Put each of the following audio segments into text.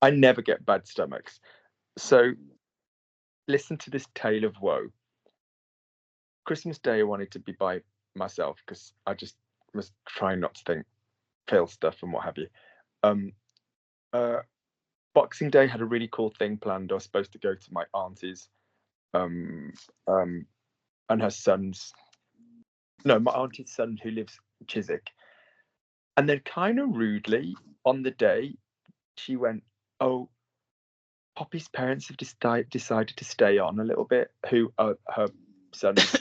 I never get bad stomachs. So listen to this tale of woe. Christmas Day, I wanted to be by myself because I just was trying not to feel stuff and what have you. Uh, Boxing Day had a really cool thing planned. I was supposed to go to my auntie's, and her son's. No, my auntie's son who lives in Chiswick. And then, kind of rudely, on the day, she went, "Oh, Poppy's parents have decided to stay on a little bit. Who are her son's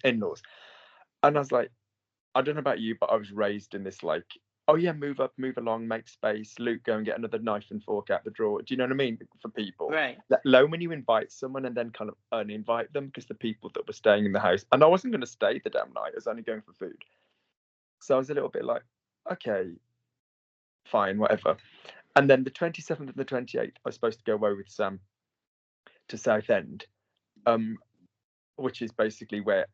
in-laws?" And I was like, I don't know about you, but I was raised in this like, oh yeah, move up, move along, make space. Luke, go and get another knife and fork out the drawer. Do you know what I mean? For people, right? Let alone when you invite someone and then kind of uninvite them because the people that were staying in the house, and I wasn't going to stay the damn night. I was only going for food, so I was a little bit like, okay, fine, whatever. And then the 27th and the 28th, I was supposed to go away with Sam to Southend, which is basically where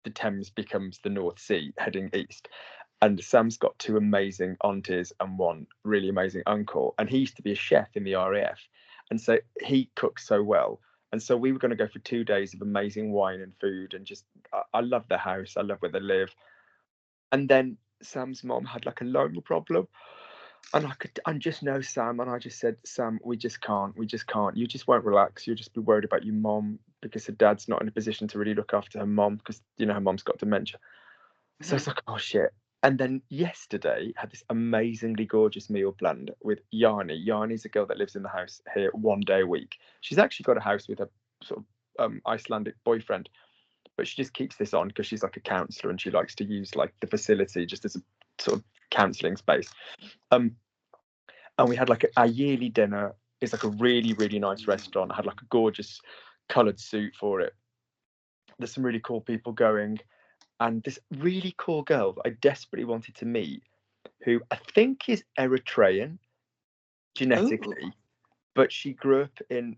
the Thames becomes the North Sea heading east. And Sam's got two amazing aunties and one really amazing uncle. And he used to be a chef in the RAF. And so he cooks so well. And so we were going to go for 2 days of amazing wine and food. And just, I love their house. I love where they live. And then Sam's mom had like a lung problem. And I just know Sam. And I just said, Sam, we just can't. You just won't relax. You'll just be worried about your mom because her dad's not in a position to really look after her mom because, you know, her mom's got dementia. So it's like, oh shit. And then yesterday had this amazingly gorgeous meal planned with Yarni. Yarni's a girl that lives in the house here 1 day a week. She's actually got a house with a sort of Icelandic boyfriend, but she just keeps this on because she's like a counsellor and she likes to use like the facility just as a sort of counselling space. And we had like our yearly dinner. It's like a really, really nice restaurant. I had like a gorgeous coloured suit for it. There's some really cool people going. And this really cool girl that I desperately wanted to meet, who I think is Eritrean genetically, Ooh. but she grew up in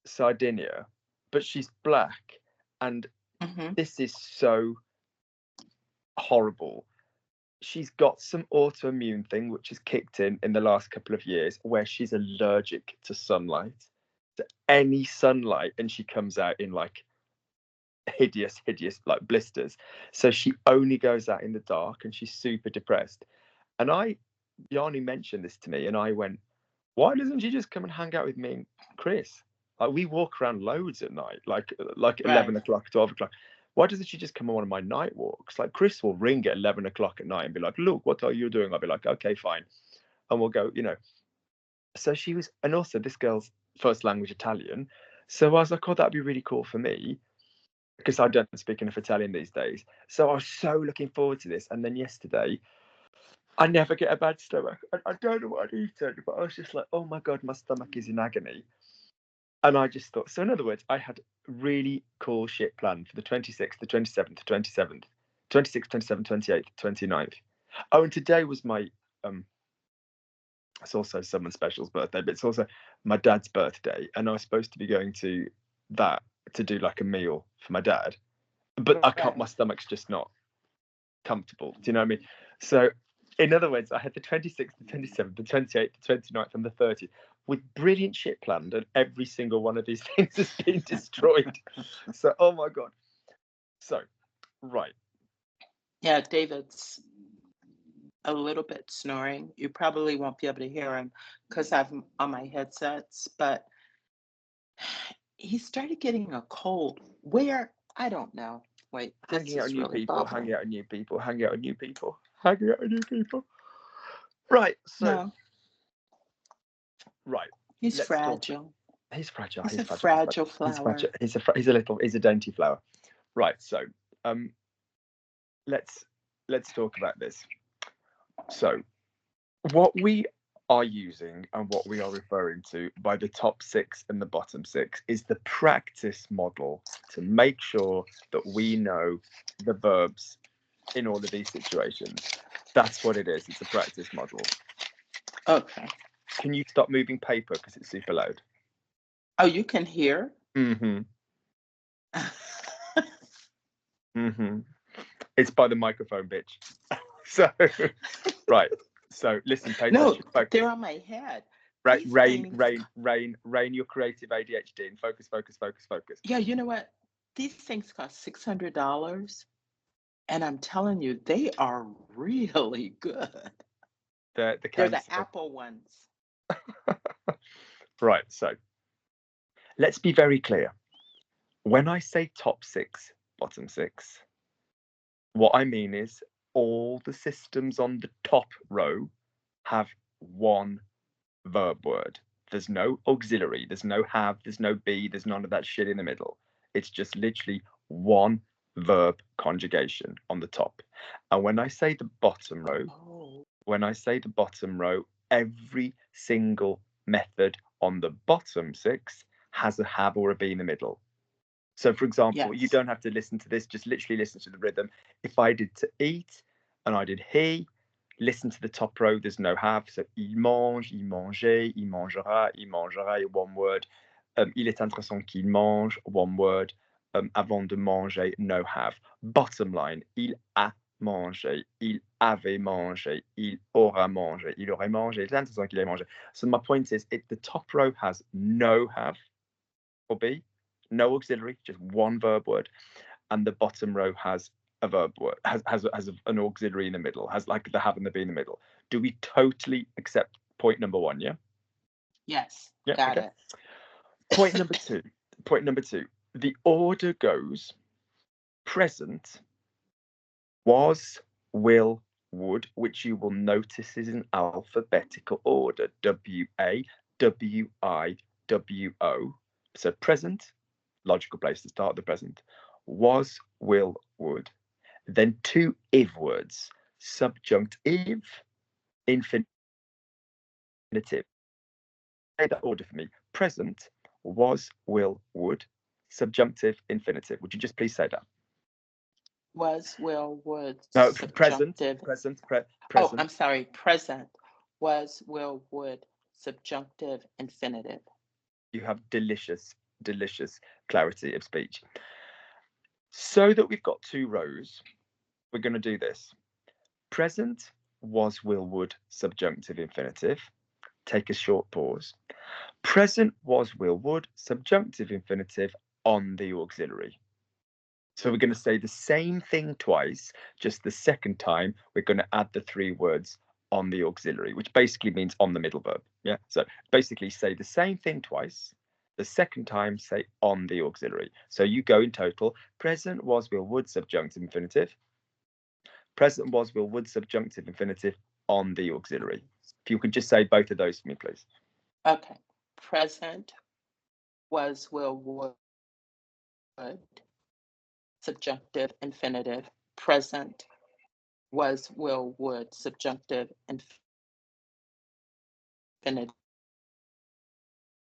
Sardinia, but she's black. And this is so horrible. She's got some autoimmune thing which has kicked in the last couple of years where she's allergic to sunlight, to any sunlight, and she comes out in like hideous like blisters. So she only goes out in the dark and she's super depressed. And Yanni mentioned this to me and I went, why doesn't she just come and hang out with me and Chris? Like we walk around loads at night, like 11 o'clock, 12 o'clock. Why doesn't she just come on one of my night walks? Like Chris will ring at 11 o'clock at night and be like, look, what are you doing? I'll be like, okay, fine. And we'll go, you know. So she was, and also this girl's first language Italian. So I was like, oh, that'd be really cool for me, because I don't speak enough Italian these days. So I was so looking forward to this. And then yesterday, I never get a bad stomach. I don't know what I'd eaten, but I was just like, oh my God, my stomach is in agony. And I just thought, so in other words, I had really cool shit planned for the 26th, the 27th, the 27th, 26th, 27th, 28th, 29th. Oh, and today was my, it's also someone special's birthday, but it's also my dad's birthday. And I was supposed to be going to that to do like a meal for my dad. But I can't, my stomach's just not comfortable. Do you know what I mean? So in other words, I had the 26th, the 27th, the 28th, the 29th, and the 30th with brilliant shit planned, and every single one of these things has been destroyed. So, oh my God. So, right. Yeah, David's a little bit snoring. You probably won't be able to hear him because I'm on my headsets, but he started getting a cold. Where? I don't know. Wait, hanging out with new people, hanging out with new people, hanging out with new people, hanging out with new people. Right. So, no. Right. He's fragile. He's fragile. He's a fragile flower. He's a dainty flower. Right. So, let's talk about this. So, what we are using and what we are referring to by the top 6 and the bottom 6 is the practice model to make sure that we know the verbs in all of these situations. That's what it is. It's a practice model. Okay. Can you stop moving paper because it's super loud? Oh, you can hear? Mm-hmm. Mm-hmm. It's by the microphone, bitch. So, right. So listen, pay No, attention, focus. they're on my head. Rain, These rain your creative ADHD and focus. Yeah, you know what? These things cost $600, and I'm telling you, they are really good. The They're the cancer. Apple ones. Right, so let's be very clear. When I say top 6, bottom 6, what I mean is all the systems on the top row have one verb word. There's no auxiliary, there's no have, there's no be, there's none of that shit in the middle. It's just literally one verb conjugation on the top. And when I say the bottom row, every single method on the bottom 6 has a have or a be in the middle. So, for example, you don't have to listen to this, just literally listen to the rhythm. If I did to eat and I did he, listen to the top row, there's no have. So, il mange, il mangeait, il mangera, one word. Il est intéressant qu'il mange, one word. Avant de manger, no have. Bottom line, il a mangé, il avait mangé, il aura mangé, il aurait mangé, il est intéressant qu'il ait mangé. So, my point is, the top row has no have or be. No auxiliary, just one verb word, and the bottom row has a verb word, has an auxiliary in the middle, has like the have and the be in the middle. Do we totally accept point number 1? Yeah. Yes. Yeah. Got it. Point number 2. The order goes present, was, will, would, which you will notice is in alphabetical order. W-A, W-I, W-O. So present, logical place to start the present. Was, will, would. Then 2 if words. Subjunctive, infinitive. Say that order for me. Present, was, will, would. Subjunctive, infinitive. Would you just please say that? Was, will, would. No, subjunctive. Present. Oh, I'm sorry. Present. Was, will, would. Subjunctive, infinitive. You have delicious clarity of speech. So that we've got 2 rows, we're going to do this. Present, was, will, would, subjunctive, infinitive. Take a short pause. Present, was, will, would, subjunctive, infinitive on the auxiliary. So we're going to say the same thing twice, just the second time we're going to add the 3 words on the auxiliary, which basically means on the middle verb. Yeah. So basically say the same thing twice. The second time say on the auxiliary. So you go in total: present, was, will, would, subjunctive, infinitive. Present, was, will, would, subjunctive, infinitive on the auxiliary. If you could just say both of those for me, please. Okay. Present, was, will, would, subjunctive, infinitive. Present, was, will, would, subjunctive, infinitive.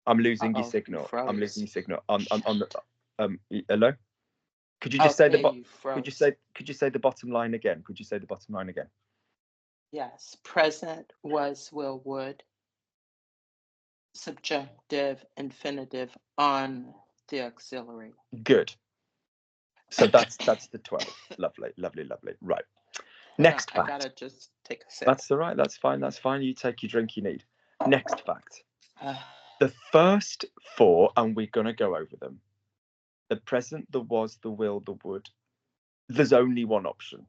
I'm losing your signal. I'm losing your signal. On the hello? Could you just say the could you say the bottom line again? Could you say the bottom line again? Yes. Present, was, will, would, subjunctive, infinitive on the auxiliary. Good. So that's the 12. Lovely. Right. Next fact. I gotta just take a sip. That's all right. That's fine. You take your drink you need. Next fact. The first 4, and we're going to go over them. The present, the was, the will, the would. There's only one option.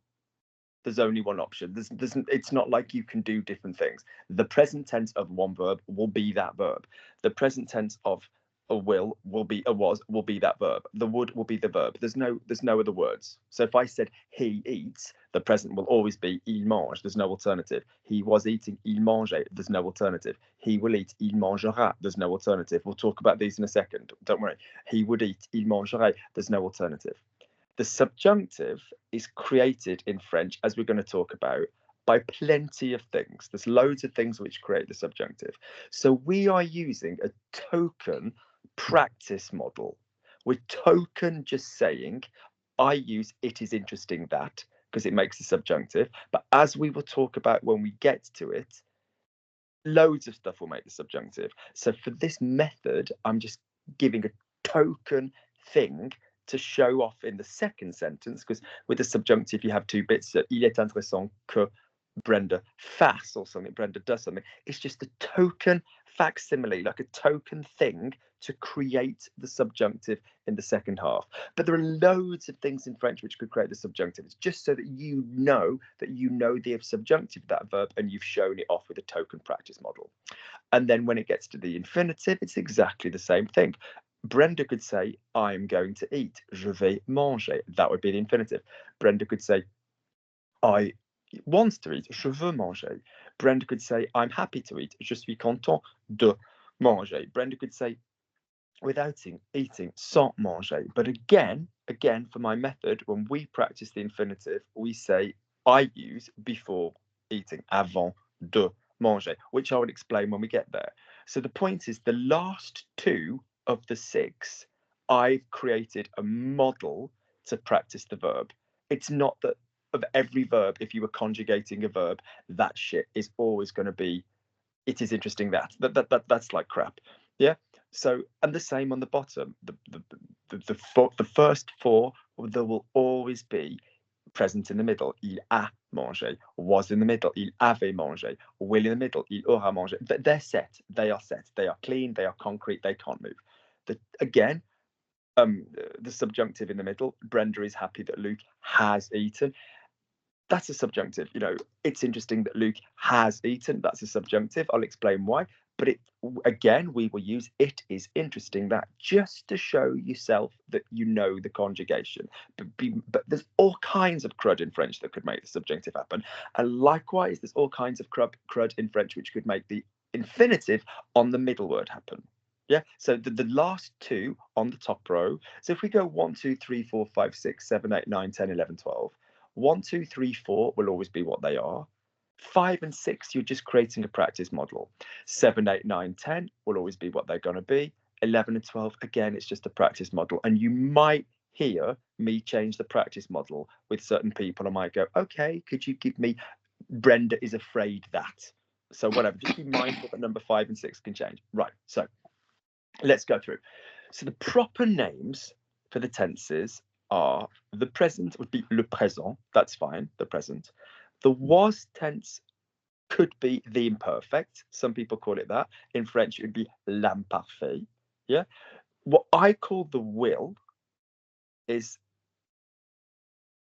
It's not like you can do different things. The present tense of one verb will be that verb. The present tense of a will be a was, will be that verb. The would will be the verb. There's no other words. So if I said he eats, the present will always be il mange. There's no alternative. He was eating, il mangeait. There's no alternative. He will eat, il mangera. There's no alternative. We'll talk about these in a second. Don't worry. He would eat, il mangerait. There's no alternative. The subjunctive is created in French, as we're going to talk about, by plenty of things. There's loads of things which create the subjunctive. So we are using a token practice model. With token just saying, I use it is interesting that, because it makes the subjunctive. But as we will talk about when we get to it, loads of stuff will make the subjunctive. So for this method, I'm just giving a token thing to show off in the second sentence, because with the subjunctive you have 2 bits. So, il est intéressant que Brenda fasse or something, Brenda does something. It's just a token facsimile, like a token thing to create the subjunctive in the second half. But there are loads of things in French which could create the subjunctive. It's just so that you know the subjunctive of that verb and you've shown it off with a token practice model. And then when it gets to the infinitive, it's exactly the same thing. Brenda could say, I'm going to eat. Je vais manger. That would be the infinitive. Brenda could say, I want to eat. Je veux manger. Brenda could say, I'm happy to eat. Je suis content de manger. Brenda could say, without eating, sans manger. But again, for my method, when we practice the infinitive, we say, I use before eating, avant de manger, which I will explain when we get there. So the point is, the last two of the 6, I've created a model to practice the verb. It's not that of every verb, if you were conjugating a verb, that shit is always going to be, it is interesting that's like crap. Yeah. So, and the same on the bottom, the first 4, there will always be present in the middle. Il a mangé, was in the middle. Il avait mangé, will in the middle. Il aura mangé. They're set. They are set. They are clean. They are concrete. They can't move. Again, the subjunctive in the middle. Brenda is happy that Luke has eaten. That's a subjunctive. It's interesting that Luke has eaten. That's a subjunctive. I'll explain why. But again, we will use it is interesting that just to show yourself that you know the conjugation. But there's all kinds of crud in French that could make the subjunctive happen. And likewise, there's all kinds of crud in French which could make the infinitive on the middle word happen. Yeah. So the last 2 on the top row. So if we go 1, 2, 3, 4, 5, 6, 7, 8, 9, 10, 11, 12. 1, 2, 3, 4 will always be what they are. 5 and 6, you're just creating a practice model. 7, 8, 9, 10 will always be what they're going to be. 11 and 12, again, it's just a practice model. And you might hear me change the practice model with certain people. I might go, okay, could you give me Brenda is afraid that? So whatever, just be mindful that number 5 and 6 can change. Right, so let's go through. So the proper names for the tenses are, the present would be le présent, that's fine, the present. The was tense could be the imperfect, some people call it that. In French, it would be l'imparfait. Yeah. What I call the will is,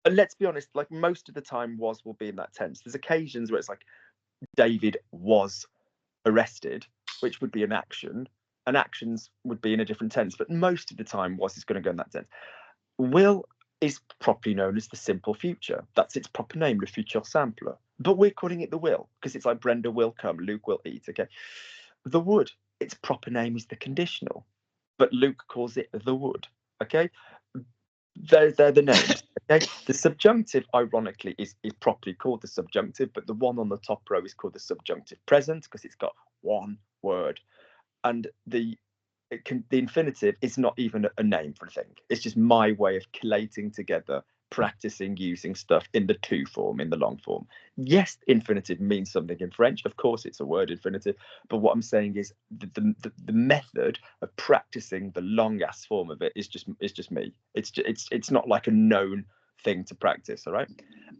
and let's be honest, like most of the time was will be in that tense. There's occasions where it's like David was arrested, which would be an action, and actions would be in a different tense, but most of the time was is going to go in that tense. Will is properly known as the simple future. That's its proper name, le futur simple. But we're calling it the will because it's like Brenda will come, Luke will eat. Okay. The would, its proper name is the conditional, but Luke calls it the would. Okay. They're the names. Okay. The subjunctive, ironically, is properly called the subjunctive, but the one on the top row is called the subjunctive present because it's got one word. And the infinitive is not even a name for a thing. It's just my way of collating together, practicing using stuff in the to form, in the long form. Yes, infinitive means something in French. Of course, it's a word, infinitive. But what I'm saying is the method of practicing the long ass form of it is just me. It's not like a known thing to practice. All right.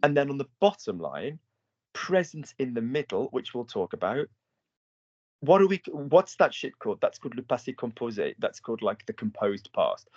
And then on the bottom line, present in the middle, which we'll talk about. What's that shit called? That's called le passé composé. That's called like the composed past.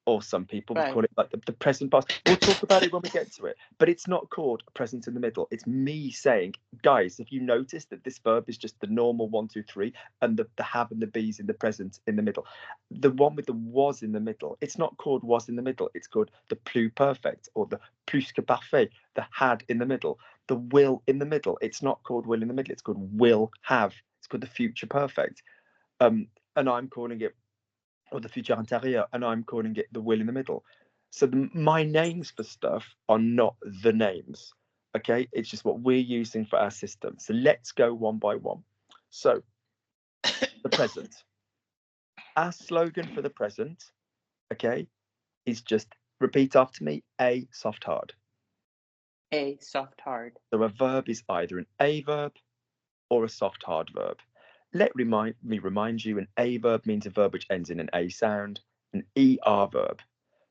Or some people would call it like the present past. We'll talk about it when we get to it. But it's not called present in the middle. It's me saying, guys, have you noticed that this verb is just the normal 1, 2, 3 and the have and the be's in the present in the middle? The one with the was in the middle, it's not called was in the middle. It's called the pluperfect or the plus que parfait, the had in the middle. The will in the middle, it's not called will in the middle. It's called will have. It's called the future perfect. And I'm calling it, or the future antérieur, and I'm calling it the will in the middle. So my names for stuff are not the names. Okay, it's just what we're using for our system. So let's go one by one. So the present. Our slogan for the present, okay, is just repeat after me, a soft hard. A soft hard. So a verb is either an a verb or a soft hard verb. Let me remind you, an a verb means a verb which ends in an a sound, an er verb.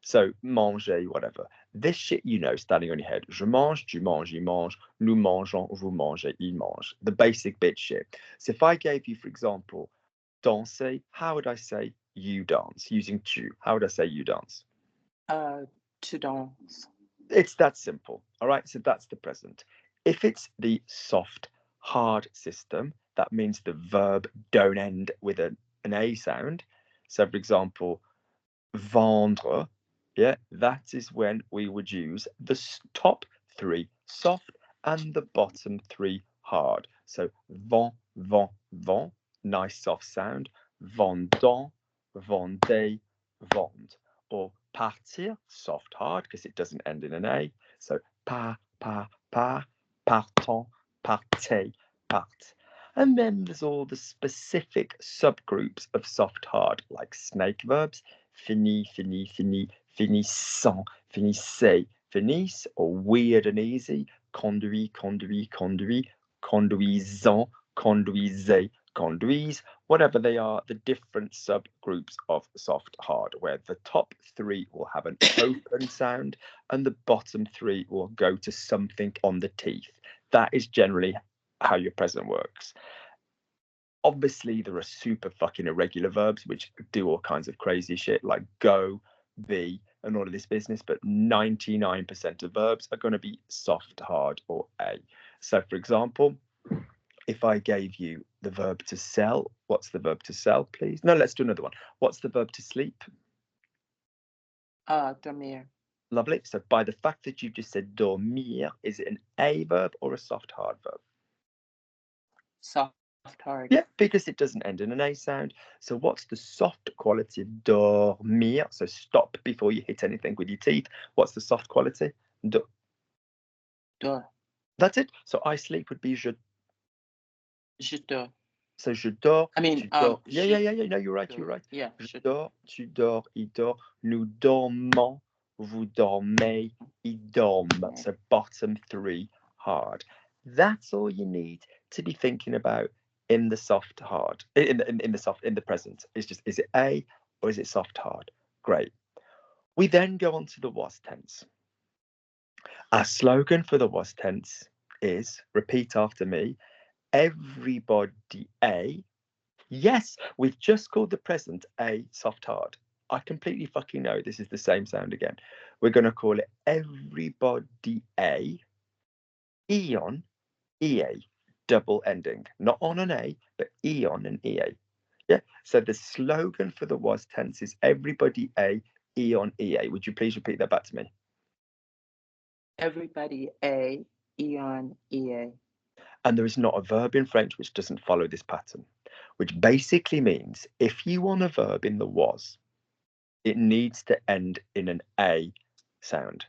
So manger, whatever. This shit, you know, standing on your head. Je mange, tu manges, il mange, nous mangeons, vous mangez, il mange. The basic bit shit. So if I gave you, for example, danser, how would I say you dance? Using tu, how would I say you dance? To dance. It's that simple. All right, so that's the present. If it's the soft, hard system, that means the verb don't end with an A sound. So, for example, vendre, yeah, that is when we would use the top three soft and the bottom three hard. So, vend, vend, vend, nice soft sound. Vendant, vendez, vende. Or partir, soft hard, because it doesn't end in an A. So, pas, partant, partez, part. And then there's all the specific subgroups of soft hard, like snake verbs, fini, fini, fini, finissant, finissez, finisse, or weird and easy, conduit, conduit, conduit, conduisant, conduisez, conduise, whatever they are, the different subgroups of soft hard, where the top three will have an open sound and the bottom three will go to something on the teeth. That is generally how your present works. Obviously, there are super fucking irregular verbs which do all kinds of crazy shit, like go, be, and all of this business, but 99% of verbs are going to be soft, hard, or A. So, for example, if I gave you the verb to sell, what's the verb to sell, please? No, let's do another one. What's the verb to sleep? Dormir. Lovely. So by the fact that you just said dormir, is it an A verb or a soft, hard verb? Soft, hard. Yeah, because it doesn't end in an A sound. So what's the soft quality of dormir? So stop before you hit anything with your teeth. What's the soft quality? Dors. That's it. So I sleep would be je. Je dors. So je dors. I mean, tu dors. je Yeah. No, you're right. dors. You're right. Yeah. Je dors, tu dors, il dort. Nous dormons, vous dormez, il dorme. So bottom three hard. That's all you need to be thinking about in the soft hard. In the present. It's just, is it A or is it soft hard? Great. We then go on to the was tense. Our slogan for the was tense is, repeat after me, everybody A. Yes, we've just called the present A soft hard. I completely fucking know this is the same sound again. We're going to call it everybody A, eon, EA, double ending. Not on an A, but eon and EA. Yeah, so the slogan for the was tense is everybody A, eon, EA. Would you please repeat that back to me? Everybody A, eon, EA. And there is not a verb in French which doesn't follow this pattern, which basically means if you want a verb in the was, it needs to end in an A sound.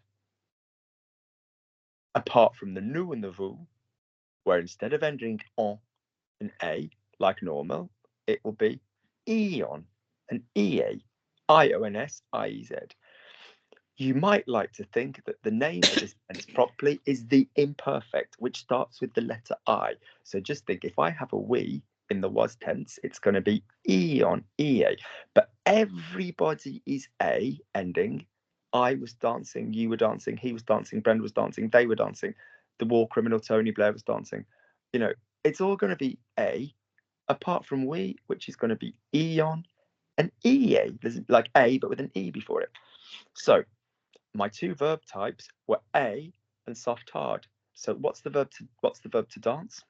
Apart from the nous and the vous, where instead of ending on an A, like normal, it will be eon, an EA, IONS, IEZ. You might like to think that the name of this tense properly is the imperfect, which starts with the letter I. So just think, if I have a we in the was tense, it's going to be eon, EA. But everybody is A ending. I was dancing, you were dancing, he was dancing, Brenda was dancing, they were dancing, the war criminal Tony Blair was dancing. You know, it's all going to be A, apart from we, which is going to be eon and EA. There's like A, but with an E before it. So my two verb types were A and soft hard. So what's the verb to dance?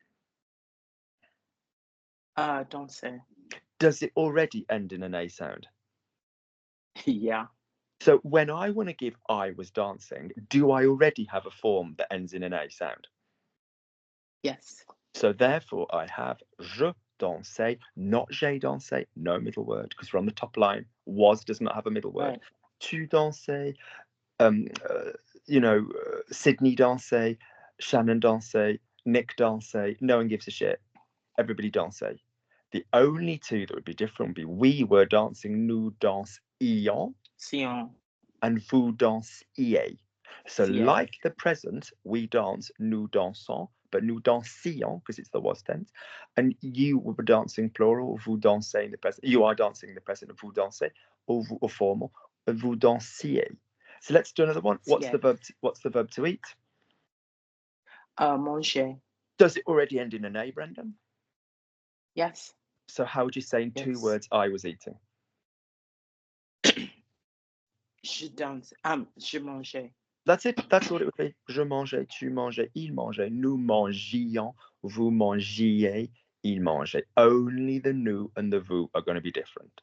Danser. Does it already end in an A sound? Yeah. So when I want to give I was dancing, do I already have a form that ends in an A sound? Yes. So therefore I have je dansais, not j'ai dansé, no middle word, because we're on the top line. Was does not have a middle word. Right. Tu dansais, Sydney dansait, Shannon dansait, Nick dansait. No one gives a shit. Everybody dansait. The only two that would be different would be we were dancing, nous dansions, Sion. and vous dansiez. So Siez. like the present, we dance, nous dansons, but nous dansions, because it's the was tense, and you were dancing plural, vous dansez in the present. You are dancing in the present, vous dansez, or formal, vous dansiez. So let's do another one. What's Yeah. the verb to eat? Manger. Does it already end in an A, Brendan? Yes. So how would you say in 2 words I was eating? Je mangeais. That's it. That's all it would be. Je mangeais, tu mangeais, il mangeait, nous mangions, vous mangiez, il mangeait. Only the nous and the vous are going to be different.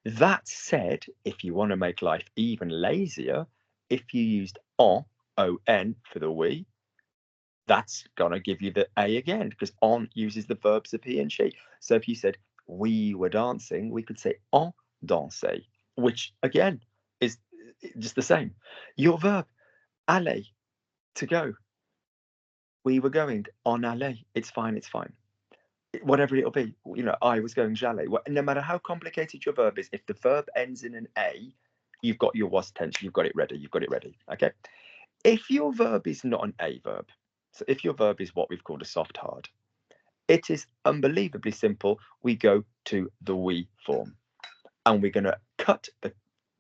That said, if you want to make life even lazier, if you used on, on for the we, that's going to give you the A again, because on uses the verbs of he and she. So if you said we were dancing, we could say on dansait, which again is just the same. Your verb, aller, to go. We were going on aller. It's fine. It's fine. Whatever it'll be, I was going, j'allais. No matter how complicated your verb is, if the verb ends in an A, you've got your was tense. You've got it ready. You've got it ready. Okay. If your verb is not an A verb, so if your verb is what we've called a soft hard, it is unbelievably simple. We go to the we form, and we're going to cut the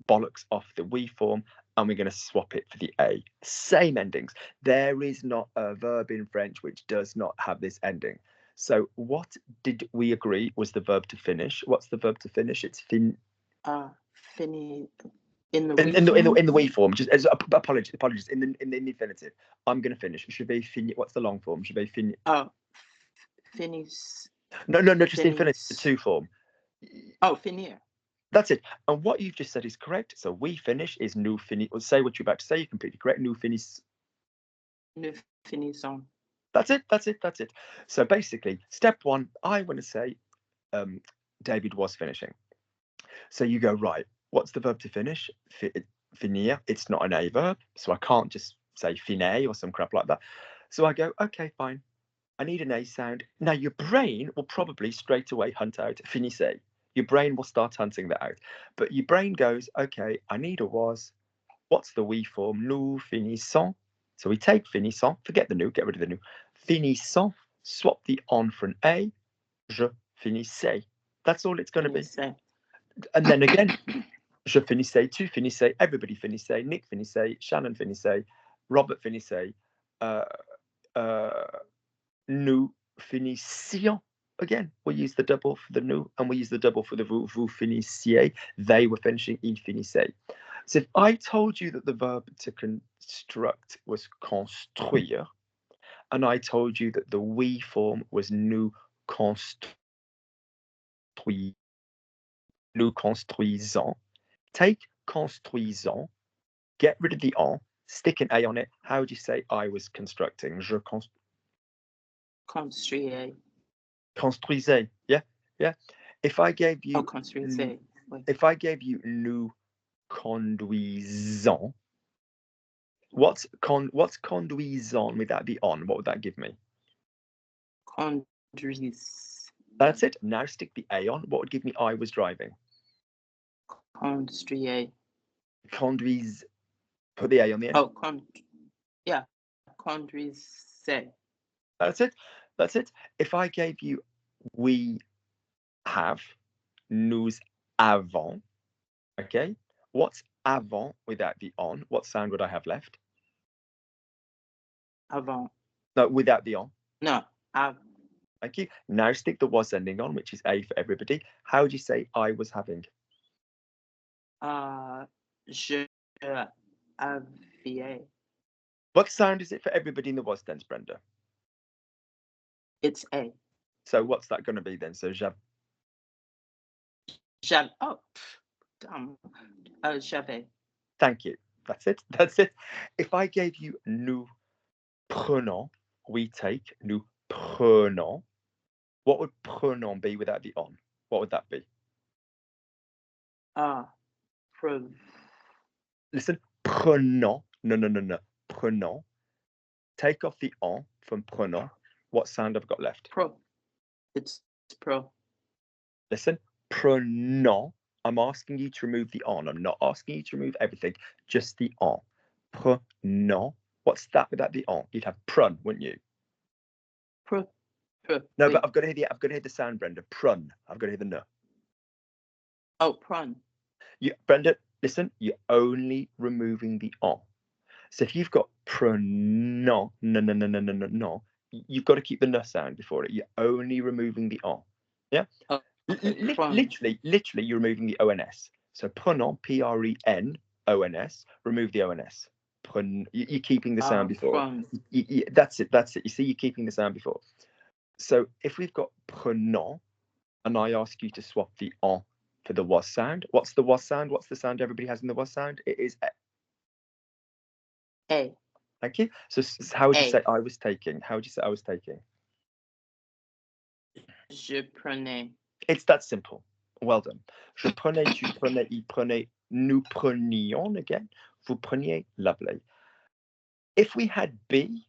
bollocks off the we form, and we're going to swap it for the A. Same endings. There is not a verb in French which does not have this ending. So what did we agree was the verb to finish? What's the verb to finish? It's fini. In the we form. Just apologies. In the infinitive. I'm going to finish. Je vais finir. What's the long form? Je vais finir. Finis. No. Just the infinitive. The to form. Oh, finir. That's it. And what you've just said is correct. So we finish is nous finis. Or say what you're about to say. You're completely correct. Nous finis. Nous finissons. That's it. So basically, step one, I want to say David was finishing. So you go, right, what's the verb to finish? Finir. It's not an A verb, so I can't just say finir or some crap like that. So I go, okay, fine. I need an A sound. Now your brain will probably straight away hunt out finissez. Your brain will start hunting that out. But your brain goes, okay, I need a was. What's the we form? Nous finissons. So we take finissons, forget the nous, get rid of the nous. Finissons, swap the on for an A. Je finissais. That's all it's going to be. And then again, je finissais, tu finissais, everybody finissait, Nick finissait, Shannon finissait, Robert finissait, nous finissions. Again, we use the double for the nous and we use the double for the vous. Vous finissiez. They were finishing, ils finissaient. So if I told you that the verb to construct was construire, and I told you that the we form was nous construisons, take construisons, get rid of the on, stick an A on it. How would you say I was constructing? Je construisais. Construisais. Yeah. If I gave you construisais. If I gave you nous conduisons, what's conduisons without the on? What would that give me? Conduise. That's it. Now stick the A on. What would give me I was driving? Conduire. Conduise. Put the A on the end. Oh, conduisait. That's it. If I gave you we have, nous avons, okay? What's avant without the on? What sound would I have left? Avant. No, without the on. No, Thank you. Now stick the was ending on, which is A for everybody. How would you say I was having? Je avais. What sound is it for everybody in the was tense, Brenda? It's A. So what's that going to be then? So j'avais. Thank you. That's it. If I gave you nous prenons, we take, nous prenons, what would prenons be without the on? What would that be? Listen, prenons. No. Prenons. Take off the on from prenons. What sound have I got left? Pro. It's pro. Listen, prenons. I'm asking you to remove the on. I'm not asking you to remove everything, just the on. Prenons. What's that without the on? You'd have prun, wouldn't you? Pro. No, but I've got to hear the sound, Brenda. Prun. I've got to hear the no. Oh, prun. Brenda, listen, you're only removing the on. So if you've got prenant, no, you've got to keep the n sound before it. You're only removing the on. Yeah? Okay. Literally, you're removing the ons. So prenant, P-R-E-N-O-N-S, remove the ons. You're keeping the sound before. That's it. You see, you're keeping the sound before. So if we've got prenant, and I ask you to swap the on for the was sound, what's the was sound? What's the sound everybody has in the was sound? It is A. Thank you. So how would you say I was taking? How would you say I was taking? Je prenais. It's that simple. Well done. Je prenais, tu prenais, il prenait, nous prenions again. Vous preniez. Lovely. If we had be,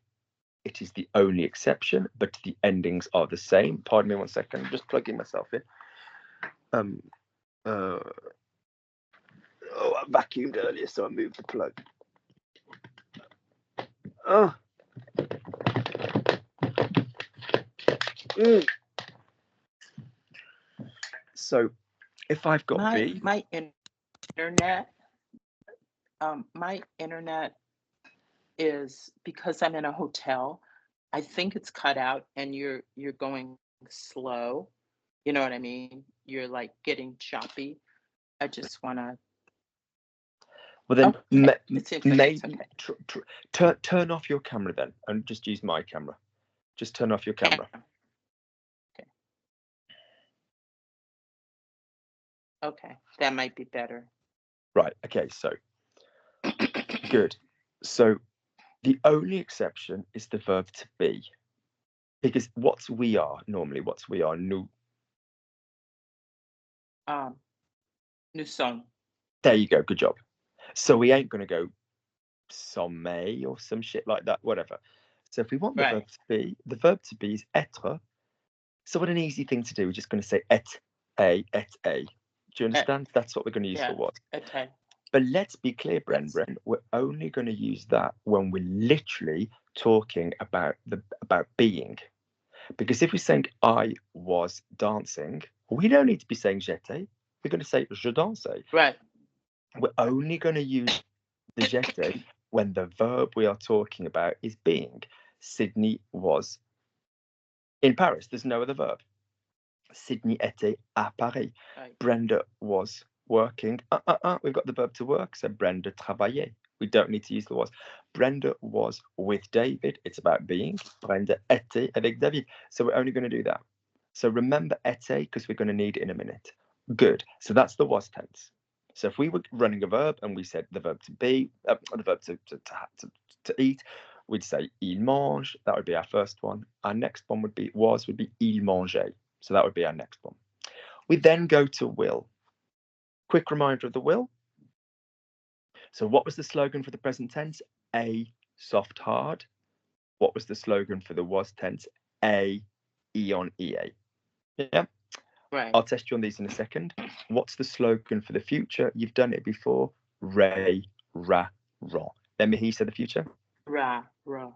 it is the only exception, but the endings are the same. Pardon me 1 second. I'm just plugging myself in. I vacuumed earlier, so I moved the plug. Oh. So if I've got B, my internet is, because I'm in a hotel, I think it's cut out and you're going slow. You know what I mean? You're like getting choppy. I just want to. well then Maybe turn off your camera then and just use my camera. Just turn off your camera. Okay, that might be better. Right, okay, so good. So the only exception is the verb to be. Because what's we are normally? What's we are? Nous. Nous sommes. There you go, good job. So we ain't going to go sommeil or some shit like that, whatever. So if we want the verb to be, the verb to be is être. So what an easy thing to do, we're just going to say et a. Do you understand? That's what we're going to use for what? Okay. But let's be clear, Bren, we're only going to use that when we're literally talking about being. Because if we're saying I was dancing, we don't need to be saying j'étais. We're going to say je dansais. Right. We're only going to use the j'étais when the verb we are talking about is being. Sydney was in Paris. There's no other verb. Sydney était à Paris. Right. Brenda was working. We've got the verb to work. So Brenda travaillait. We don't need to use the was. Brenda was with David. It's about being. Brenda était avec David. So we're only going to do that. So remember était because we're going to need it in a minute. Good. So that's the was tense. So if we were running a verb and we said the verb to be, the verb to eat, we'd say il mange. That would be our first one. Our next one would be il mangeait. So that would be our next one. We then go to will. Quick reminder of the will. So what was the slogan for the present tense? A, soft, hard. What was the slogan for the was tense? A, on, ea. Yeah? Right. I'll test you on these in a second. What's the slogan for the future? You've done it before. Ray, ra, ra. Let me hear you say the future. Ra, ra.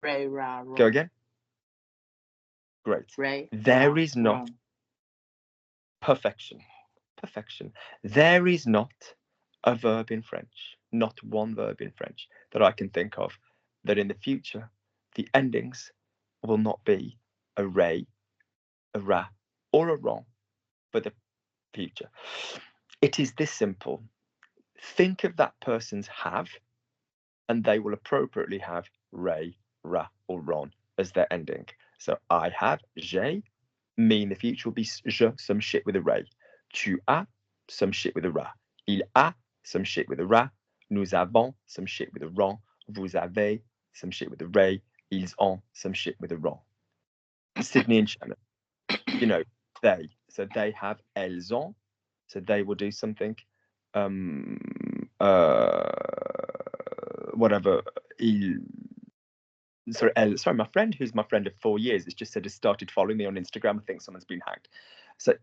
Ray, ra, ra. Go again. Great. Ray, there is not perfection. There is not a verb in French, not one verb in French that I can think of, that in the future, the endings will not be a ray, a ra, or a ron for the future. It is this simple. Think of that person's have, and they will appropriately have ray, ra, or ron as their ending. So I have, j'ai, me in the future will be je, some shit with a ray. Tu as, some shit with a ra. Il a, some shit with a ra. Nous avons, some shit with a ron. Vous avez, some shit with a ray. Ils ont, some shit with a ron. Sydney and Shannon, you know, they. So they have elles ont. So they will do something. Whatever. Sorry, my friend, who's my friend of 4 years, has just said has started following me on Instagram. I think someone's been hacked. So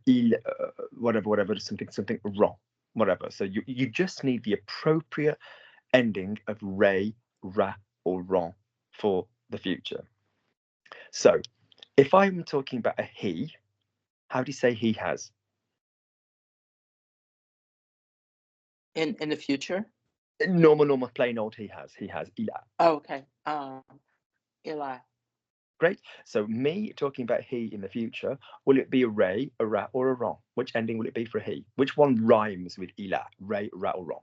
whatever, something wrong, whatever. So you just need the appropriate ending of ray, ra, or ron for the future. So if I'm talking about a he, how do you say he has? In the future? Normal, plain old he has. Il a. Oh, okay. Eli. Great. So me talking about he in the future, will it be a ray, a rat, or a ron? Which ending will it be for he? Which one rhymes with il a? Ray, rat, or ron?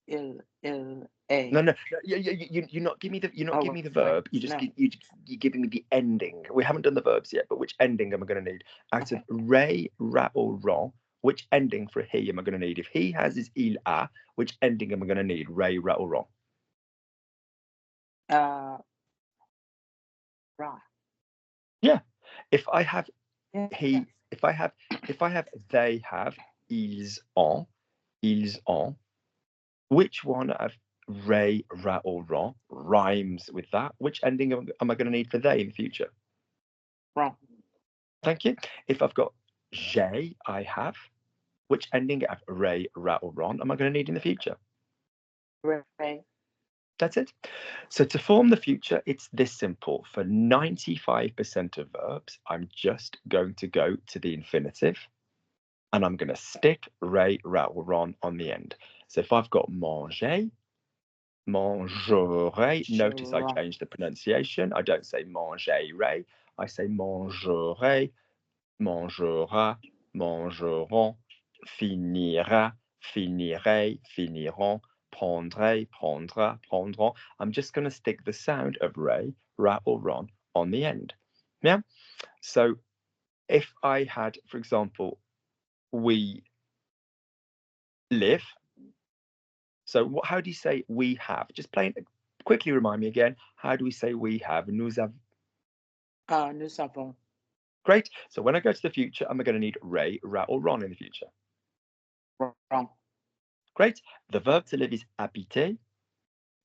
Il a. No. You're not giving me the. You're not giving me the verb. Right. You're giving me the ending. We haven't done the verbs yet, but which ending am I going to need out of ray, rat, or ron? Which ending for he am I going to need? If he has his il a, which ending am I going to need? Ray, rat, or ron? Ra. Yeah. If I have he, Yeah. if I have they have, ils ont, which one of ray, rat, or ron rhymes with that? Which ending am I going to need for they in the future? Wrong. Thank you. If I've got j'ai, I have, which ending of ray, rat, or ron am I going to need in the future? Ray. That's it. So to form the future, it's this simple. For 95% of verbs, I'm just going to go to the infinitive and I'm going to stick ray, rat, or ron on the end. So if I've got manger, mangerai, notice I changed the pronunciation. I don't say mangerai, I say mangerai, mangera, mangeront, finira, finirai, finiront, prendrai, prendra, prendront. I'm just going to stick the sound of ray, rat, or ron on the end. Yeah. So if I had, for example, we live. So how do you say we have? Just quickly remind me again. How do we say we have? Nous avons. Nous avons. Great. So when I go to the future, am I going to need ray, rat, or ron in the future? Wrong. Great. The verb to live is habiter.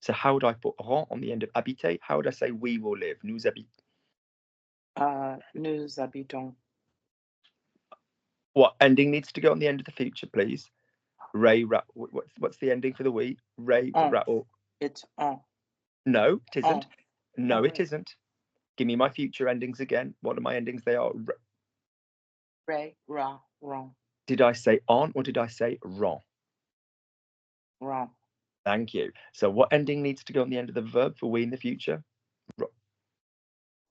So how would I put ron on the end of habiter? How would I say we will live? Nous habitons. Nous habitons. What ending needs to go on the end of the future, please? Ray, rat. What's the ending for the we? Ray, rat, or. It's on. No, it isn't. No, Oh, it isn't. Give me my future endings again. What are my endings? They are. Ray, ra, wrong. Did I say on or did I say ron? Wrong. Thank you. So what ending needs to go on the end of the verb for we in the future?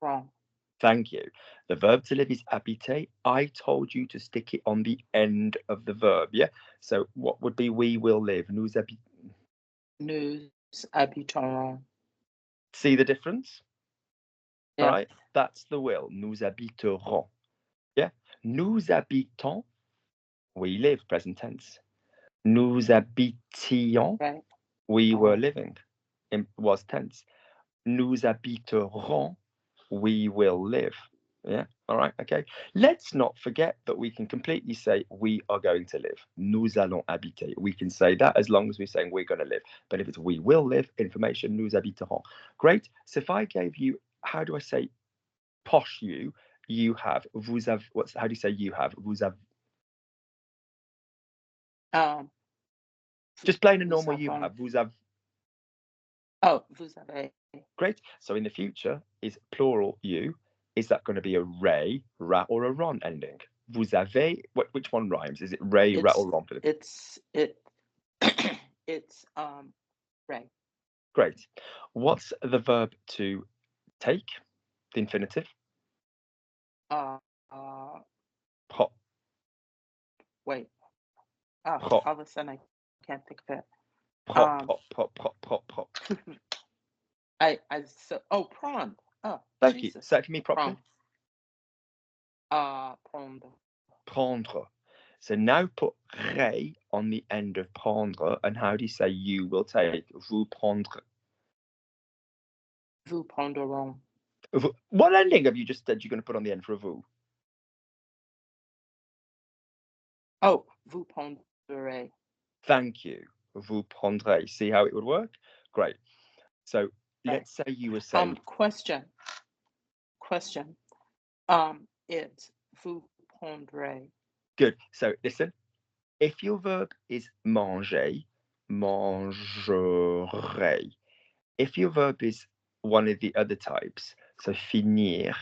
Wrong. Thank you. The verb to live is habiter. I told you to stick it on the end of the verb, yeah? So what would be we will live? Nous habitons. Nous habitons. See the difference? Yeah. All right, that's the will. Nous habiterons. Yeah? Nous habitons. We live, present tense. Nous habitions. Right. We were living. It was tense. Nous habiterons. We will live. Yeah. All right. Okay. Let's not forget that we can completely say we are going to live. Nous allons habiter. We can say that as long as we're saying we're going to live. But if it's we will live, information, nous habiterons. Great. So if I gave you, how do I say posh you? You have, vous avez, how do you say you have? Vous avez. Just plain and normal you have. Vous avez. Oh, vous avez. Great. So in the future, is plural you. Is that going to be a ray, rat, or a ron ending? Vous avez. Which one rhymes? Is it ray, rat, or ron? It's ray. Great. What's the verb to take? The infinitive. Prend. Wait. All of a sudden I can't think of it. Prend. Prendre. Oh, thank Jesus. you. Say it for me properly. Prendre. Prendre. So now put ray on the end of prendre, and how do you say you will take? Vous prendrez. Vous prendrons. What ending have you just said you're going to put on the end for a vous? Oh, vous prendrez. Thank you. Vous prendrez. See how it would work? Great. So let's say you were saying. Question. It's vous prendrez. Good. So listen. If your verb is manger, mangerai. If your verb is one of the other types, so finir,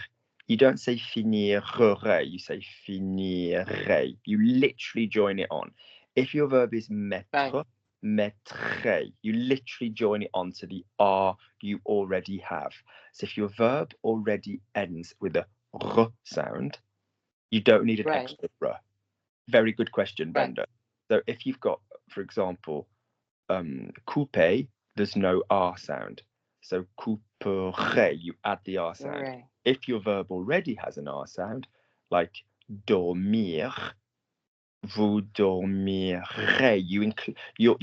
You don't say finirai, you say finirai. You literally join it on. If your verb is mettre, mettrai, you literally join it onto the R you already have. So if your verb already ends with a R sound, you don't need an extra R. Very good question, Brenda. So if you've got, for example, couper, there's no R sound. So couperai, you add the R sound. Right. If your verb already has an R sound, like dormir, vous dormirez, your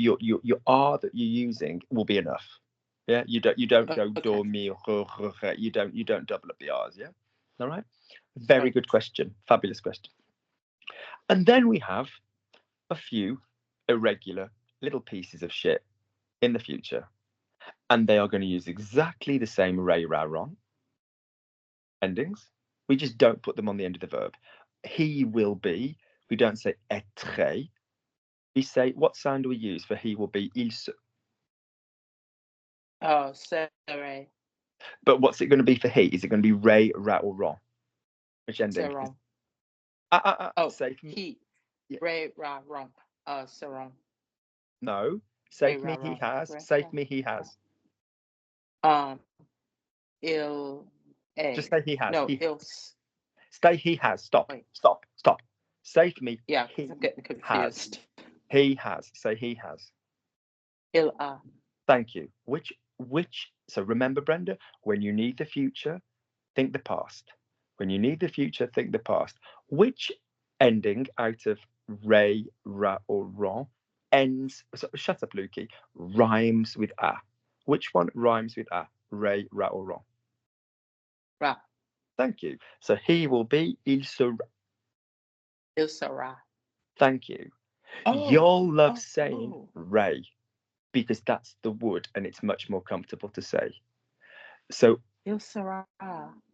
R that you're using will be enough. Yeah, you don't go dormir, you don't double up the R's. Yeah, all right. Very good question, fabulous question. And then we have a few irregular little pieces of shit in the future, and they are going to use exactly the same ray, ra, ron endings. We just don't put them on the end of the verb. He will be. We don't say être. We say, what sound do we use for he will be? Il se. Oh, serai. But what's it going to be for he? Is it going to be ray, ra, or ron? Which ending? Oh, say for me. He. Yeah. Ray, ra, ron. Seron. No. Say for me, he has. Say for me, he has. Il. Just say he has. No, Say he has. Stop. Wait. Stop. Say for me. Yeah, I'm getting confused. He has. Say he has. Il a. Thank you. Which? So remember, Brenda, when you need the future, think the past. When you need the future, think the past. Which ending out of ray, ra, or ron ends? So, shut up, Lukey. Rhymes with a. Which one rhymes with a? Ray, ra, or ron? Ra. Thank you. So he will be il sera. Il sera. Thank you. You'll love saying ray because that's the wood and it's much more comfortable to say. So il sera.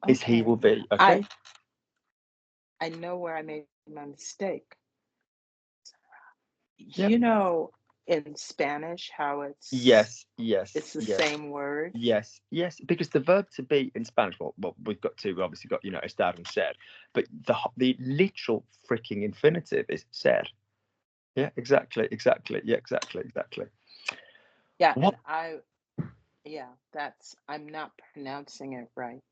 Is he will be. Okay. I know where I made my mistake. Yep. You know, in Spanish, how it's yes, it's the same word. Yes, because the verb to be in Spanish, well, we've obviously got estar and ser, but the literal freaking infinitive is ser. Yeah, exactly. Yeah, exactly. Yeah, what? And I'm not pronouncing it right.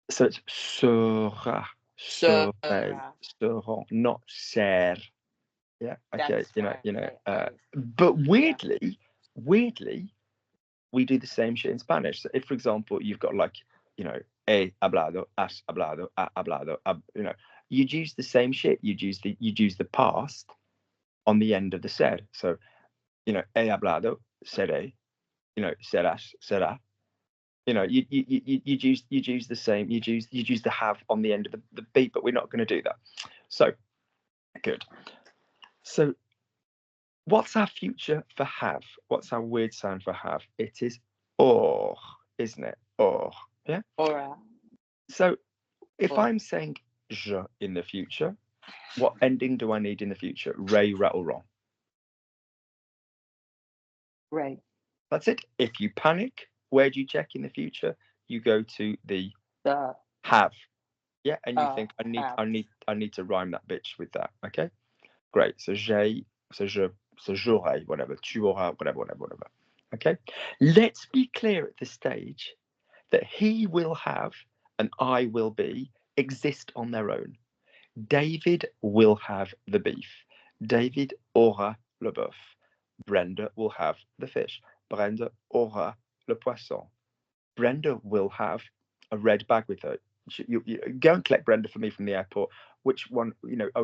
So it's sera, seront, not ser. Yeah, okay, but weirdly, we do the same shit in Spanish. So if, for example, you've got like, he hablado, has hablado, ha hablado, you'd use the same shit. You'd use the past on the end of the ser. So, he hablado, seré, serás, será. You'd use the same. You'd use the have on the end of the beat, but we're not going to do that. So, good. So, what's our future for have? What's our weird sound for have? It is or, isn't it? Or, yeah? Or. So, if I'm saying je in the future, what ending do I need in the future? Ray, ra, or ron? Right. That's it. If you panic, where do you check in the future? You go to the have. Yeah, and you think I need to rhyme that bitch with that. Okay, great. So j'ai, so je, so j'aurai, whatever. Tu auras, whatever. Okay. Let's be clear at this stage that he will have and I will be exist on their own. David will have the beef. David aura le bœuf. Brenda will have the fish. Brenda aura le poisson. Brenda will have a red bag with her. You go and collect Brenda for me from the airport. Which one,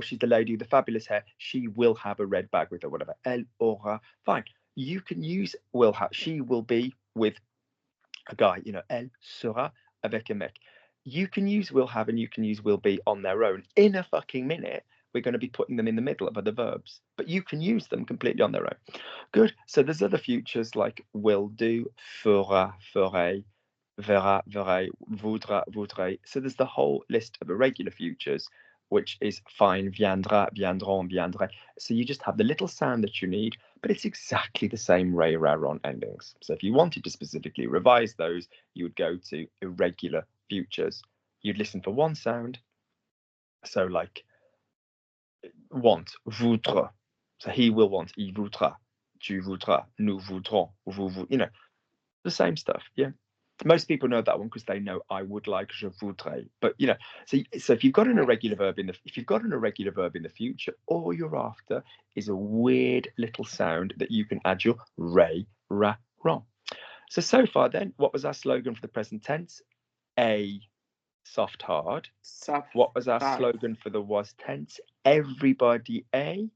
she's the lady with the fabulous hair. She will have a red bag with her, whatever. Elle aura. Fine. You can use will have. She will be with a guy, elle sera avec un mec. You can use will have and you can use will be on their own. In a fucking minute, we're going to be putting them in the middle of other verbs, but you can use them completely on their own. Good. So there's other futures like will do, fera, ferai, verra, verrai, voudra, voudrais. So there's the whole list of irregular futures, which is fine, viendra, viendront, viendrai. So you just have the little sound that you need, but it's exactly the same ray, ra, ron endings. So if you wanted to specifically revise those, you would go to irregular futures. you'd listen for one sound. So like want, voudra. So he will want, il voudra, tu voudras, nous voudrons, vous, you know, the same stuff. Yeah. Most people know that one because they know I would like, je voudrais. But you know, so if you've got an irregular verb in the future, all you're after is a weird little sound that you can add your re, ra, ron. So far then, what was our slogan for the present tense? A, soft, hard. Soft, what was our hard. slogan for the was tense? Everybody A,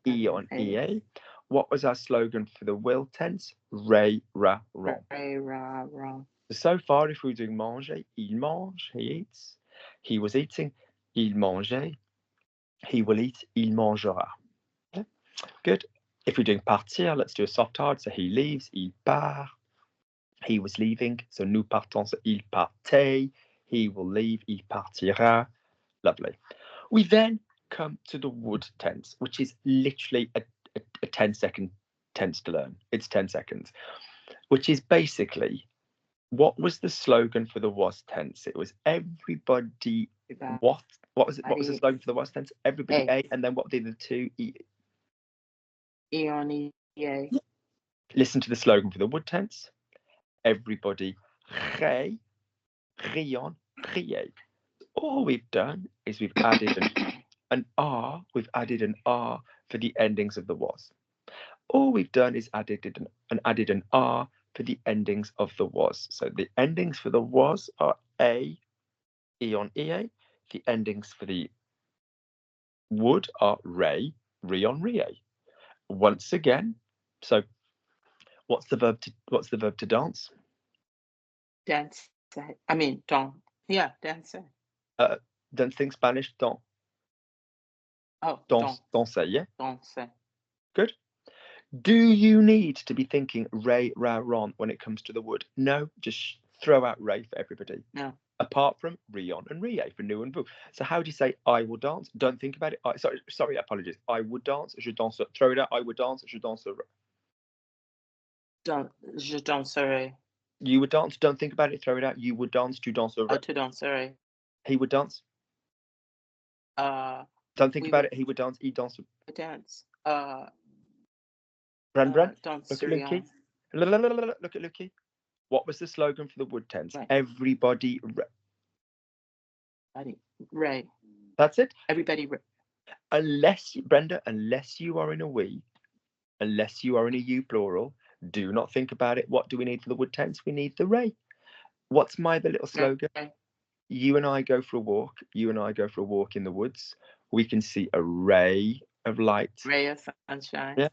E on EA. What was our slogan for the will tense? Re, ra, ron. Re, ra, ron. So far, if we're doing manger, il mange, he eats. He was eating, il mangeait. He will eat, il mangera. Yeah. Good. If we're doing partir, let's do a soft hard. So he leaves, il part. He was leaving, so nous partons, so il partait. He will leave, il partira. Lovely. We then come to the would tense, which is literally a 10-second tense to learn. It's 10 seconds, which is basically, what was the slogan for the was tense? It was everybody what? What was it? What was the slogan for the was tense? Everybody A, and then what did the two E? E on EA. Listen to the slogan for the would tense. Everybody rie, rion, riez. All we've done is we've added an R. We've added an R for the endings of the was. All we've done is added an R for the endings of the was. So the endings for the was are A, E on EA. The endings for the would are re, on rie. Once again, so what's the verb to dance? Dance. I mean, don't. Yeah, dance. Dancing Spanish, dans. Oh, danser, yeah? Danser. Good. Do you need to be thinking re, ra, ron when it comes to the would? No, just throw out re for everybody. No. Apart from rion and rie for nous and vous. So how do you say I will dance? Don't think about it. Sorry, apologies. I would dance, je danse. Throw it out. I would dance, je danserai. Je danserai. You would dance. Don't think about it. Throw it out. You would dance, tu danserais. Tu danserai. He would dance. Don't think about it. He would dance. He dancerait. Dance. Brenda, look at Lukey. Look at Lukey. What was the slogan for the would tense? Right. Everybody Ray. That's it. Everybody Brenda, unless you are in a we, unless you are in a you plural, do not think about it. What do we need for the would tense? We need the ray. What's the little slogan? Ray. You and I go for a walk. You and I go for a walk in the woods. We can see a ray of light. Ray of sunshine. Yeah.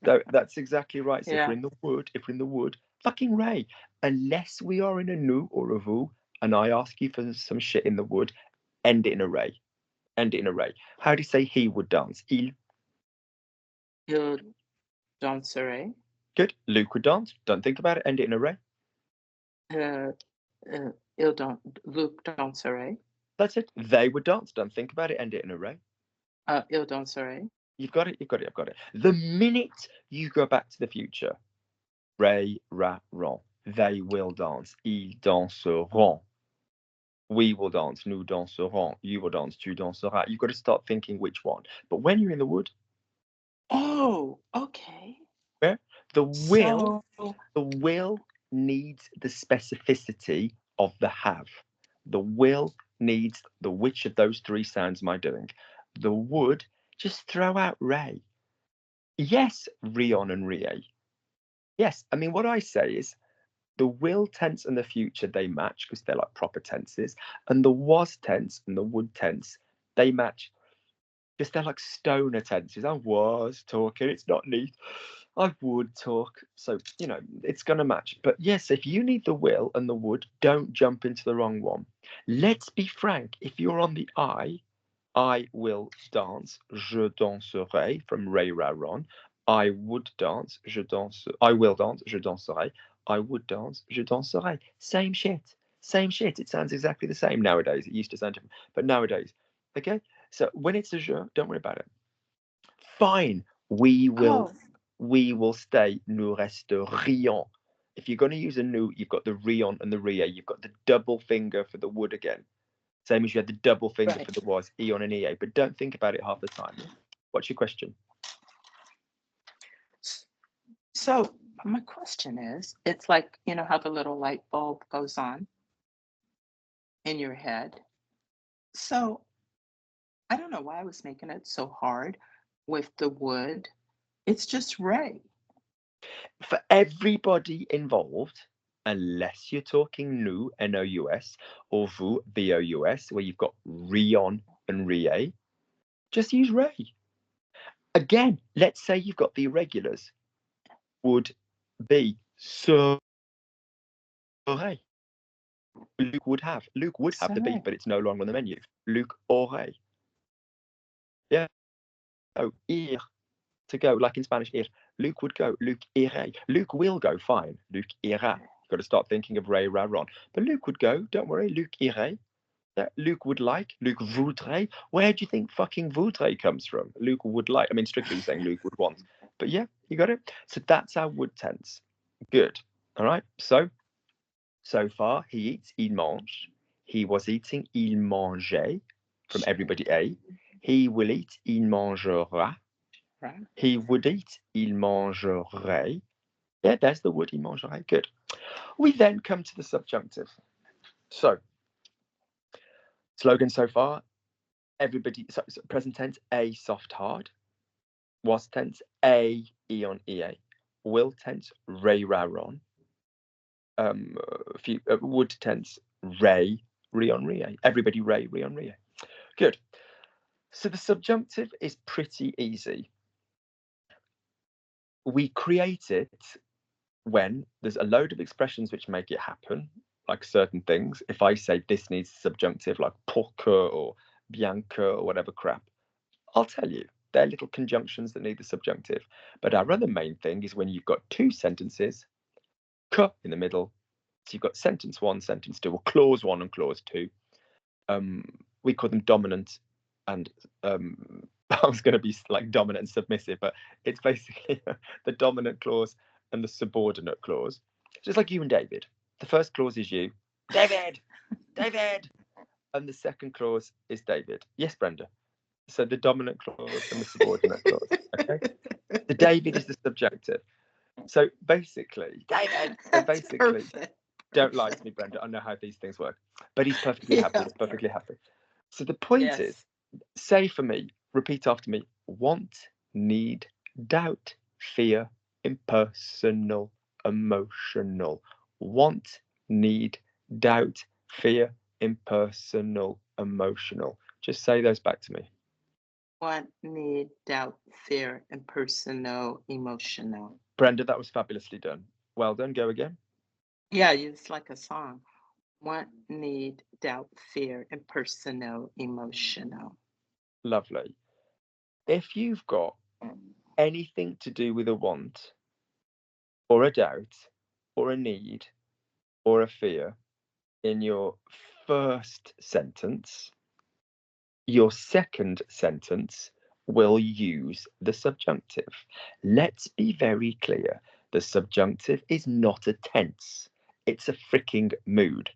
So that's exactly right. So if we're in the wood, fucking ray. Unless we are in a nous or a vous, and I ask you for some shit in the wood, end it in a ray. End it in a ray. How do you say he would dance? Il danserait. Good. Luke would dance. Don't think about it. End it in a ray. Luke danserait. That's it. They would dance. Don't think about it. End it in a ray. Il danserait. You've got it. I've got it. The minute you go back to the future, ray, ra, ron. They will dance. Ils danseront. We will dance. Nous danserons. You will dance. Tu danseras. You've got to start thinking which one. But when you're in the wood. Oh, okay. Where the will needs the specificity of the have. The will needs the which of those three sounds am I doing? The would, just throw out ray. Yes, rion and rie. Yes, I mean, what I say is the will tense and the future, they match because they're like proper tenses. And the was tense and the would tense, they match because they're like stoner tenses. I was talking, it's not neat. I would talk. So, you know, it's going to match. But yes, if you need the will and the would, don't jump into the wrong one. Let's be frank. If you're on the I will dance, je danserai, from Ray Raron. I would dance, je danse. I will dance, je danserai. I would dance, je danserai. Same shit. Same shit. It sounds exactly the same nowadays. It used to sound different, but nowadays. Okay? So when it's a je, don't worry about it. Fine. We will stay, nous resterions. If you're going to use a nous, you've got the rion and the rie. You've got the double finger for the would again. Same as you had the double finger Right. for the was, eon and ea, but don't think about it half the time. What's your question? So my question is, it's like, you know how the little light bulb goes on in your head. So I don't know why I was making it so hard with the wood. It's just Ray. For everybody involved, unless you're talking nous, N-O-U-S, or vous, V-O-U-S, where you've got rion and rie, just use Ray. Again, let's say you've got the irregulars. Would be serait. Luke would have. Luke would have the beef, Serait. but it's no longer on the menu. Luke aurait. Yeah. Oh, ir. To go, like in Spanish, ir. Luke would go. Luke irait. Luke will go, fine. Luke ira. You've got to start thinking of Ray, Ra, Ron. But Luke would go, don't worry. Luke irait. Yeah, Luke would like. Luke voudrait. Where do you think fucking voudrait comes from? Luke would like. I mean, strictly saying Luke would want. But yeah, you got it. So that's our would tense. Good. All right. So far, he eats, il mange. He was eating, il mangeait. From everybody A. He will eat, il mangera. Right. He would eat, il mangerait. Yeah, there's the would, il mangerait. Good. We then come to the subjunctive. So, slogan so far, everybody, so present tense, A, soft, hard. Was tense, A, eon, ea. Will tense, ray, ra, ron. Would tense, ray, rion, rie. Everybody, ray, rion, rie. Good. So the subjunctive is pretty easy. We create it when there's a load of expressions which make it happen, like certain things. If I say this needs subjunctive, like pour que or bien que or whatever crap, I'll tell you. They're little conjunctions that need the subjunctive. But our other main thing is when you've got two sentences, que in the middle. So you've got sentence one, sentence two, or clause one and clause two. We call them dominant and I was going to be like dominant and submissive, but it's basically the dominant clause and the subordinate clause. Just like you and David. The first clause is you, David, David, and the second clause is David. Yes, Brenda. So the dominant clause and the subordinate clause. Okay. The David is the subjunctive. So basically, David. So basically, don't lie to me, Brenda. I know how these things work. But he's perfectly happy. He's perfectly happy. So the point is, say for me, repeat after me: want, need, doubt, fear, impersonal, emotional. Want, need, doubt, fear, impersonal, emotional. Just say those back to me. Want, need, doubt, fear, impersonal, emotional. Brenda, that was fabulously done. Well done. Go again. Yeah, it's like a song. Want, need, doubt, fear, impersonal, emotional. Lovely. If you've got anything to do with a want or a doubt or a need or a fear in your first sentence, your second sentence will use the subjunctive. Let's be very clear. The subjunctive is not a tense. It's a freaking mood.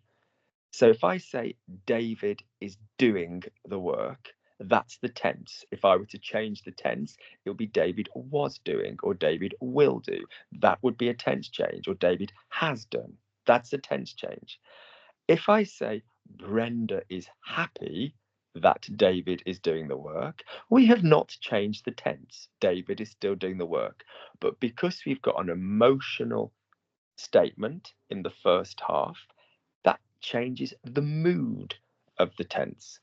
So if I say David is doing the work, that's the tense. If I were to change the tense, it would be David was doing or David will do. That would be a tense change, or David has done. That's a tense change. If I say Brenda is happy that David is doing the work, we have not changed the tense. David is still doing the work. But because we've got an emotional statement in the first half, that changes the mood of the tense.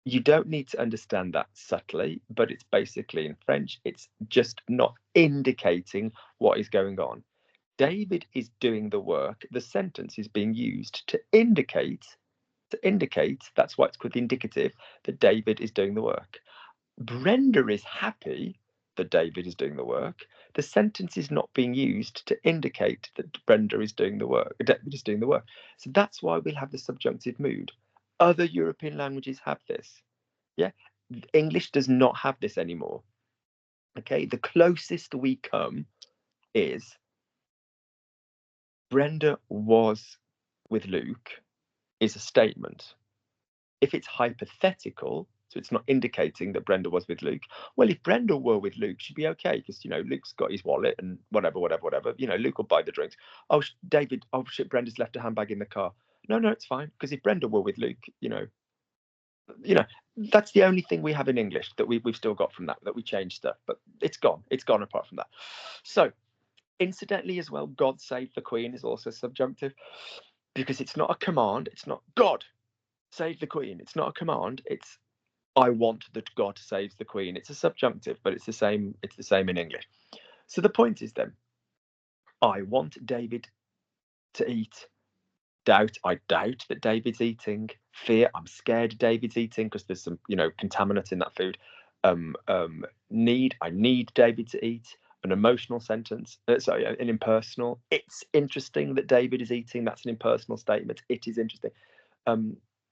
You don't need to understand that subtly, but it's basically in French, it's just not indicating what is going on. David is doing the work. The sentence is being used to indicate, that's why it's called the indicative, that David is doing the work. Brenda is happy that David is doing the work. The sentence is not being used to indicate that Brenda is doing the work, David is doing the work. So that's why we'll have the subjunctive mood. Other European languages have this. Yeah. English does not have this anymore. Okay. The closest we come is Brenda was with Luke is a statement. If it's hypothetical, so it's not indicating that Brenda was with Luke, well, if Brenda were with Luke, she'd be okay because, you know, Luke's got his wallet and whatever. You know, Luke will buy the drinks. Oh, David, oh shit, Brenda's left her handbag in the car. No, it's fine, because if Brenda were with Luke, you know, that's the only thing we have in English that we've still got from that we changed stuff, but it's gone apart from that. So incidentally as well, God save the Queen is also subjunctive, because it's not a command. It's not God save the Queen. It's not a command. It's I want that God saves the Queen. It's a subjunctive, but it's the same in English. So the point is then, I want David to eat. I doubt that David's eating. Fear, I'm scared David's eating because there's some, you know, contaminant in that food. I need David to eat. An emotional sentence, sorry, an impersonal. It's interesting that David is eating. That's an impersonal statement. It is interesting.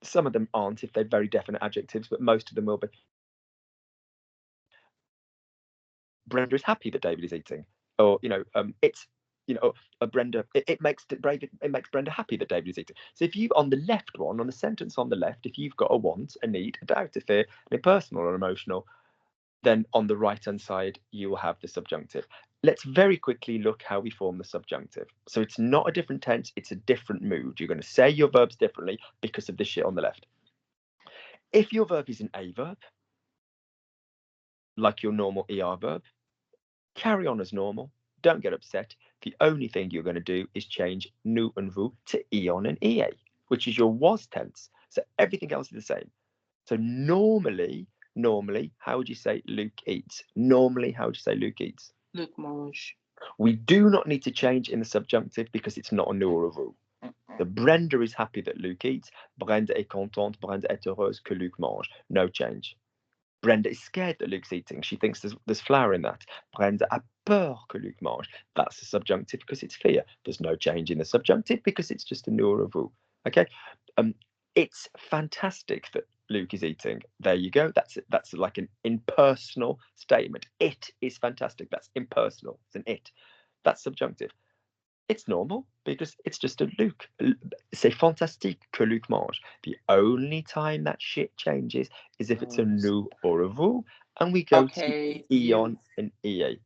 Some of them aren't if they're very definite adjectives, but most of them will be. Brenda is happy that David is eating, or, you know, it's, you know, Brenda. It makes Brenda happy that David is eating. So if you on the left one, on the sentence on the left, if you've got a want, a need, a doubt, a fear, an impersonal or emotional, then on the right hand side you will have the subjunctive. Let's very quickly look how we form the subjunctive. So it's not a different tense, it's a different mood. You're going to say your verbs differently because of this shit on the left. If your verb is an A verb, like your normal ER verb, carry on as normal. Don't get upset. The only thing you're going to do is change nous and vous to eon and ea, which is your was tense. So everything else is the same. So normally, how would you say Luke eats? Normally, how would you say Luke eats? Luke mange. We do not need to change in the subjunctive because it's not a nous or a vous. So Brenda is happy that Luke eats. Brenda est contente. Brenda est heureuse que Luke mange. No change. Brenda is scared that Luke's eating. She thinks there's flour in that. Brenda a peur que Luke mange. That's the subjunctive because it's fear. There's no change in the subjunctive because it's just a nous or a vous. Okay. It's fantastic that Luke is eating. There you go. That's like an impersonal statement. It is fantastic. That's impersonal. It's an it. That's subjunctive. It's normal because it's just a Luke. C'est fantastique que Luc mange. The only time that shit changes is if it's a nous or a vous, and we go to eon and ea.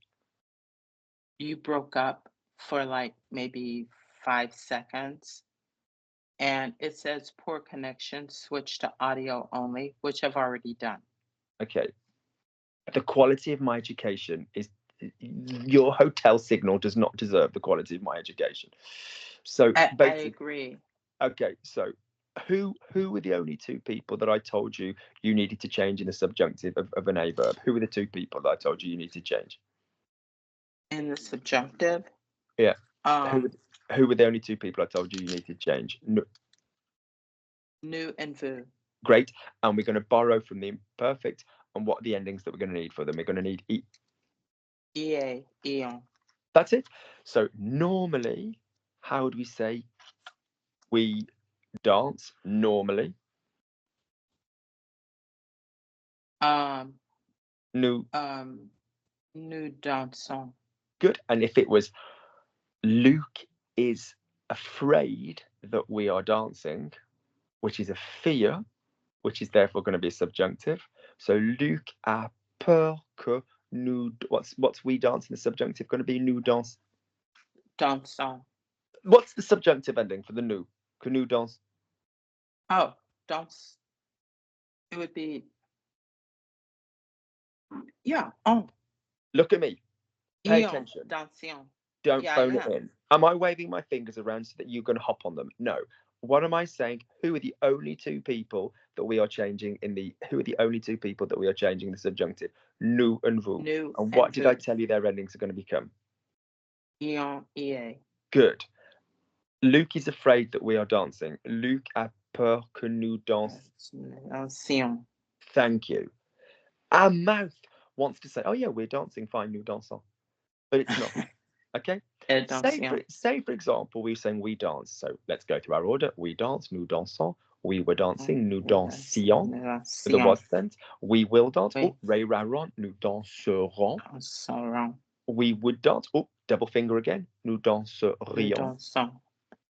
You broke up for like maybe 5 seconds, and it says poor connection, switch to audio only, which I've already done. Okay. The quality of my education is, your hotel signal does not deserve the quality of my education. So I agree. Okay, so who were the only two people that I told you needed to change in the subjunctive of an A verb? Who were the two people that I told you need to change? In the subjunctive? Yeah. Who were the only two people I told you need to change? Nous and vous. Great. And we're going to borrow from the imperfect. And what are the endings that we're going to need for them? We're going to need ea, eon. That's it. So normally, how would we say we dance normally? Nous dansons. Good. And if it was Luke is afraid that we are dancing, which is a fear, which is therefore going to be a subjunctive. So Luc a peur que nous. What's we dance in the subjunctive going to be? Nous dansons. What's the subjunctive ending for the nous? Que nous danse. Oh, danse. It would be. Yeah. Oh. Look at me. Pay attention. Dansion. Don't phone it in. Am I waving my fingers around so that you're going to hop on them? No. What am I saying? Who are the only two people that we are changing in the? Who are the only two people that we are changing the subjunctive? Nous and vous. And what did I tell you their endings are going to become? Eon, ea. Good. Luke is afraid that we are dancing. Luc a peur que nous dansions. Thank you. Our mouth wants to say, "Oh yeah, we're dancing. Fine, nous dansons," but it's not. Okay. Say for example, we're saying we dance. So let's go through our order. We dance, nous dansons. We were dancing, nous dansions. The was tense. We will dance. Oh, ray raron, nous danserons. We would dance. Oh, double finger again. Nous danserions.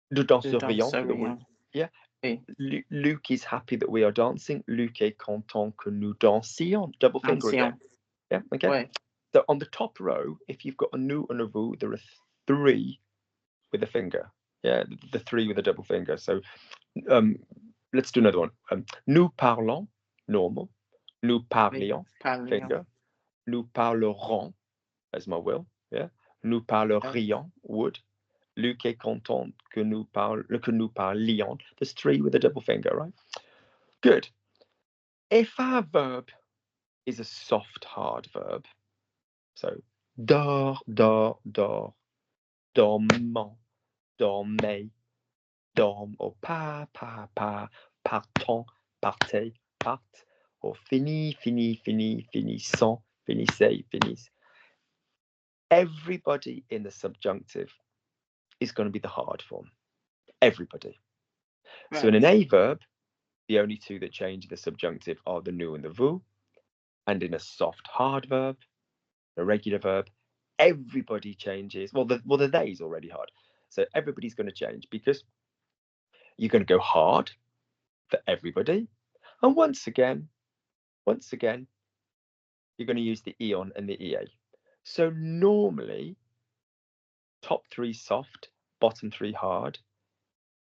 Nous danserions. Yeah. Oui. Luke is happy that we are dancing. Luke est content que nous dansions. Double finger again. Yeah, okay. Ouais. So on the top row, if you've got a nous and a vous, there are 3 with a finger. Yeah, the 3 with a double finger. So let's do another one. Nous parlons, normal. Nous parlions, finger. Nous parlerons, as my will. Yeah. Nous parlerions, would. Luc est content que nous parlions. There's 3 with a double finger, right? Good. If our verb is a soft, hard verb, so dors, dors, dors, dormant, dormez, dorme, or pas, pas, pas, partons, partez, part, or fini, fini, fini, finissant, finissez, finisse. Everybody in the subjunctive is going to be the hard form. Everybody. Right. So in an A verb, the only 2 that change the subjunctive are the nous and the vous. And in a soft, hard verb, a regular verb, everybody changes. Well, the they is already hard. So everybody's going to change because you're going to go hard for everybody. And once again, you're going to use the eon and the ea. So normally, top 3 soft, bottom 3 hard.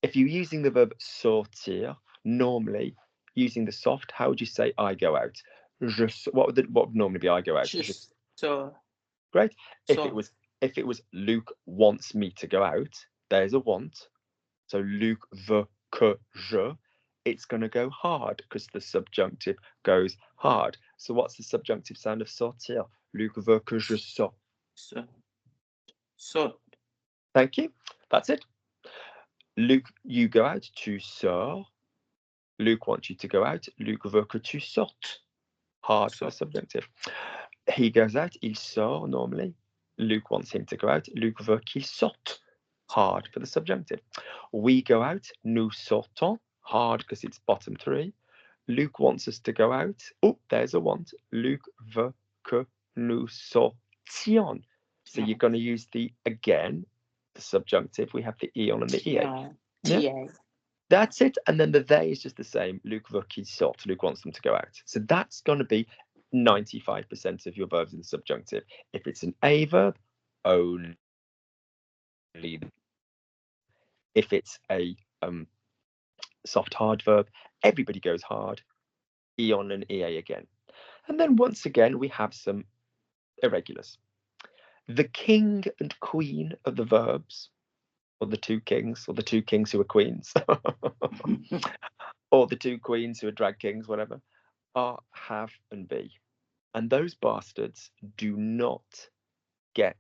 If you're using the verb sortir, normally using the soft, how would you say I go out? What would normally be I go out? So great. If it was Luke wants me to go out, there's a want. So Luke veut que je. It's going to go hard because the subjunctive goes hard. So what's the subjunctive sound of sortir? Luc veut que je sorte. So. Thank you. That's it. Luc, you go out. Tu sors. Luc wants you to go out. Luc veut que tu sortes. Hard for the subjunctive. He goes out. Il sort normally. Luc wants him to go out. Luc veut qu'il sorte. Hard for the subjunctive. We go out. Nous sortons. Hard because it's bottom 3. Luc wants us to go out. Oh, there's a want. Luc veut que nous sortions. So you're going to use the subjunctive. We have the eon and the ea. Yeah. That's it. And then the they is just the same. Luc veut qu'il sorte. Luc wants them to go out. So that's going to be 95% of your verbs in the subjunctive. If it's an a verb, only. If it's a soft, hard verb, everybody goes hard. Eon and ea again. And then once again, we have some irregulars. The king and queen of the verbs, or the 2 kings, or the 2 kings who are queens, or the 2 queens who are drag kings, whatever, are have and be. And those bastards do not get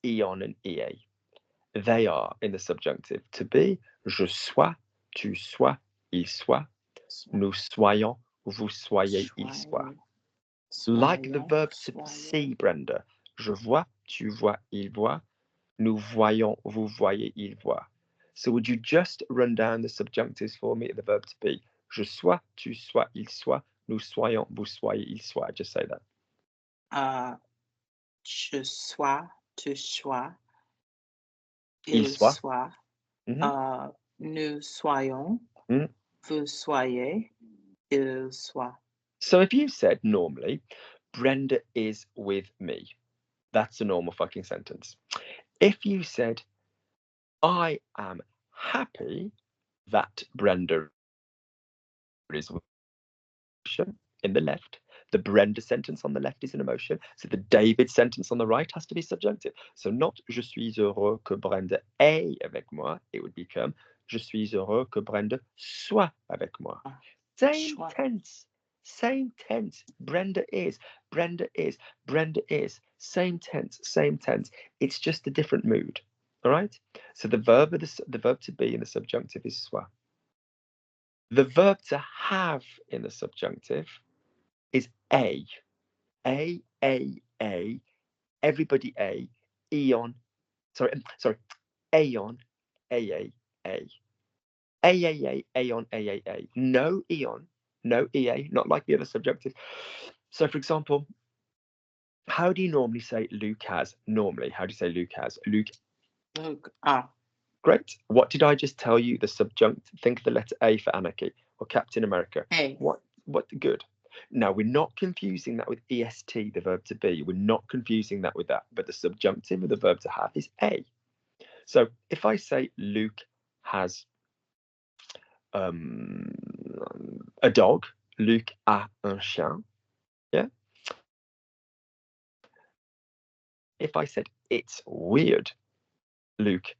eon and ea. They are in the subjunctive to be, je sois, tu sois, il soit, nous soyons, vous soyez, il soit. Like the verb to see, Brenda. Je vois, tu vois, il voit. Nous voyons, vous voyez, il voit. So would you just run down the subjunctives for me at the verb to be? Je sois, tu sois, il soit. Nous soyons, vous soyez, il soit. Just say that. Je sois, tu sois, il soit. Nous soyons, vous soyez, il soit. So if you said normally, Brenda is with me, that's a normal fucking sentence. If you said, I am happy that Brenda is with me, in the left, the Brenda sentence on the left is an emotion. So the David sentence on the right has to be subjunctive. So not je suis heureux que Brenda est avec moi. It would become je suis heureux que Brenda soit avec moi. Same tense. Brenda is. Same tense. It's just a different mood. All right. So the verb to be in the subjunctive is soit. The verb to have in the subjunctive is a. Everybody a. Eon. Sorry. Aeon. Aa. Aeon, aaa. No eon, no ea, not like the other subjunctive. So, for example, how do you normally say Luke has? Normally, how do you say Luke has? Luke. Great. What did I just tell you? The subjunctive. Think of the letter A for anarchy or Captain America. A. What good? Now, we're not confusing that with est, the verb to be. We're not confusing that with that. But the subjunctive of the verb to have is A. So if I say Luke has a dog, Luc a un chien, yeah? If I said it's weird, Luke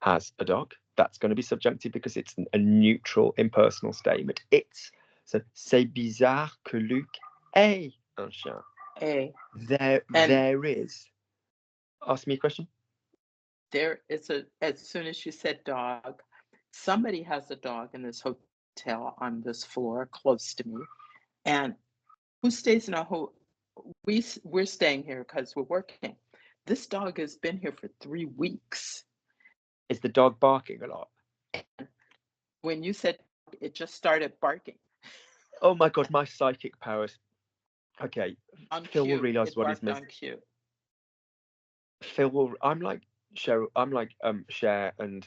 has a dog, that's going to be subjunctive because it's a neutral, impersonal statement. It's. So, c'est bizarre que Luc ait un chien. A. There is. Ask me a question. There is as soon as you said dog, somebody has a dog in this hotel on this floor close to me. And who stays in a hotel? We're staying here because we're working. This dog has been here for 3 weeks. Is the dog barking a lot? When you said it just started barking. Oh my God, my psychic powers. Okay, On Phil cue. will realise what he's It barked missing. on cue. Phil will. I'm like Cheryl. I'm like Cher and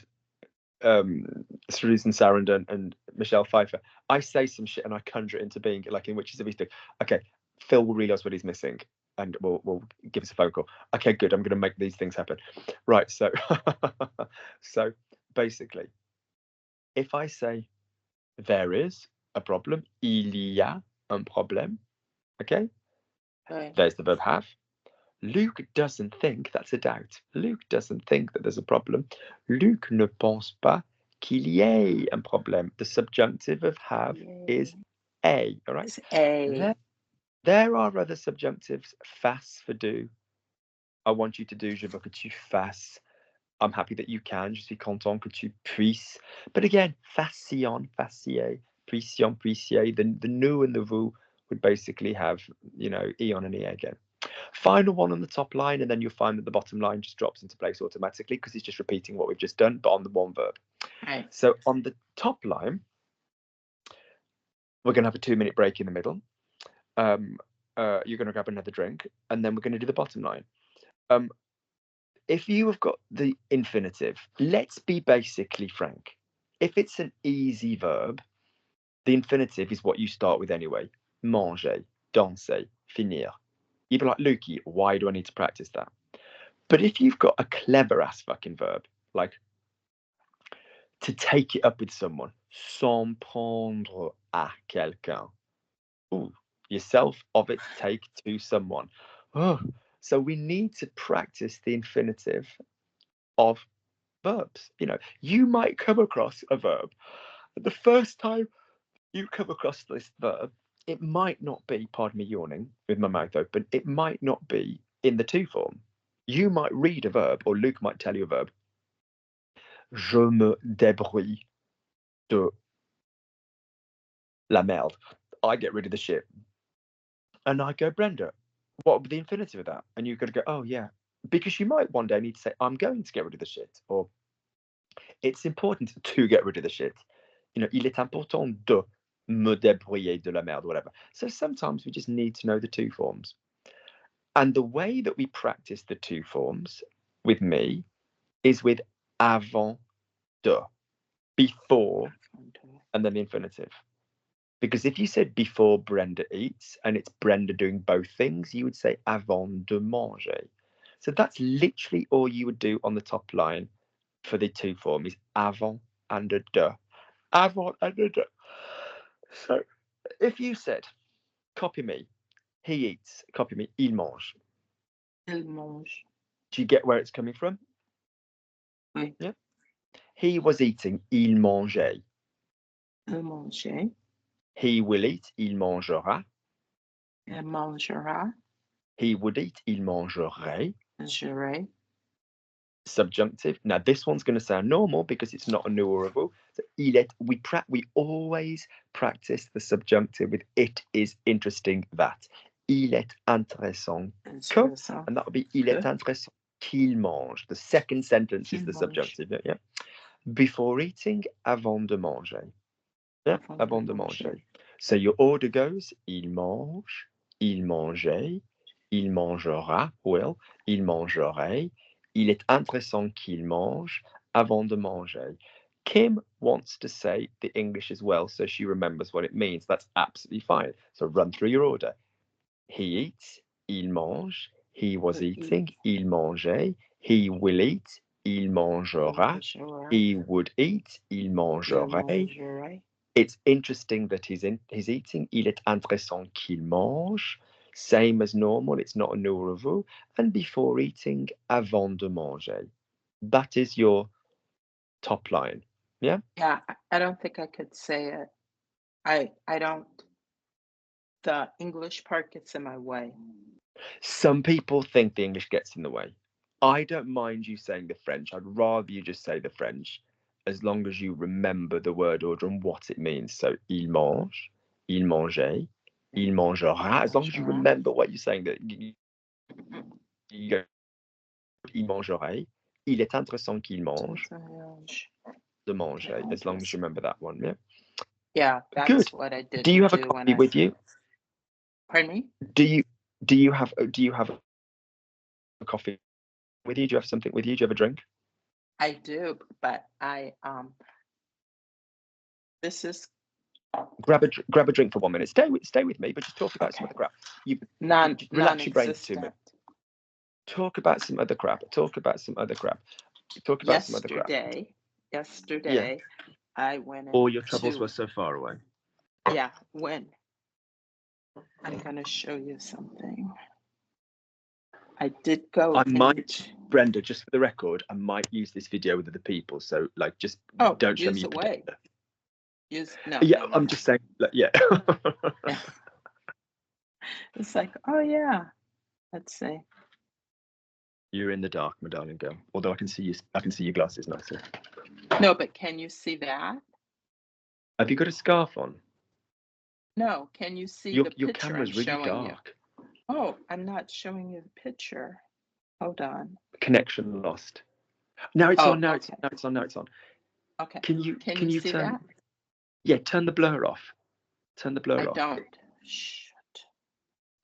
Susan Sarandon and Michelle Pfeiffer. I say some shit and I conjure it into being, like in Witches of Eastwick. Okay, Phil will realise what he's missing and will give us a phone call. Okay, good. I'm going to make these things happen. Right. So, so basically, if I say there is a problem, il y a un problème. Okay. Okay. There's the verb have. Luke doesn't think that's a doubt. Luke doesn't think that there's a problem. Luke ne pense pas qu'il y ait un problème. The subjunctive of have is a, all right? It's A. There are other subjunctives. Fasse for do. I want you to do. Je veux que tu fasses. I'm happy that you can. Je suis content que tu puisses. But again, fassion, fassiez, puission, puissiez. The nous and the vous would basically have, e on and e again. Final one on the top line, and then you'll find that the bottom line just drops into place automatically because it's just repeating what we've just done, but on the one verb. Right. So on the top line, we're going to have a 2-minute break in the middle. You're going to grab another drink, and then we're going to do the bottom line. If you have got the infinitive, let's be basically frank. If it's an easy verb, the infinitive is what you start with anyway. Manger, danser, finir. You'd be like, Lukey, why do I need to practice that? But if you've got a clever ass fucking verb, like to take it up with someone, s'en prendre à quelqu'un. Ooh, yourself of it, take to someone. Oh, so we need to practice the infinitive of verbs. You might come across a verb. The first time you come across this verb, it might not be, pardon me yawning with my mouth open, it might not be in the to form. You might read a verb, or Luke might tell you a verb. Je me débrouille de la merde. I get rid of the shit. And I go, Brenda, what would be the infinitive of that? And you've got to go, oh yeah. Because you might one day need to say, I'm going to get rid of the shit. Or it's important to get rid of the shit. Il est important de me débrouiller de la merde, whatever. So sometimes we just need to know the two forms. And the way that we practice the two forms with me is with avant de, before, and then the infinitive. Because if you said before Brenda eats and it's Brenda doing both things, you would say avant de manger. So that's literally all you would do on the top line for the to form is avant and a de. Avant and a de. So if you said, copy me, he eats, copy me, il mange. Il mange. Do you get where it's coming from? Oui. Yeah. He was eating, il mangeait. Il mangeait. He will eat, il mangera. Il mangera. He would eat, il mangerait. Mangerait. Subjunctive. Now this one's going to sound normal because it's not a nous or a vous. So il est. We always practice the subjunctive with it is interesting that. Il est intéressant que, and that would be il est intéressant qu'il mange. The second sentence is the subjunctive. Yeah. Before eating, avant de manger. Yeah, avant de manger. So your order goes il mange, il mangeait, il mangera, il mangerait, il est intéressant qu'il mange, avant de manger. Kim wants to say the English as well, so she remembers what it means. That's absolutely fine. So run through your order. He eats, il mange. He was eating, il mangeait. He will eat, il mangera. He would eat, il mangerait. It's interesting that he's eating. Il est intéressant qu'il mange. Same as normal. It's not a nouveau. And before eating, avant de manger. That is your top line. Yeah? Yeah, I don't think I could say it. I don't. The English part gets in my way. Some people think the English gets in the way. I don't mind you saying the French. I'd rather you just say the French as long as you remember the word order and what it means. So, il mange, il mangeait, il mangera. As long as you remember what you're saying, that you go, il mangerait, il est intéressant qu'il mange, de manger. As long as you remember that one, yeah. Yeah, that's good. What I did. Do you have a coffee with you? Pardon me? Do you have a coffee with you? Do you have something with you? Do you have a drink? I do, but this is grab a drink for 1 minute. Stay with me, but just talk about some other crap. Relax your brain 2 minutes. Talk about some other crap. Yesterday, I went. All your troubles were so far away. Yeah, when I'm gonna show you something. I did go. Brenda, just for the record, I might use this video with other people. So, like, just don't show me. I'm just saying. Yeah. It's like, oh yeah. Let's see. You're in the dark, my darling girl. Although I can see your glasses nicely. No, but can you see that? Have you got a scarf on? No. Can you see your the picture? Your camera's really dark. You? Oh, I'm not showing you the picture. Hold on. Connection lost. Now it's on. Now it's on. Okay. Can you see turn? That? Yeah, turn the blur off. Turn the blur off. I don't. Shit.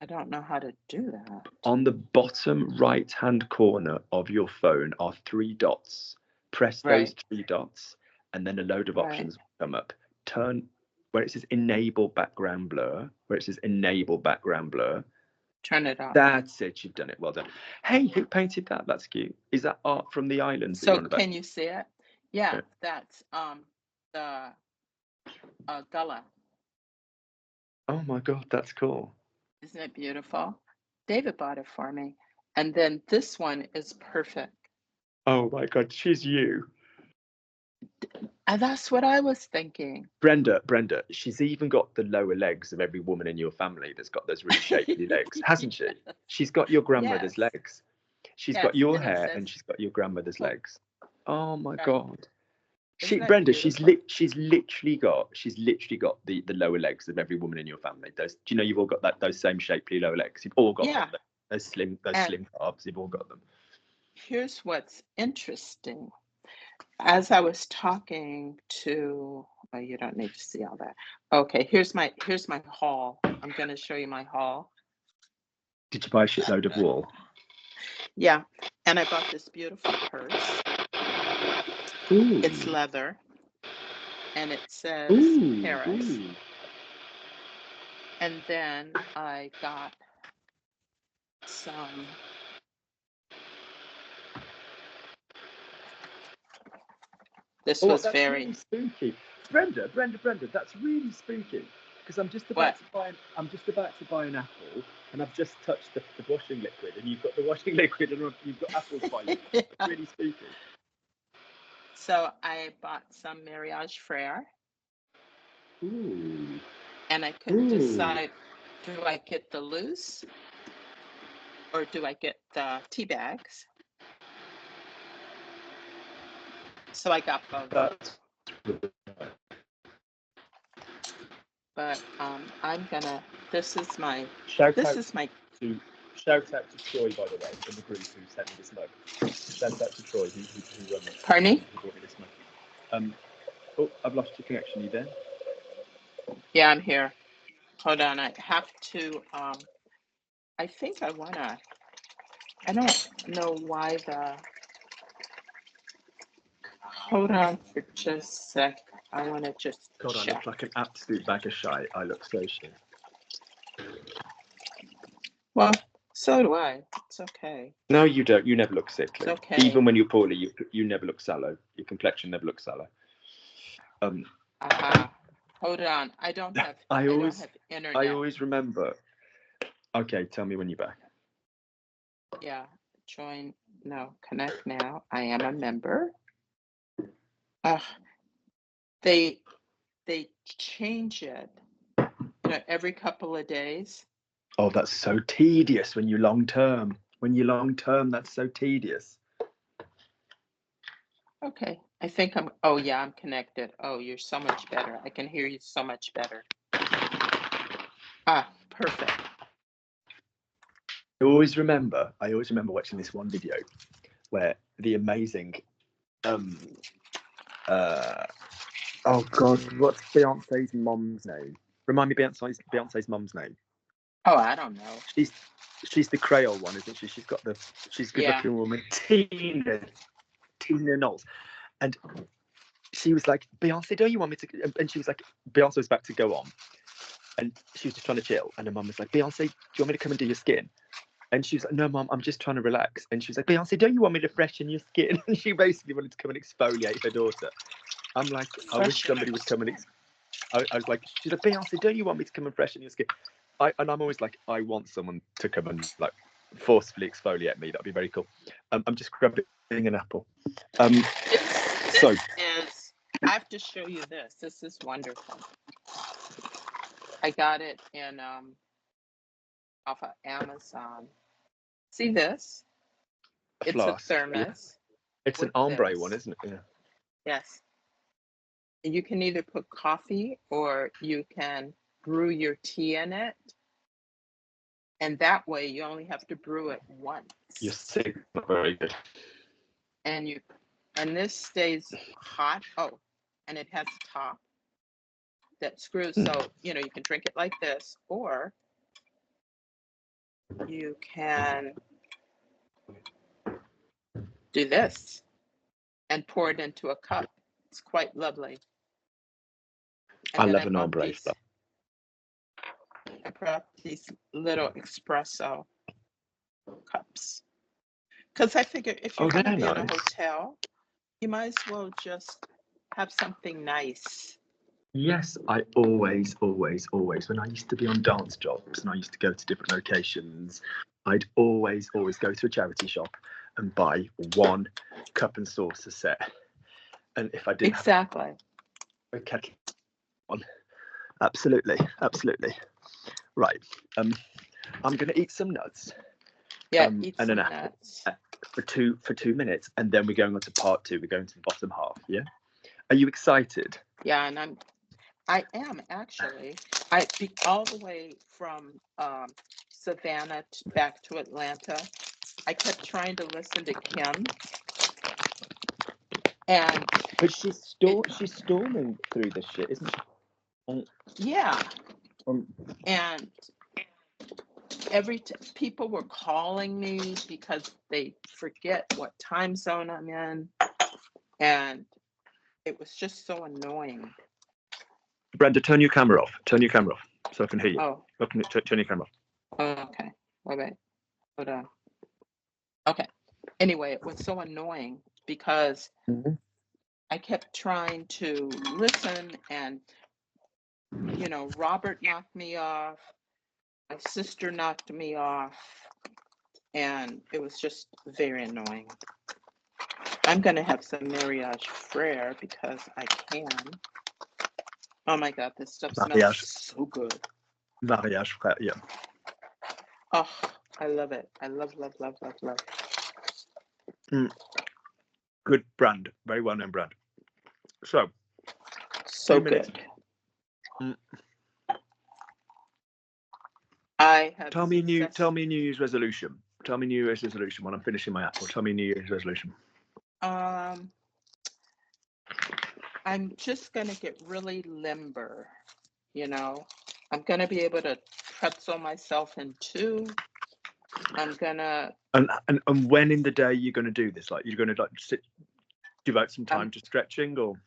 I don't know how to do that. On the bottom right-hand corner of your phone are 3 dots. Press those 3 dots, and then a load of options will come up. Turn where it says enable background blur. Turn it off. That's it. You've done it. Well done. Hey, who painted that? That's cute. Is that art from the islands? So can you see it? Yeah, that's the Gullah. Oh my God, that's cool. Isn't it beautiful? David bought it for me. And then this one is perfect. Oh my God, she's you. And that's what I was thinking. Brenda, she's even got the lower legs of every woman in your family that's got those really shapely legs, hasn't she? She's got your grandmother's legs. She's got your hair and she's got your grandmother's legs. Oh my God. Brenda, she's literally got the lower legs of every woman in your family. Do you know you've all got those same shapely lower legs? You've all got them. Those slim calves. You've all got them. Here's what's interesting. As I was talking to, you don't need to see all that. Okay, here's my haul. I'm going to show you my haul. Did you buy a shitload of wool? Yeah, and I bought this beautiful purse. Ooh. It's leather, and it says Paris. Ooh. And then I got some. This was very really spooky. Brenda, that's really spooky. Because I'm just about to buy an apple, and I've just touched the washing liquid, and you've got the washing liquid, and you've got apples by you. It's really spooky. So I bought some Mariage Frere. Ooh. And I couldn't decide, do I get the loose or do I get the tea bags? So I got both. But I'm gonna. This is my. Shout out to Troy, by the way, from the group who sent me this mug. Shout out to Troy who Pardon me? Who brought me this mug. I've lost your connection. You there? Yeah, I'm here. Hold on. I have to. I think I wanna. I don't know why the. Hold on for just a sec. I want to just God, I check. look like an absolute bag of shite. I look so shit. Well, so do I. It's okay. No, you don't. You never look sickly. It's okay. Even when you're poorly, you never look sallow. Your complexion never looks sallow. Hold on. I don't have internet. I always remember. Okay, tell me when you're back. Yeah, join. No, connect now. I am a member. They change it, every couple of days. Oh, that's so tedious when you're long term. When you're long term, that's so tedious. Okay, I think I'm connected. Oh, you're so much better. I can hear you so much better. Perfect. I always remember watching this one video where the amazing oh God, what's Beyonce's mom's name? Remind me Beyonce's mom's name. Oh, I don't know. She's the Creole one, isn't she? She's good looking woman. Tina Knowles. And she was like, Beyonce, don't you want me to? And she was like, Beyonce was about to go on. And she was just trying to chill. And her mum was like, Beyonce, do you want me to come and do your skin? And she was like, no, Mum, I'm just trying to relax. And she was like, Beyonce, don't you want me to freshen your skin? And she basically wanted to come and exfoliate her daughter. I'm like, I wish somebody would come and I was like, she's like, Beyonce, don't you want me to come and freshen your skin? And I'm always like, I want someone to come and like forcefully exfoliate me. That'd be very cool. I'm just grabbing an apple. I have to show you this. This is wonderful. I got it in off of Amazon. See this? It's a thermos. Yeah. It's an ombre one, isn't it? Yeah. Yes. You can either put coffee or you can brew your tea in it. And that way you only have to brew it once. You're sick. Very good. And this stays hot. Oh, and it has a top that screws. So, you can drink it like this, or you can do this and pour it into a cup. It's quite lovely. And I love an ombre stuff. I brought these little espresso cups because I figured if you're going to be in a hotel, you might as well just have something nice. Yes, I always, when I used to be on dance jobs and I used to go to different locations, I'd always go to a charity shop and buy one cup and saucer set. And if I didn't have a kettle on, absolutely. Right. I'm gonna eat some nuts. Yeah, eat some nuts. For 2 minutes, and then we're going on to part 2. We're going to the bottom half. Yeah. Are you excited? Yeah, and I am actually. I all the way from Savannah back to Atlanta. I kept trying to listen to Kim, but she's storming through this shit, isn't she? Yeah. And people were calling me because they forget what time zone I'm in, and it was just so annoying. Brenda, turn your camera off. Turn your camera off so I can hear you. Oh. Turn your camera off. Oh, okay. Wait. Hold on. Okay. Anyway, it was so annoying because I kept trying to listen, and Robert knocked me off. My sister knocked me off, and it was just very annoying. I'm going to have some mariage frere because I can. Oh my God, this stuff smells so good. Mariage frere, yeah. Oh, I love it. I love. Good brand. Very well known brand. So good. I have. Tell me New Year's resolution. Tell me New Year's resolution when I'm finishing my apple. Tell me New Year's resolution. I'm just gonna get really limber. I'm gonna be able to pretzel myself in two. I'm gonna. And when in the day you're gonna do this? Like you're gonna sit Devote some time to stretching, or?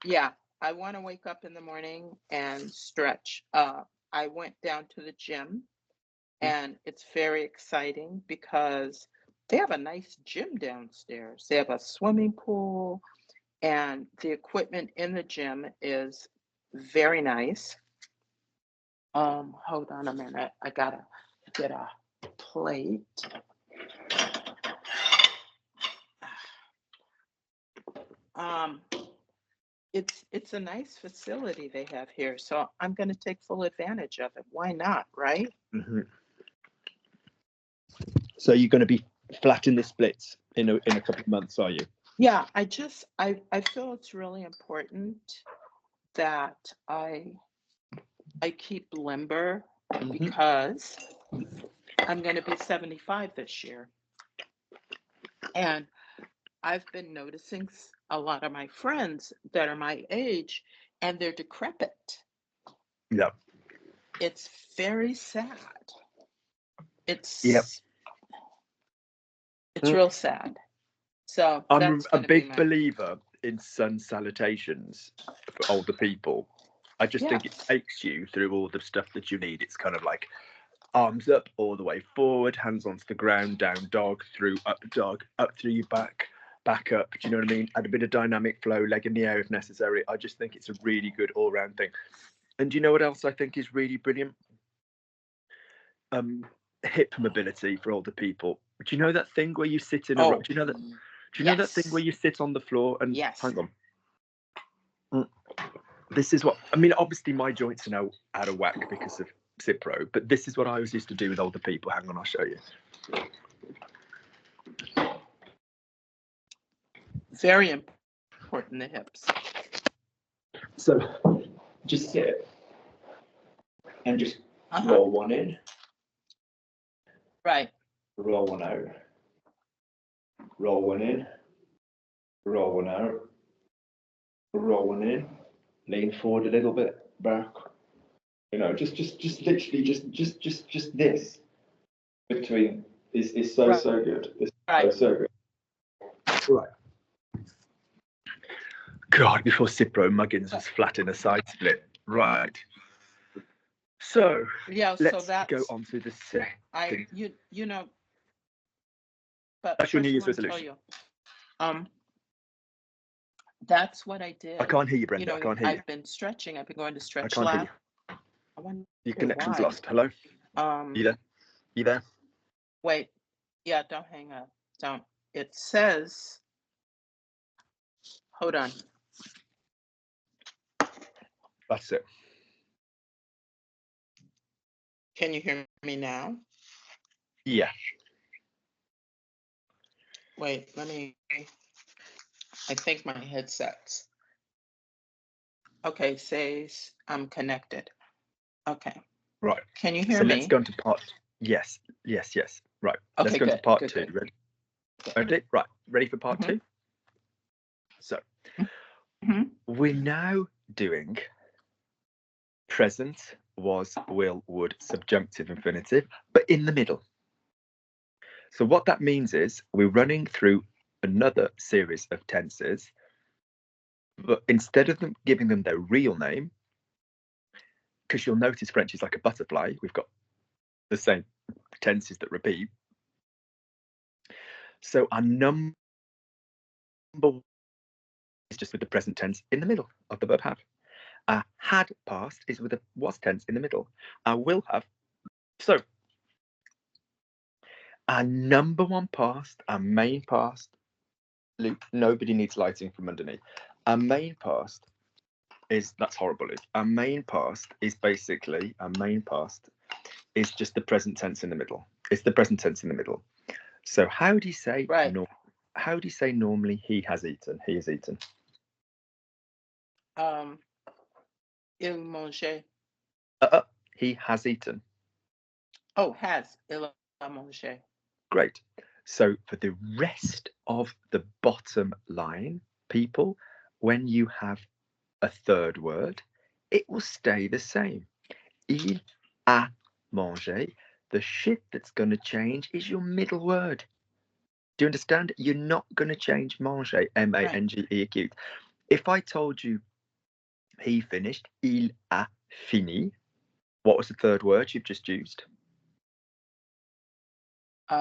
Yeah, I want to wake up in the morning and stretch. I went down to the gym, and it's very exciting because they have a nice gym downstairs. They have a swimming pool, and the equipment in the gym is very nice. Hold on a minute. I gotta get a plate. It's a nice facility they have here, so I'm going to take full advantage of it. Why not, right? Mm-hmm. So you're going to be flat in the splits in a couple of months, are you? Yeah, I feel it's really important that I keep limber because I'm going to be 75 this year. And I've been noticing a lot of my friends that are my age, and they're decrepit. Yeah. It's very sad. It's real sad. So I'm a big believer in sun salutations for older people. I just think it takes you through all the stuff that you need. It's kind of like arms up all the way forward, hands onto the ground, down dog, up through your back up. Do you know what I mean? Add a bit of dynamic flow, leg in the air if necessary. I just think it's a really good all-round thing. And do you know what else I think is really brilliant? Hip mobility for older people. Do you know that thing where you sit in a rock? Do you know that? Do you know that thing where you sit on the floor and hang on? This is what I mean. Obviously, my joints are now out of whack because of Cipro, but this is what I always used to do with older people. Hang on, I'll show you. Very important, the hips. So just sit and just roll one in. Right. Roll one out. Roll one in. Roll one out. Roll one in. Lean forward a little bit. Back. You know, just literally just this between is so good. It's so good. Right. God, before Cipro, Muggins was flat in a side split. Right. So let's go on to the second. You know, but that's your New Year's resolution. That's what I did. I can't hear you, Brenda. I can't hear you. I've been stretching. I've been going to stretch. I can't hear you. Your connection's lost. Hello? You there? You there? Wait. Yeah, don't hang up. Don't. It says, hold on. That's it. Can you hear me now? Yeah. Wait, I think my headset's. Okay, says I'm connected. Okay. Right. Can you hear me? So let's go into part. Yes. Right. Okay, let's go into part two. Good. Ready? Okay. Right. Ready for part two? So we're now doing present, was, will, would, subjunctive, infinitive, but in the middle. So what that means is we're running through another series of tenses, but instead of them giving them their real name, because you'll notice French is like a butterfly, we've got the same tenses that repeat. So our number is just with the present tense in the middle of the verb have. Our had past is with the was tense in the middle. Our will have. So our number one past, our main past, Luke, nobody needs lighting from underneath. Our main past is, that's horrible, Luke. Our main past is basically, is just the present tense in the middle. It's the present tense in the middle. So how do you say how do you say normally he has eaten? He has eaten. Il mange. He has eaten. Oh, has. Il a mangé. Great. So for the rest of the bottom line, people, when you have a third word, it will stay the same. Il a mangé. The shit that's going to change is your middle word. Do you understand? You're not going to change manger, M-A-N-G-E acute. If I told you he finished, il a fini, what was the third word you've just used?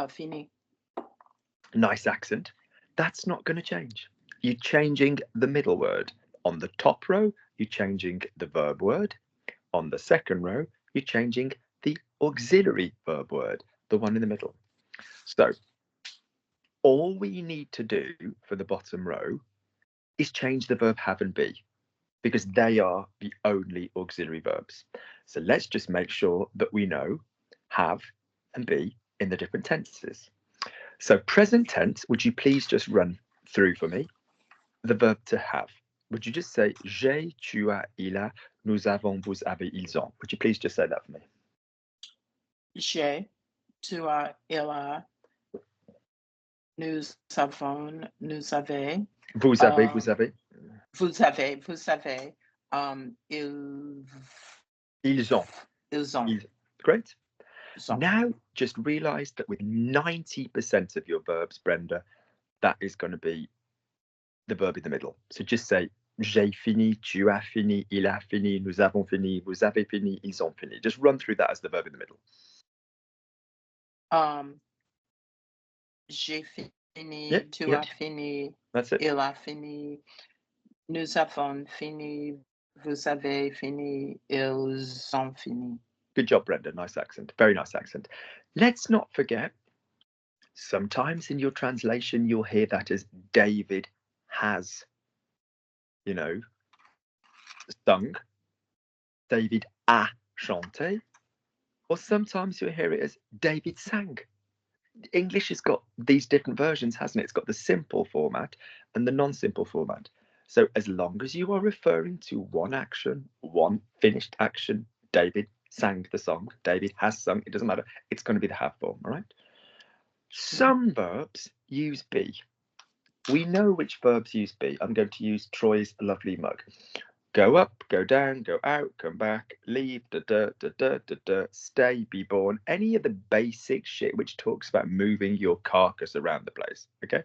Fini. Nice accent. That's not going to change. You're changing the middle word. On the top row, you're changing the verb word. On the second row, you're changing the auxiliary verb word, the one in the middle. So all we need to do for the bottom row is change the verb have and be, because they are the only auxiliary verbs. So let's just make sure that we know have and be in the different tenses. So present tense, would you please just run through for me the verb to have? Would you just say j'ai, tu as, il a, nous avons, vous avez, ils ont? Would you please just say that for me? J'ai, tu as, il a, nous avons, nous avez. Vous avez, vous avez. Vous avez, vous avez. Ils ont. Ils ont. Great. Ils ont. Now, just realise that with 90% of your verbs, Brenda, that is going to be the verb in the middle. So just say j'ai fini, tu as fini, il a fini, nous avons fini, vous avez fini, ils ont fini. Just run through that as the verb in the middle. J'ai fini, Yep, tu yep. as fini, That's it. il a fini, nous avons fini, vous avez fini, ils ont fini. Good job, Brenda. Nice accent. Very nice accent. Let's not forget, sometimes in your translation, you'll hear that as David has, sung. David a chanté. Or sometimes you'll hear it as David sang. English has got these different versions, hasn't it? It's got the simple format and the non-simple format. So as long as you are referring to one action, one finished action, David sang the song, David has sung, it doesn't matter. It's going to be the have form, all right? Some verbs use be. We know which verbs use be. I'm going to use Troy's lovely mug. Go up, go down, go out, come back, leave, stay, be born. Any of the basic shit which talks about moving your carcass around the place. Okay,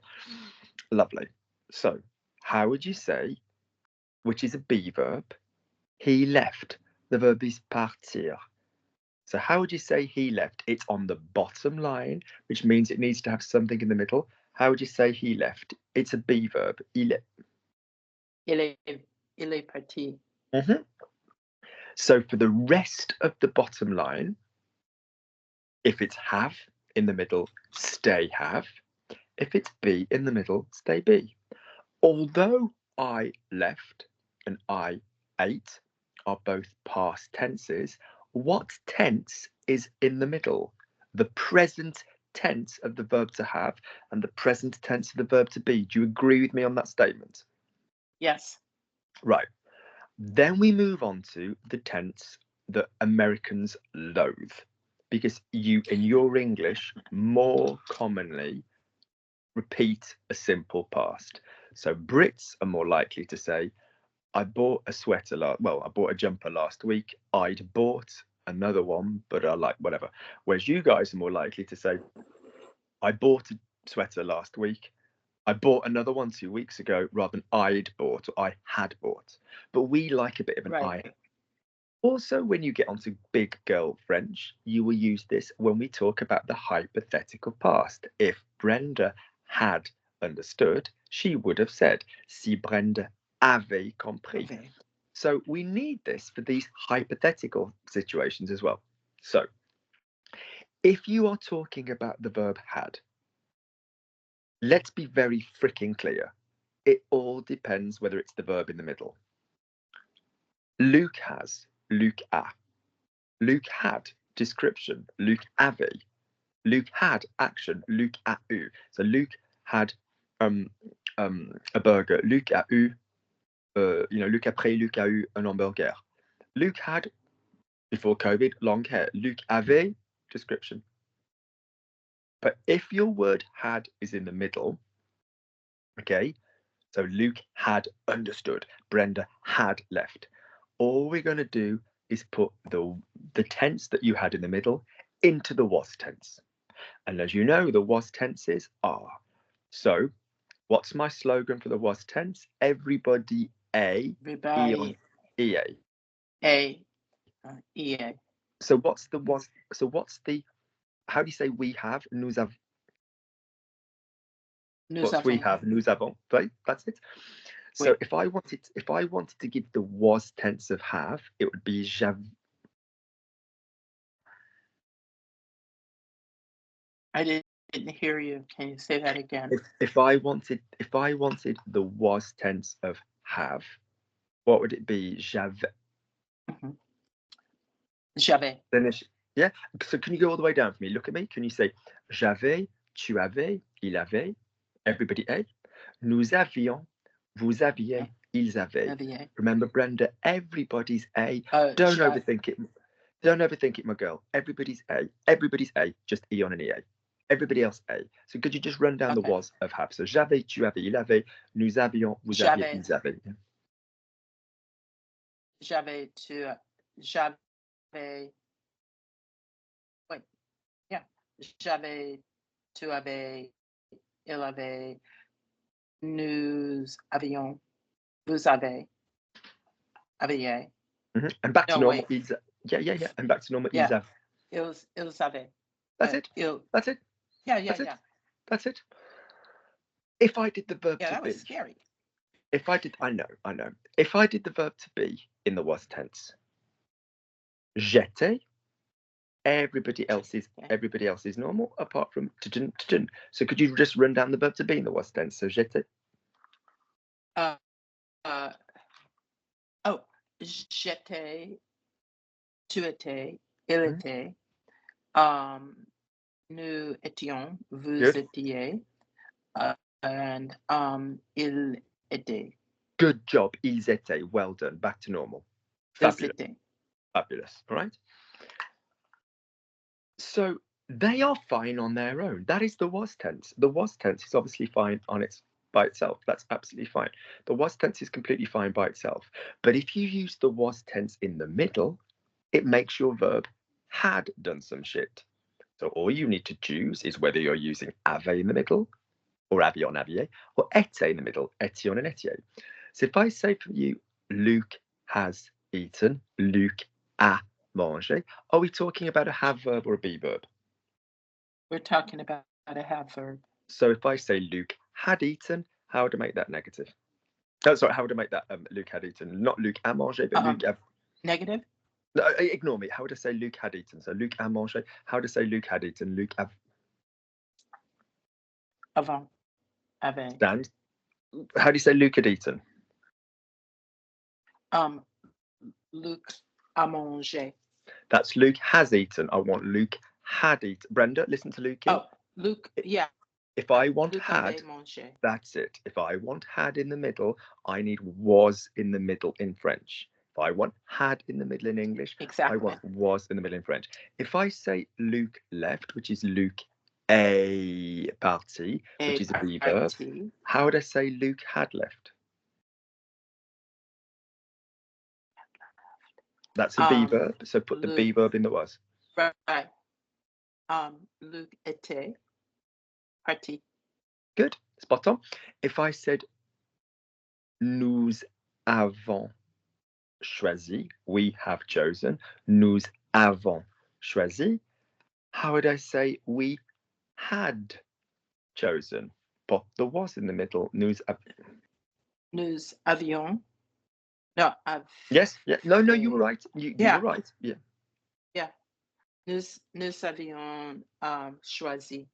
lovely. So, how would you say, which is a be verb, he left? The verb is partir. So, how would you say he left? It's on the bottom line, which means it needs to have something in the middle. How would you say he left? It's a be verb. Il est parti. Mm-hmm. So for the rest of the bottom line, if it's have in the middle, stay have. If it's be in the middle, stay be. Although I left and I ate are both past tenses, what tense is in the middle? The present tense of the verb to have and the present tense of the verb to be. Do you agree with me on that statement? Yes. Right. Then we move on to the tense that Americans loathe, because you, in your English, more commonly repeat a simple past. So Brits are more likely to say, I bought a I bought a jumper last week. I'd bought another one, but I like whatever. Whereas you guys are more likely to say, I bought a sweater last week. I bought another one 2 weeks ago, rather than I'd bought or I had bought. But we like a bit of an right. I. Also, when you get onto big girl French, you will use this when we talk about the hypothetical past. If Brenda had understood, she would have said, si Brenda avait compris. Okay. So we need this for these hypothetical situations as well. So if you are talking about the verb had, let's be very freaking clear. It all depends whether it's the verb in the middle. Luke has, Luke a. Luke had, description, Luke avait. Luke had, action, Luke a eu. So Luke had a burger. Luke a eu, Luke après, Luke a eu un hamburger. Luke had, before COVID, long hair. Luke avait, description. But if your word had is in the middle, okay, so Luke had understood, Brenda had left. All we're going to do is put the tense that you had in the middle into the was tense. And as you know, the was tenses are So, what's my slogan for the was tense? Everybody a Everybody ea. EA. So what's the was? So what's the? How do you say we have? Nous avons. What's we have? Nous avons. Right. That's it. So Oui. if I wanted to give the was tense of have, it would be j'avais. I didn't hear you. Can you say that again? If I wanted the was tense of have, what would it be? J'avais. Mm-hmm. J'avais. Yeah. So can you go all the way down for me? Look at me. Can you say j'avais, tu avais, il avait, everybody a, nous avions, vous aviez, ils avaient. Remember, Brenda, everybody's a. Don't overthink it. Don't overthink it, my girl. Everybody's a. Everybody's a. Just e on an ea. Everybody else a. So could you just run down the was of have? So j'avais, tu avais, il avait, nous avions, vous aviez, ils avaient. J'avais, tu, j'avais. Wait, yeah. J'avais, tu avais, il avait, nous avions, vous avez, aviez. And back to normal. Yeah. And back to normal. Yeah. Ils avaient. That's it. That's it. Yeah. That's it. If I did the verb to be. Yeah, that was scary. If I did, I know. If I did the verb to be in the was tense, j'étais. Everybody else is normal apart from t-dun. So could you just run down the verb to be in the was tense? So j'étais. J'étais, tu étais, il était, nous étions, vous étiez, and il était. Good job, ils étaient. Well done. Back to normal. Fabulous. Fabulous. All right. So they are fine on their own. That is the was tense. The was tense is obviously fine by itself. That's absolutely fine. The was tense is completely fine by itself. But if you use the was tense in the middle, it makes your verb had done some shit. So all you need to choose is whether you're using avait in the middle, or avion, aviez, or était in the middle, étion and étiez. So if I say for you, Luke has eaten, Luke a mangé, are we talking about a have verb or a be verb? We're talking about a have verb. So if I say Luke had eaten, how would I make that negative? Oh, sorry, how would I make that Luke had eaten? Not Luke a mangé, but Luke a... Negative? No, ignore me. How would I say Luke had eaten? So Luke a mangé. How would I say Luke had eaten? Luke a... Avant. Avait. And how do you say Luke had eaten? Luke a mangé. That's Luke has eaten. I want Luke had eaten. Brenda, listen to Luke. Oh, Luke, yeah. If I want Luke had, that's it. If I want had in the middle, I need was in the middle in French. If I want had in the middle in English, I want was in the middle in French. If I say Luke left, which is Luke est parti, which is a be verb, how would I say Luke had left? That's a be verb, so put the be verb in the was. Right. Luke était parti. Good, spot on. If I said nous avons choisi, we have chosen, nous avons choisi, how would I say we had chosen? Put the was in the middle. Nous avions. No, yes, yeah. No, you were right. You were right. Yeah. Yeah. Nous avions choisi.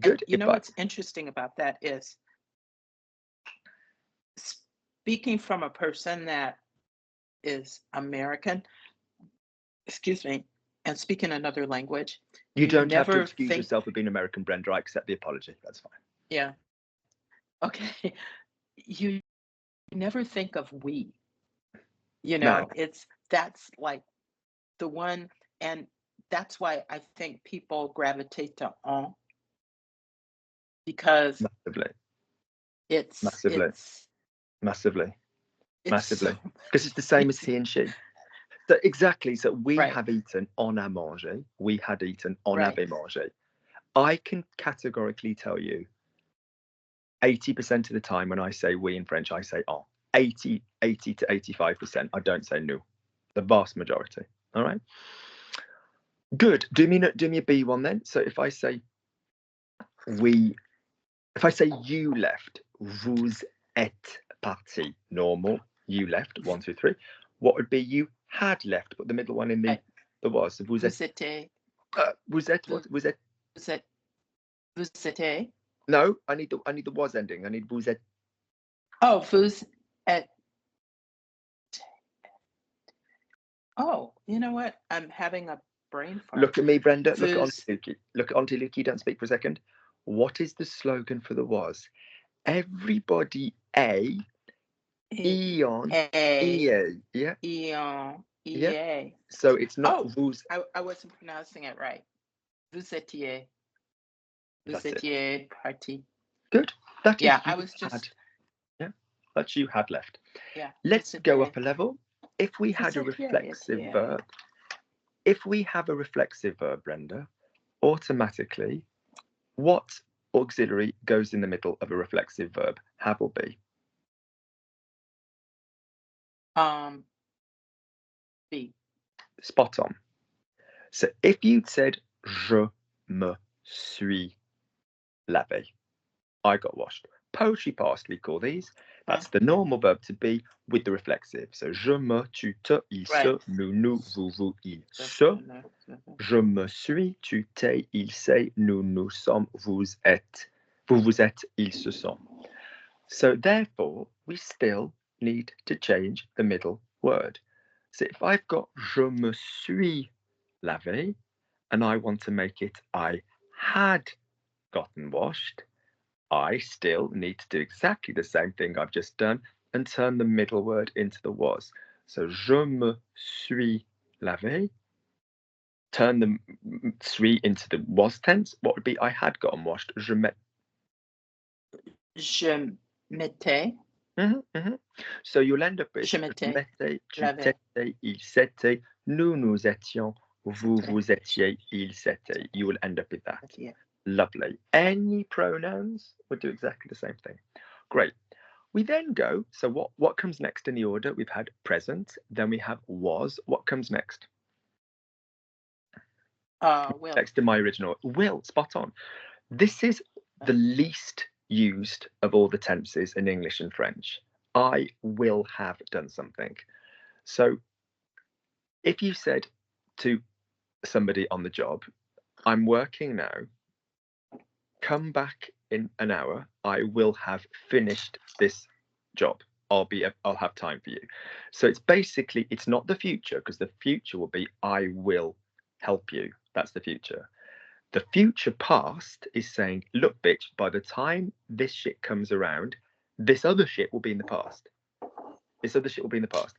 Good. And you know what's interesting about that is speaking from a person that is American, excuse me, and speaking another language. You don't have to excuse yourself for being American, Brenda. I accept the apology. That's fine. Yeah. Okay. You never think of we. You know, that's like the one, and that's why I think people gravitate to on, because massively, because it's the same as he and she. So exactly. So we have eaten, on a mangé. We had eaten, on avait mangé. I can categorically tell you 80% of the time when I say we in French, I say on. 80 to 85%, I don't say nous. The vast majority. All right. Good. Do me a B one then. So if I say you left, vous êtes parti. Normal. You left. 1, 2, 3. What would be you had left? Put the middle one in the was. Vous étiez. Vous êtes what? Vous êtes. Vous étiez. No, I need the was ending. I need vous êtes. Oh, vous êtes. Oh, you know what? I'm having a brain fart. Look at me, Brenda. Look at Auntie Lukey. Look at Auntie Lukey. Don't speak for a second. What is the slogan for the was? Everybody eon, ea. Yeah. Eon, ea. Yeah. So it's not vous. I wasn't pronouncing it right. Vous étiez. Vous étiez parti. Good. That is I was just. Had. Yeah. That's you had left. Yeah. Let's go up a level. If we had a reflexive verb, Brenda, automatically, what auxiliary goes in the middle of a reflexive verb? Have or be? Be. Spot on. So if you'd said je me suis lavé, I got washed. Poetry past, we call these. That's the normal verb to be with the reflexive. So je me, tu te, il se, nous, vous, il se. Je me suis, tu t'es, il s'est, nous sommes, vous êtes, ils se sont. So therefore, we still need to change the middle word. So if I've got je me suis lavé, and I want to make it I had gotten washed, I still need to do exactly the same thing I've just done and turn the middle word into the was. So je me suis lavé, turn the suis into the was tense. What would be I had gotten washed? Je m'étais. So you'll end up with je m'étais, tu t'étais, il s'était, nous étions, vous étiez, il s'était. You will end up with that. Yeah. Lovely. Any pronouns would do exactly the same thing. Great. We then go, so what comes next in the order? We've had present, then we have was. What comes next? Will. Next to my original. Will, spot on. This is the least used of all the tenses in English and French. I will have done something. So if you said to somebody on the job, I'm working now, come back in an hour, I will have finished this job. I'll have time for you. So it's basically, it's not the future, because the future will be I will help you. That's the future. The future past is saying, look, bitch, by the time this shit comes around, this other shit will be in the past. This other shit will be in the past.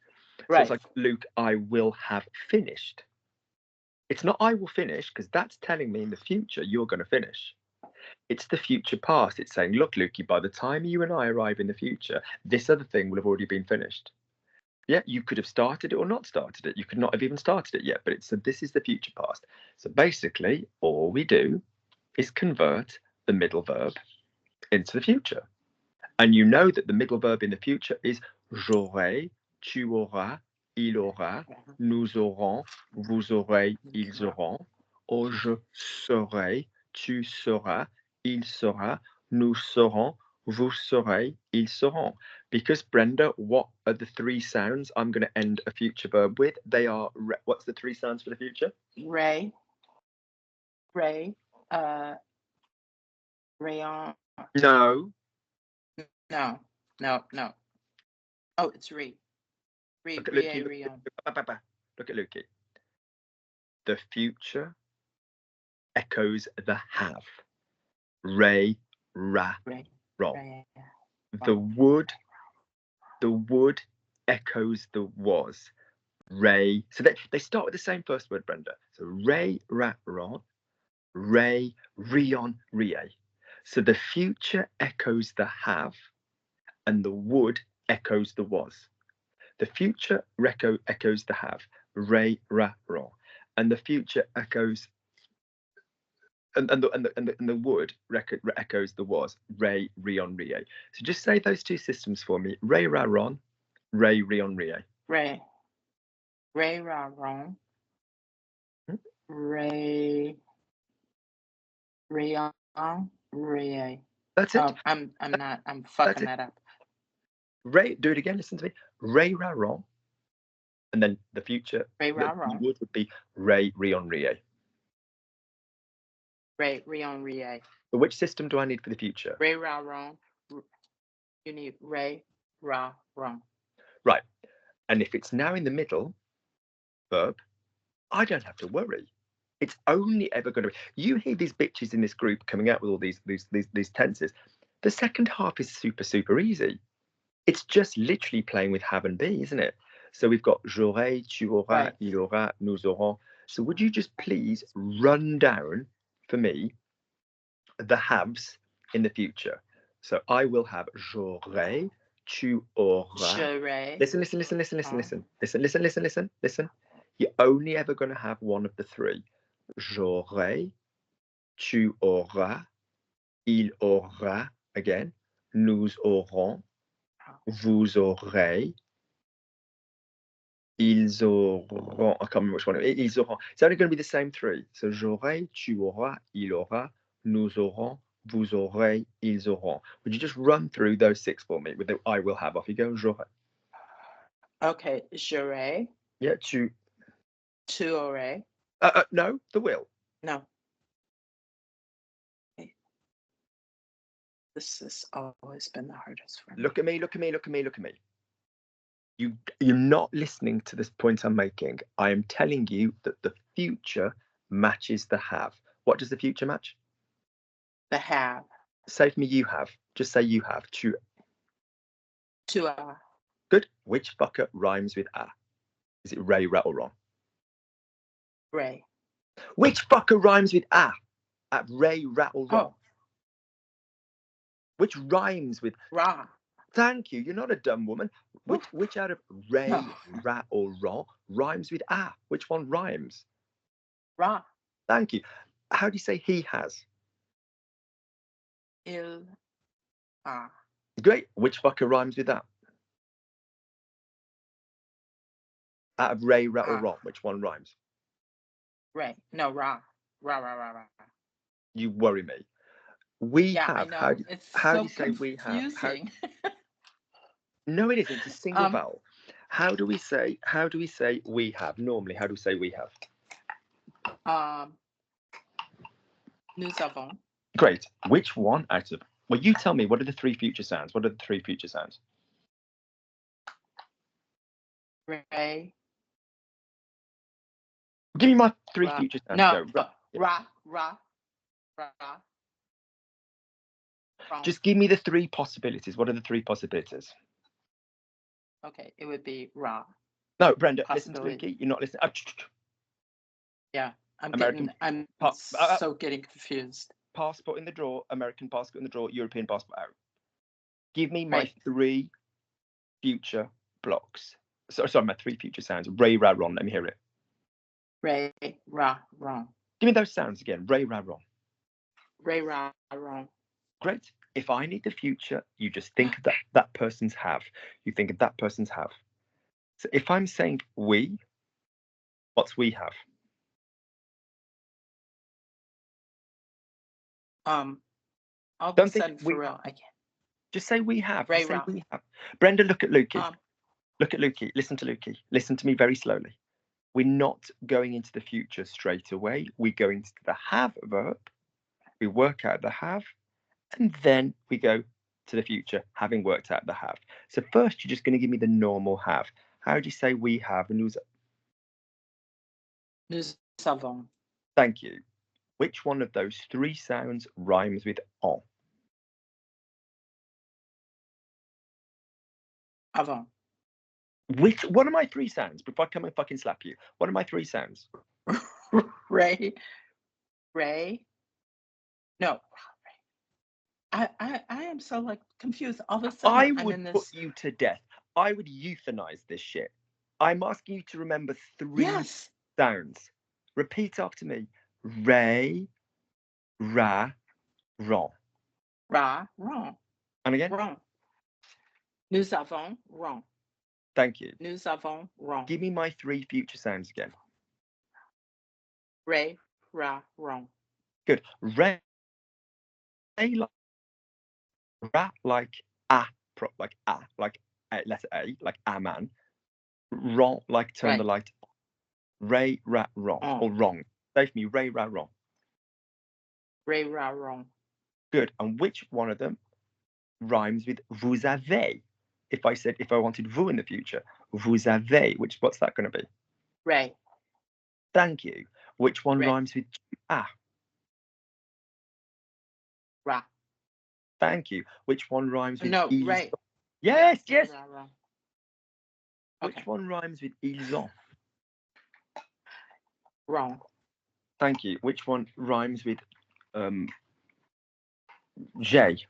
Right. So it's like, Luke, I will have finished. It's not I will finish, because that's telling me in the future you're going to finish. It's the future past. It's saying, look, Lukey, by the time you and I arrive in the future, this other thing will have already been finished. Yeah, you could have started it or not started it. You could not have even started it yet, but it's so this is the future past. So basically, all we do is convert the middle verb into the future. And you know that the middle verb in the future is j'aurai, tu auras, il aura, nous aurons, vous aurez, ils auront, or je serai, tu seras, il sera, nous serons, vous serez, ils seront. Because Brenda, what are the three sounds I'm going to end a future verb with? They are, what's the three sounds for the future? Ray, rayon. No. Oh, it's re. Look at Lukey. Look at Lukey. The future echoes the have. Ray, ra, roll. The would echoes the was. Ray. So they start with the same first word, Brenda. So ray, ra, ron. Ray, rion, rie. So the future echoes the have, and the would echoes the was. The future echoes the have. Ray, ra, ron. And the future echoes the would echoes the was. Ray, rion, rie. So just say those two systems for me. Ray, ra, ron. Ray, rion, rie. Ray. Ray, ra, ron. Ray, rion, rie. That's it. Oh, I'm fucking that up. Ray, do it again. Listen to me. Ray, ra, ron. And then the future. Ray, ra, ron. Would be ray, rion, rie. Ray, rion, rie. But which system do I need for the future? Ray, ra, ron. You need ray, ra, ron. Right. And if it's now in the middle, verb, I don't have to worry. It's only ever going to be. You hear these bitches in this group coming out with all these tenses. The second half is super, super easy. It's just literally playing with have and be, isn't it? So we've got j'aurai, tu auras, Right. il aura, nous aurons. So would you just please run down for me the haves in the future? So I will have j'aurai, tu auras. J'aurai. Listen. You're only ever going to have one of the three. J'aurai, tu auras, il aura, again, nous aurons, vous aurez, ils auront. I can't remember which one. Ils auront. It's only going to be the same three. So j'aurai, tu auras, il aura, nous aurons, vous aurez, ils auront. Would you just run through those six for me with the I will have? Off you go. J'aurai. Okay, j'aurai. Yeah, tu aurais. No, the will. No. This has always been the hardest for me. Look at me. You're not listening to this point I'm making. I am telling you that the future matches the have. What does the future match? The have. Say for me, you have. Just say you have. Tu as. Good. Which fucker rhymes with a? Is it ray, ra, or wrong? Ray. Which fucker rhymes with a? At ray, ra, or wrong? Oh. Which rhymes with Ra. Thank you. You're not a dumb woman. Which out of ray, ra, or wrong rhymes with a? Which one rhymes? Ra. Thank you. How do you say he has? Il a. Great. Which fucker rhymes with that? Out of ray, ra, or wrong, which one rhymes? Ray. No, ra. Ra. You worry me. We Yeah, have. I know. How so do you say we have? confusing. No, it isn't. It's a single vowel. How do we say we have? Normally, how do we say we have? Nous avons. Great. Which one out of? Well, you tell me. What are the three future sounds? Ray. Give me my three Ra. future sounds. No. Go. Ra. Just give me the three possibilities. What are the three possibilities? Okay, it would be ra. No, Brenda, listen to Luki. You're not listening. Yeah, I'm getting confused. Passport in the drawer, American passport in the drawer, European passport out. Give me my three future blocks. Sorry, my three future sounds. Ray, ra, ron. Let me hear it. Ray, ra, ron. Give me those sounds again. Ray, ra, ron. Ray, ra, ron. Great. If I need the future, you just think of that person's have. You think of that person's have. So if I'm saying we, what's we have? All of a sudden, for real, I can't. Just say we have. Ray, say we have. Brenda, look at Lukey. Look at Lukey. Listen to Lukey. Listen to me very slowly. We're not going into the future straight away. We go into the have verb. We work out the have. And then we go to the future, having worked out the have. So first, you're just going to give me the normal have. How do you say we have? Nous avons. Thank you. Which one of those three sounds rhymes with on? Avant. What are my three sounds? Before I come and fucking slap you, what are my three sounds? Ray. No. I am so confused. All of a sudden, I would put you to death. I would euthanize this shit. I'm asking you to remember three sounds. Repeat after me. Ray, ra, ron. Ra, rond, And again, rond. Nous avons rond. thank you. Nous avons rond. Give me my 3 future sounds again. Re, ra, rond. Good. Re, like ra, like a, like a, like a, letter A, like a man. Ron, like turn the Right. light. Re, ra, ron, or wrong. Say for me, re, ra, ron. Re, ra, rond. Good. And which one of them rhymes with vous avez? If I wanted vous in the future, vous avez, what's that going to be? Re. Thank you. Which one Re. rhymes with ah? Ra. Thank you. Which one rhymes with No, ils? right. Yes, Re, yes. ra, ra. Which Okay. one rhymes with ils ont? Wrong. Thank you. Which one rhymes with j'ai?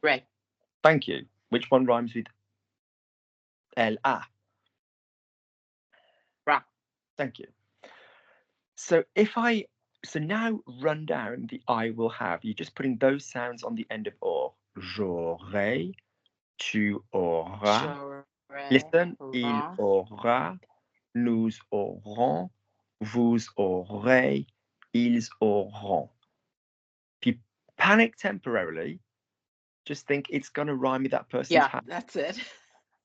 Re. Thank you. Which one rhymes with elle a? Ra. Thank you. So now run down the I will have. You're just putting those sounds on the end of or. J'aurai, tu auras. J'aurai, Listen, il rond. aura, nous aurons, vous aurez, ils auront. If you panic temporarily, just think it's going to rhyme with that person's have. That's it.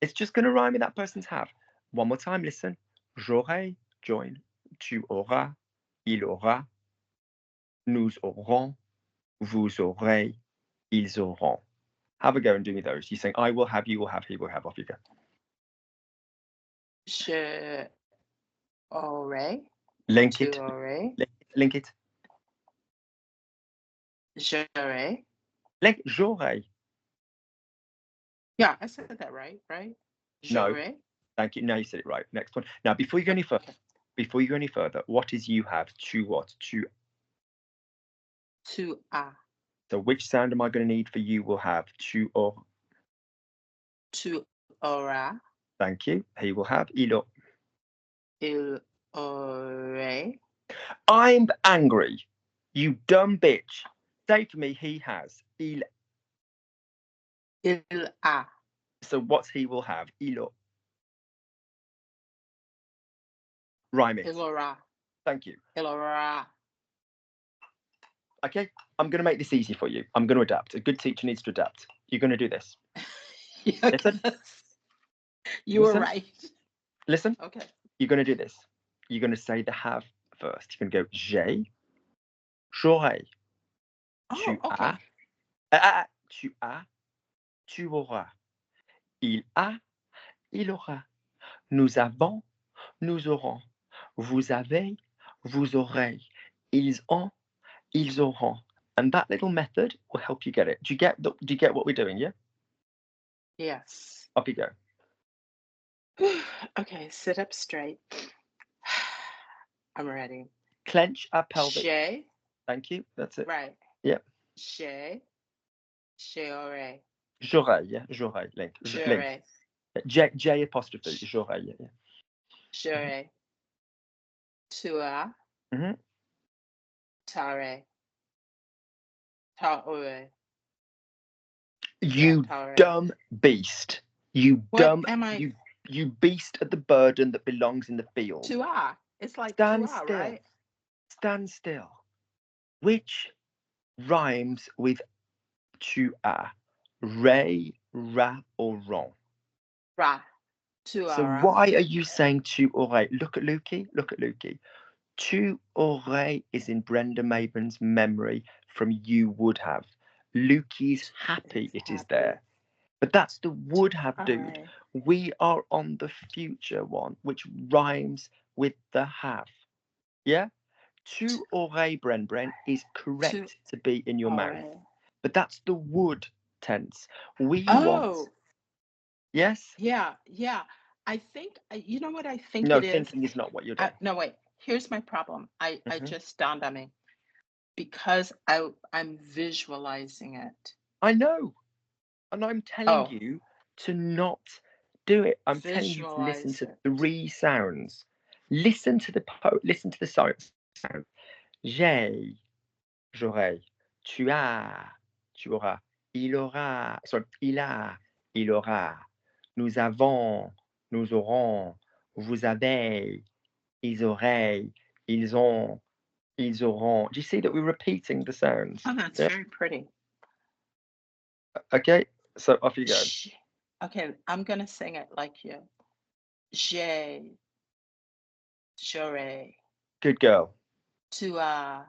It's just going to rhyme with that person's have. One more time, listen. J'aurai, join. Tu auras, il aura. Nous aurons, vous aurez, ils auront. Have a go and do me those. You're saying, I will have, you will have, he will have. Off you go. Je aurai. Link Tu it. aurais. Link it. J'aurai. Link, j'aurai. Yeah, I said that right? No. J'aurai. Thank you. Now you said it right. Next one. Now, before you go any further, what is you have? Tu what? Tu. Tu as. So which sound am I going to need for you will have? Tu or. Tu auras. Thank you. He will have. Il or. Il aurait. I'm angry. You dumb bitch. Say for me, he has. Il. Il a. So what's he will have? Il or. Rhyme it. Il aura. Thank you. Il aura. Okay, I'm going to make this easy for you. I'm going to adapt. A good teacher needs to adapt. You're going to do this. Listen. You were right. Listen. Okay. You're going to do this. You're going to say the have first. You're going to go j'ai, j'aurai. Oh, okay. Tu as, tu auras. Il a, il aura. Nous avons, nous aurons. Vous avez, vous aurez. Ils ont, ils auront. And that little method will help you get it. Do you get what we're doing? Yeah. Yes. Off you go. Okay, sit up straight. I'm ready. Clench our pelvic. J'ai. Thank you. That's it. Right. Yep. J'ai. J'aurai. J'aurai. Yeah. J'aurai. Link. J'aurai. J apostrophe. J'aurai. Yeah. J'aurai. Tu as. Mm-hmm. T'aurais. T'aurais. You t'aurais. dumb beast. You What dumb. am I? You beast of the burden that belongs in the field. Tu as. It's like Stand tu as, still. right? Stand still. Which rhymes with tu as? Re, ra, or wrong? Ra. Tu So auras. why are you saying tu aurais? Look at Lukey. Look at Lukey. Tu aurais is in Brenda Maben's memory from you would have. Lukey's happy it is there. But that's the would have, dude. We are on the future one, which rhymes with the have. Yeah? Tu aurais, Bren, is correct to be in your mouth. But that's the would tense. We want. Yes? Yeah. I think, you know what I think no, it is? thinking is not what you're doing. No, wait. Here's my problem. I just dawned on me. Because I'm visualizing it. I know. And I'm telling you to not do it. I'm telling you to listen to 3 sounds. Listen to the sound. J'ai, j'aurai. Tu as, tu auras. Il aura, sorry, il a, il aura. Nous avons, nous aurons. Vous avez, ils auraient, ils ont, ils auront. Do you see that we're repeating the sounds? Oh, that's Yeah. very pretty. Okay, so off you go. Okay, I'm gonna sing it like you. J'ai, j'aurai. Good girl. Tu as,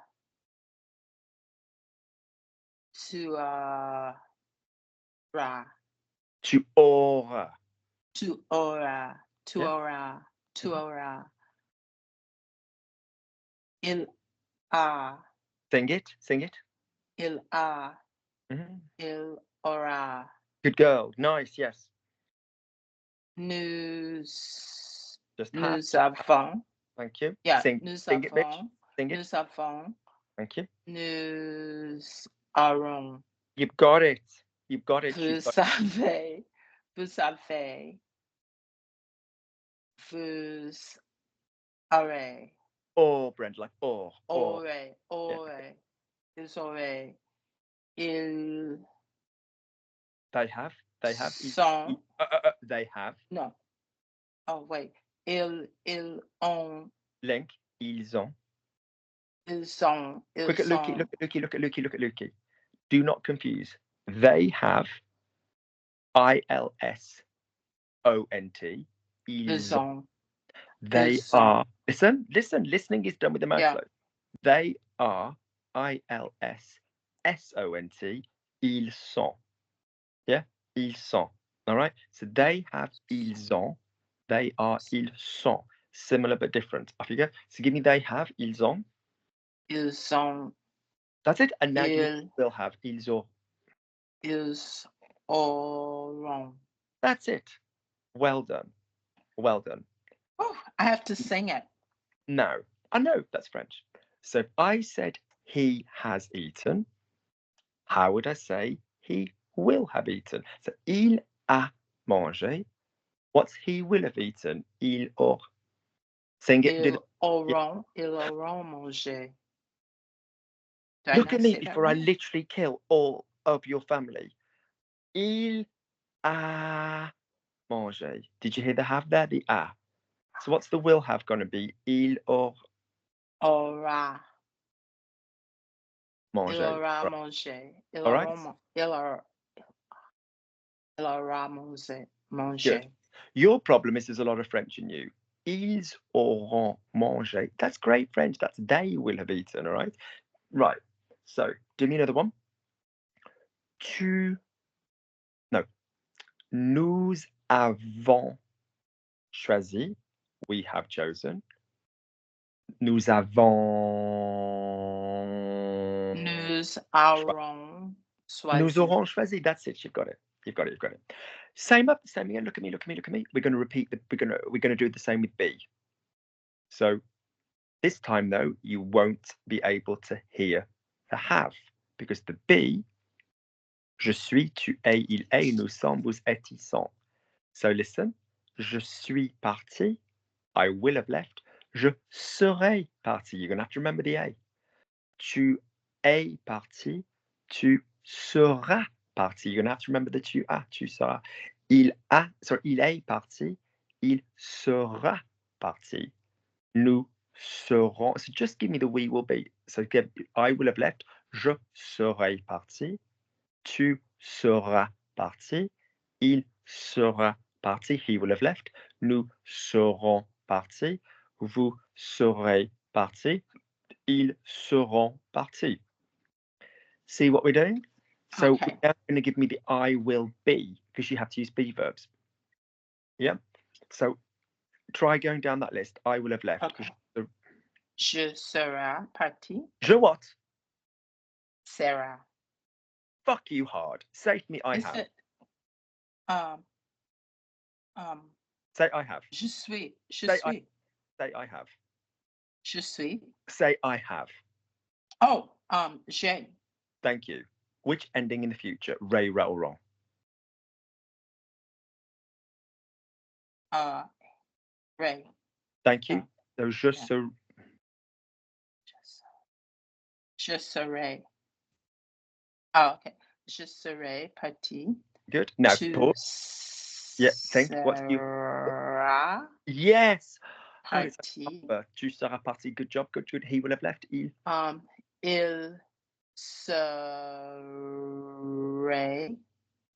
tu auras. Tu auras. Tu auras. Tu Yeah. auras. Tu Mhm. auras. Il a. Sing it, sing it. Il a. Mhm. Il aura. Good girl. Nice, yes. Nous Just have. nous avons. Thank you. Yeah, Sing, nous sing it, bitch. avons. Sing it. Nous avons. Thank you. Nous aurons. You've got it. You've got it. Vous You've got savez. Vous savez. Vous aurez. or, Brenda, like or. Aurez. Yeah. Aurez. Ils auraient. Ils They have. They have. sont. They have. No. Oh, wait. Ils ont. Link. Ils ont. Ils sont. Quick Ils at Lukey. sont. Look at Lukey. Look at Lukey. Look at Lukey. Do not confuse. They have. ILSONT. Ils ont. They Ils are. Listen. Listening is done with the mouth Yeah. closed. They are. ILSSONT. Ils sont. Yeah. Ils sont. All right. So they have. Ils ont. They are. Ils sont. Similar but different. Off you go. So give me they have. Ils ont. Ils sont. That's it. And now give me Ils will have. Ils ont. auront. That's it. Well done. Well done. Oh, I have to sing it. No, I know that's French. So if I said he has eaten, how would I say he will have eaten? So il a mangé. What's he will have eaten? Il aura. Sing it. Ils auront. Ils auront mangé. Did I Look not at me say that before I right? literally kill all of your family. Il a mangé. Did you hear the have there? The a. So what's the will have going to be? Il aura Aura. Il mangé. aura Right. mangé. Il All right. aura mangé. Good. Your problem is there's a lot of French in you. Ils auront mangé. That's great French. That's they will have eaten, all right? Right. So, do me another one. Nous avons choisi. We have chosen. Nous avons. Nous aurons Nous choisi. aurons choisi. That's it. You've got it. You've got it. You've got it. Same again. Look at me. Look at me. Look at me. We're going to repeat. We're gonna do the same with be. So this time though, you won't be able to hear the have because the be. Je suis, tu es, il est, nous sommes, vous êtes, ils sont. So listen. Je suis parti. I will have left. Je serai parti. You're going to have to remember the A. Tu es parti. Tu seras parti. You're going to have to remember the tu as. Tu seras. Il est parti. Il sera parti. Nous serons. So just give me the we will be. So I will have left. Je serai parti. Tu seras parti. Il sera parti. He will have left. Nous serons partis. Vous serez partis. Ils seront partis. See what we're doing? So Okay. we're now going to give me the I will be because you have to use be verbs. Yeah. So try going down that list. I will have left. Okay. Je serai parti. Je what? Sarah. Fuck you hard. Say to me, I Is have. it? Say I have. Je suis. Je Say suis. Say I have. Je suis. Say I have. Oh, j'ai. Thank you. Which ending in the future? Ray, ra, or wrong? Ray. Thank you. So je Yeah. serai. Je serai. Oh, okay. Je serai parti. Good. Now, Tu pause. Yeah, think. What's you? seras Yes. Oh, it's parti. Tu seras parti. Good job. Good, good. He will have left. Il. Il serait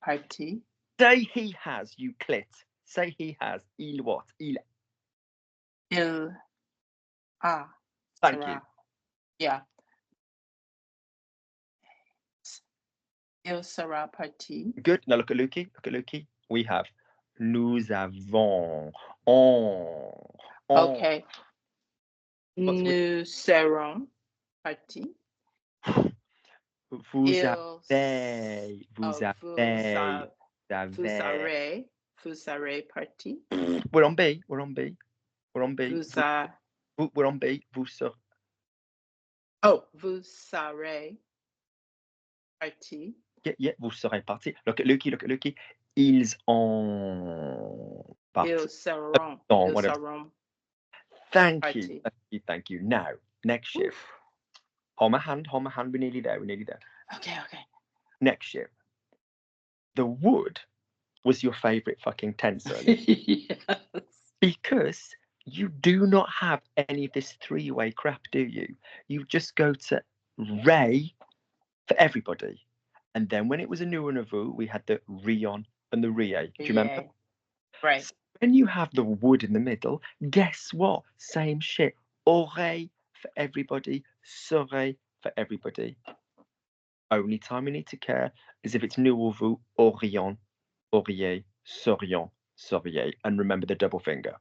parti. Say he has, you clit. Say he has. Il what? Il. Il a. Thank sera. you. Yeah. Il sera parti. Good. Now look at Lukey. Look at Lukey. We have nous avons. On. Okay. What's with Nous serons partis. vous Il avez. Vous oh, avez. vous serez parti. We're on B. We're on B. We're on B. We're on B. Vous serez. Oh, vous serez parti. Yeah, vous serez parti. Look at Lukey. Look at Lukey. Ils ont parti. Ils seront. Ils seront. Thank you. Thank you. Now, next shift. Hold my hand. We're nearly there. Okay. Next shift. The would was your favorite fucking tense earlier. Yes. Because you do not have any of this three-way crap, do you? You just go to Ray for everybody. And then when it was a new and a vous, we had the Rion and the Rie. Do you remember? Right. So when you have the would in the middle, guess what? Same shit. Aurait for everybody, serait for everybody. Only time we need to care is if it's nous or vous, aurions, auriez, serions, seriez. And remember the double finger.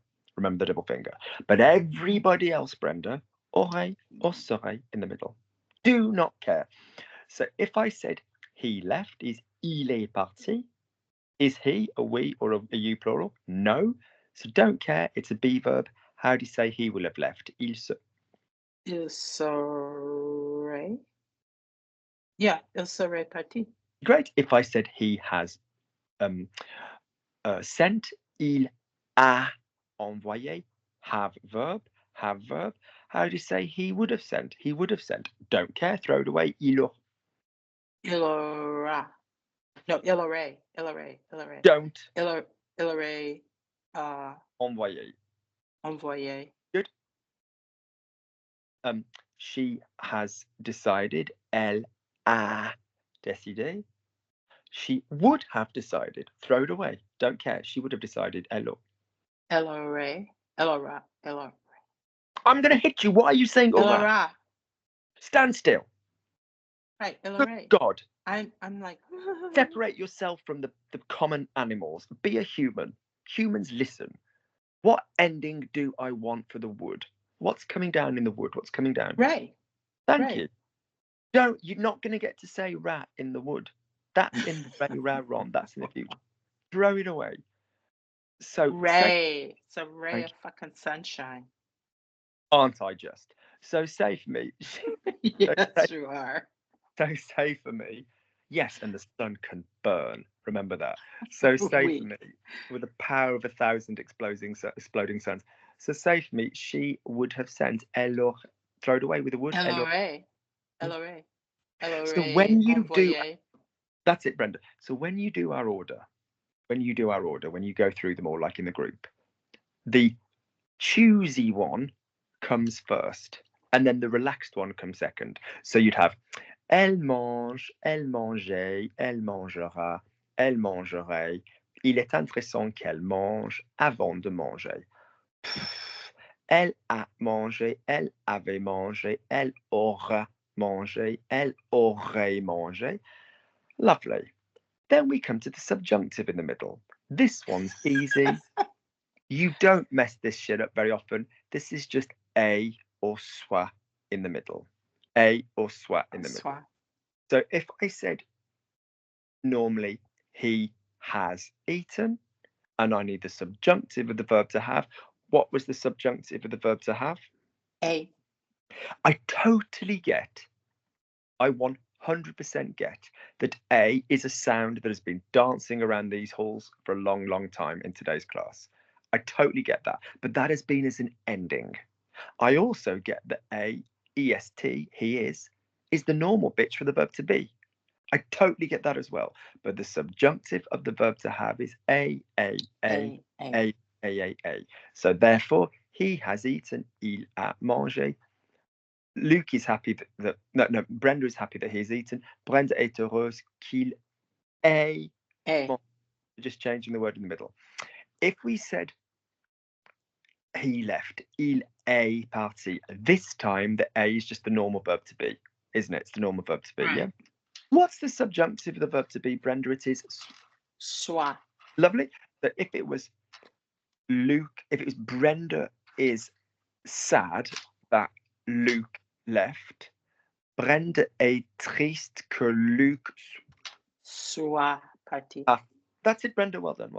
But everybody else, Brenda, aurait or serait in the middle. Do not care. So if I said he left, is il est parti? Is he a we or a you plural? No. So don't care. It's a be verb. How do you say he will have left? Il serait. Yeah, il serait parti. Great. If I said he has sent, il a envoyé. Have verb. How do you say he would have sent? Don't care. Throw it away. Il aura. No, il aurait. Don't. Il aurait envoyé. Good. She has decided. Elle a décidé. She would have decided. Throw it away. Don't care. She would have decided. Elle aurait. I'm going to hit you. Why are you saying aura? Stand still. Right, Good God. I'm like... Separate yourself from the common animals. Be a human. Humans listen. What ending do I want for the would? What's coming down in the wood? What's coming down? Right. Thank you. You're not going to get to say rat in the wood. That's in the very rare ron. That's in the future. Throw it away. So Ray. It's a ray of fucking sunshine. Aren't I just? So say for me. Yes, you are. So say for me. Yes, and the sun can burn. Remember that. So say for me, with the power of 1,000 exploding suns. So say for me, she would have sent elle throw it away with the wood. Elle aurait. So when you do, that's it, Brenda. So when you do our order, when you go through them all like in the group, the choosy one comes first, and then the relaxed one comes second. So you'd have elle mange, elle mangeait, elle mangera, elle mangerait. Il est intéressant qu'elle mange avant de manger. Elle a mangé, elle avait mangé, elle aura mangé, elle aurait mangé. Lovely. Then we come to the subjunctive in the middle. This one's easy. You don't mess this shit up very often. This is just a or soit in the middle. A or soit in the middle. So if I said normally he has eaten, and I need the subjunctive of the verb to have, what was the subjunctive of the verb to have? A. I totally get, I 100% get that A is a sound that has been dancing around these halls for a long, long time in today's class. I totally get that, but that has been as an ending. I also get that A, EST, he is is the normal bitch for the verb to be. I totally get that as well. But the subjunctive of the verb to have is a. So therefore, he has eaten, il a mangé. Luke is happy that no, Brenda is happy that he's eaten. Brenda est heureuse qu'il ait. Just changing the word in the middle. If we said he left, il est parti, this time the a is just the normal verb to be, isn't it? It's the normal verb to be, right. Yeah? What's the subjunctive of the verb to be, Brenda? It is soit. Lovely. So if it was Brenda is sad that Luke left, Brenda est triste que Luke soit parti. That's it, Brenda. Well done.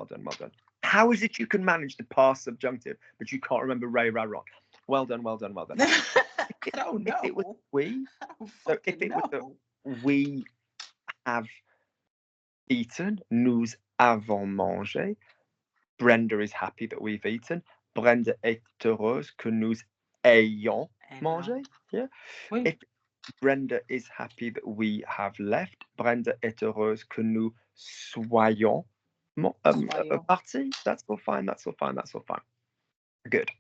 How is it you can manage the past subjunctive, but you can't remember Ray Ron? Well done. I don't know. If it was we, so if it was we have eaten, nous avons mangé. Brenda is happy that we've eaten. Brenda est heureuse que nous ayons mangé. Yeah. Oui. If Brenda is happy that we have left, Brenda est heureuse que nous soyons partis. That's all fine. Good.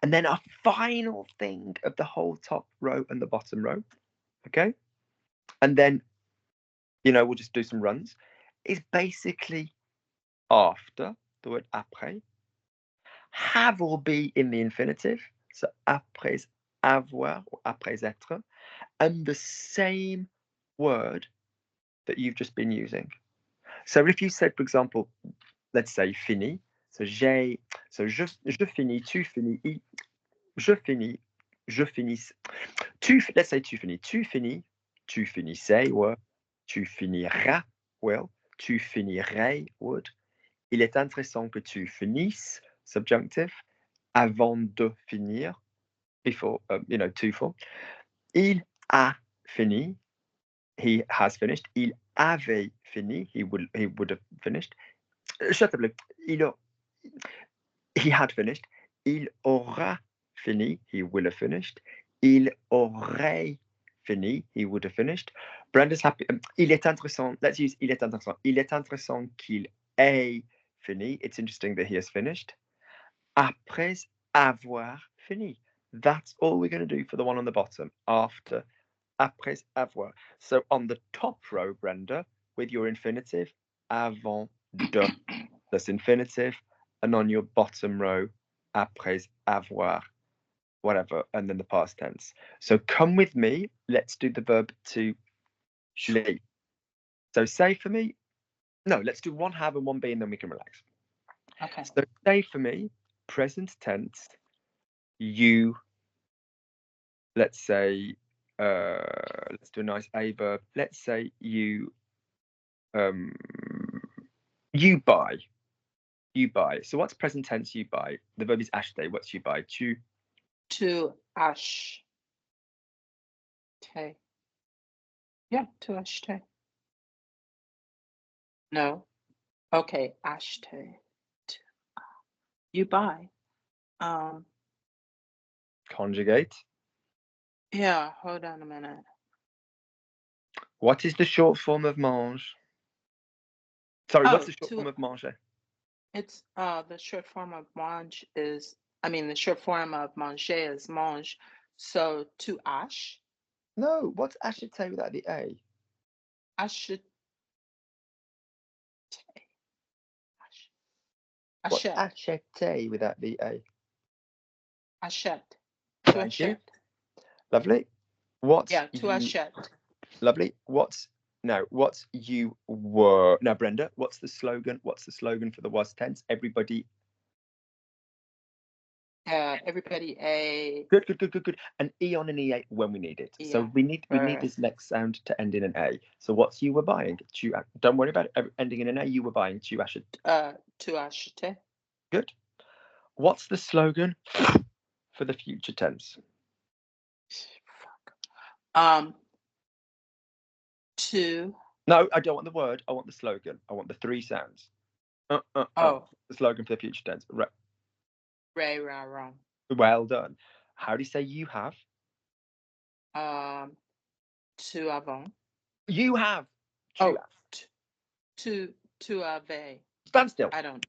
And then our final thing of the whole top row and the bottom row, okay? And then, we'll just do some runs, is basically after the word après. Have will be in the infinitive, so après avoir or après être, and the same word that you've just been using. So if you said, for example, let's say fini, so je finis, tu finis, je finis, let's say tu finis, tu finissais, or tu finiras, well, tu finirais, would. Il est intéressant que tu finisses, subjunctive, avant de finir, before, to for. Il a fini, he has finished. Il avait fini, he would have finished. Shut up, he had finished. Il aura fini, he will have finished. Il aurait fini, he would have finished. Brenda's happy. Il est intéressant. Let's use il est intéressant. Il est intéressant qu'il ait fini. It's interesting that he has finished. Après avoir fini. That's all we're going to do for the one on the bottom. After. Après avoir. So on the top row, Brenda, with your infinitive, avant de, that's infinitive. And on your bottom row, après avoir, whatever, and then the past tense. So come with me. Let's do the verb to leave. So say for me, no, let's do one have and one be, and then we can relax. Okay. So say for me, present tense, you, let's say, let's do a nice a verb. Let's say you buy. You buy. So what's present tense you buy? The verb is acheter. What's you buy? Tu acheter. Yeah, to acheter. No. Okay, acheter. You buy. Conjugate. Yeah, hold on a minute. What is the short form of mange? Sorry, what's the short form of manger? It's the short form of mange is, the short form of manger is mange. So to ash. No, what's acheter without the a? Acheter. What's acheter without the a? Achète. Thank you. Lovely. What's to achète. Lovely. What's you were. Now, Brenda, what's the slogan? What's the slogan for the was tense? Everybody. Everybody a. Good. An e on an e when we need it. Yeah. So we need this next sound to end in an a. So what's you were buying? Don't worry about it. Ending in an a. You were buying. Tu achètes. To acheter. Good. What's the slogan for the future tense? To. No, I don't want the word. I want the slogan. I want the three sounds. The slogan for the future tense. Right. Ray, ra, wrong. Well done. How do you say you have? Tu avons. You have. Tu Oh, have. tu avais. Stand still. I don't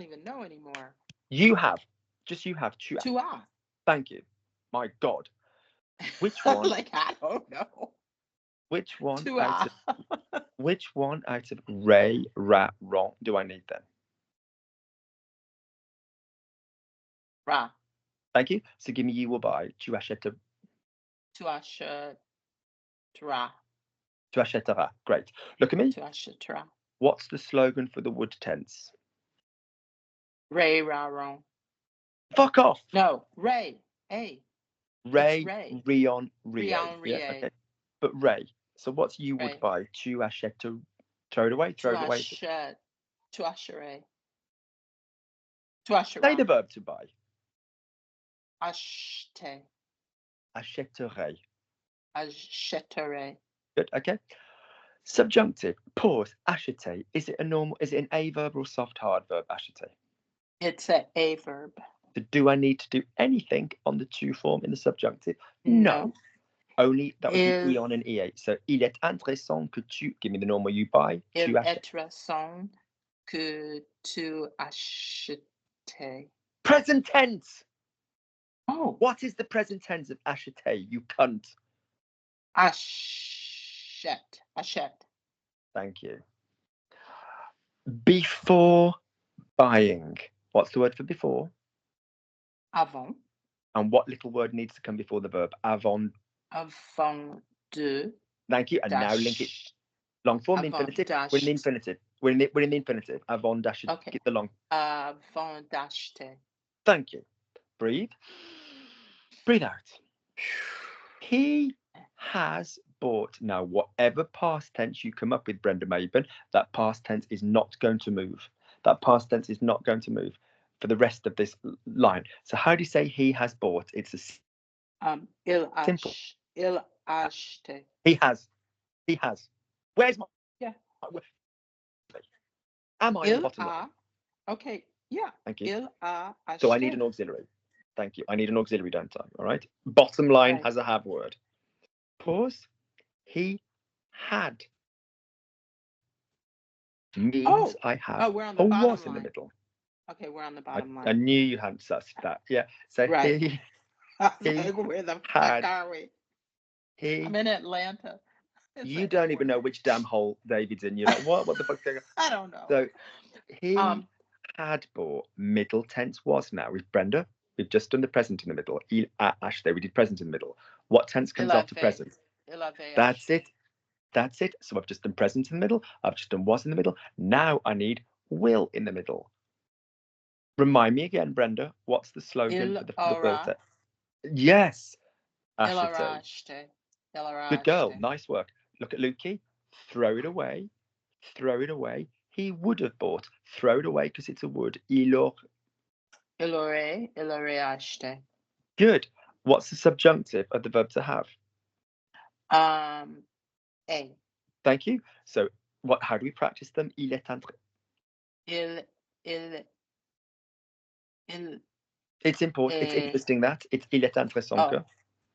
even know anymore. You have. Just you have. Tu as. Tu as. Thank you. My God. Which one? Like, I don't know. Which one Tu out as. of which one out of Ray, Ra, Ron do I need then? Ra. Thank you. So give me you will buy. Tu achèteras. Tu achèteras. Tu achèteras. Great. Look at me. Tu achèteras. What's the slogan for the wood tense? Ray, ra, ron. Fuck off. No, Ray. A. Ray, Ray. Rion, Rie. Rion, Yeah, Rie. okay. But Ray. So what's you would Ray. buy? Tu achèteras. Throw it away. Throw it away. Tu achèteras. Tu Say achèteras. the verb to buy. Acheter. Achèterai. Achèterai. Good. Okay. Subjunctive. Pause. Acheter. Is it an a verb or a soft hard verb? Acheter. It's a verb. So do I need to do anything on the to form in the subjunctive? No. Only that would be on and ea. So il est intéressant que tu. Give me the normal you buy. Il est intéressant que tu achètes. Present tense. Oh. What is the present tense of acheter? You cunt. Achète. Achète. Thank you. Before buying. What's the word for before? Avant. And what little word needs to come before the verb? Avant. Avant de. Thank you. And now link it. Long form, infinitive. We're in the infinitive. We're in the infinitive. Avant dash. Okay. Get the long. Avant d'acheter. Thank you. Breathe. Breathe out. He has bought. Now, whatever past tense you come up with, Brenda Maben, that past tense is not going to move. That past tense is not going to move for the rest of this line. So how do you say he has bought? It's a simple. Il acheté. He has. He has. Where's my? Yeah. Am I on the bottom line? Okay. Yeah. Thank you. Il a acheté. So I need an auxiliary. Thank you. I need an auxiliary, don't I? All right. Bottom line right. has a have word. Pause. He had. Means I have. Oh, we're on the bottom was line. In the middle. Okay, we're on the bottom line. I knew you hadn't sussed that. Yeah. So right. he like, where the fuck are we? I'm in Atlanta. You don't even know which damn hole David's in. You're like, what? What the fuck? I don't know. So he had bought. Middle tense was now with Brenda. We've just done the present in the middle. Il a acheté. We did present in the middle. What tense comes after present? That's it. That's it. So I've just done present in the middle. I've just done was in the middle. Now I need will in the middle. Remind me again, Brenda. What's the slogan for the verb? Yes. Acheté. Good girl. Nice work. Look at Lukey. Throw it away. Throw it away. He would have bought. Throw it away because it's a would. Il aurait acheté. Good. What's the subjunctive of the verb to have? A. Thank you. So how do we practice them? Il est It's important. It's interesting that it's il est intéressant que.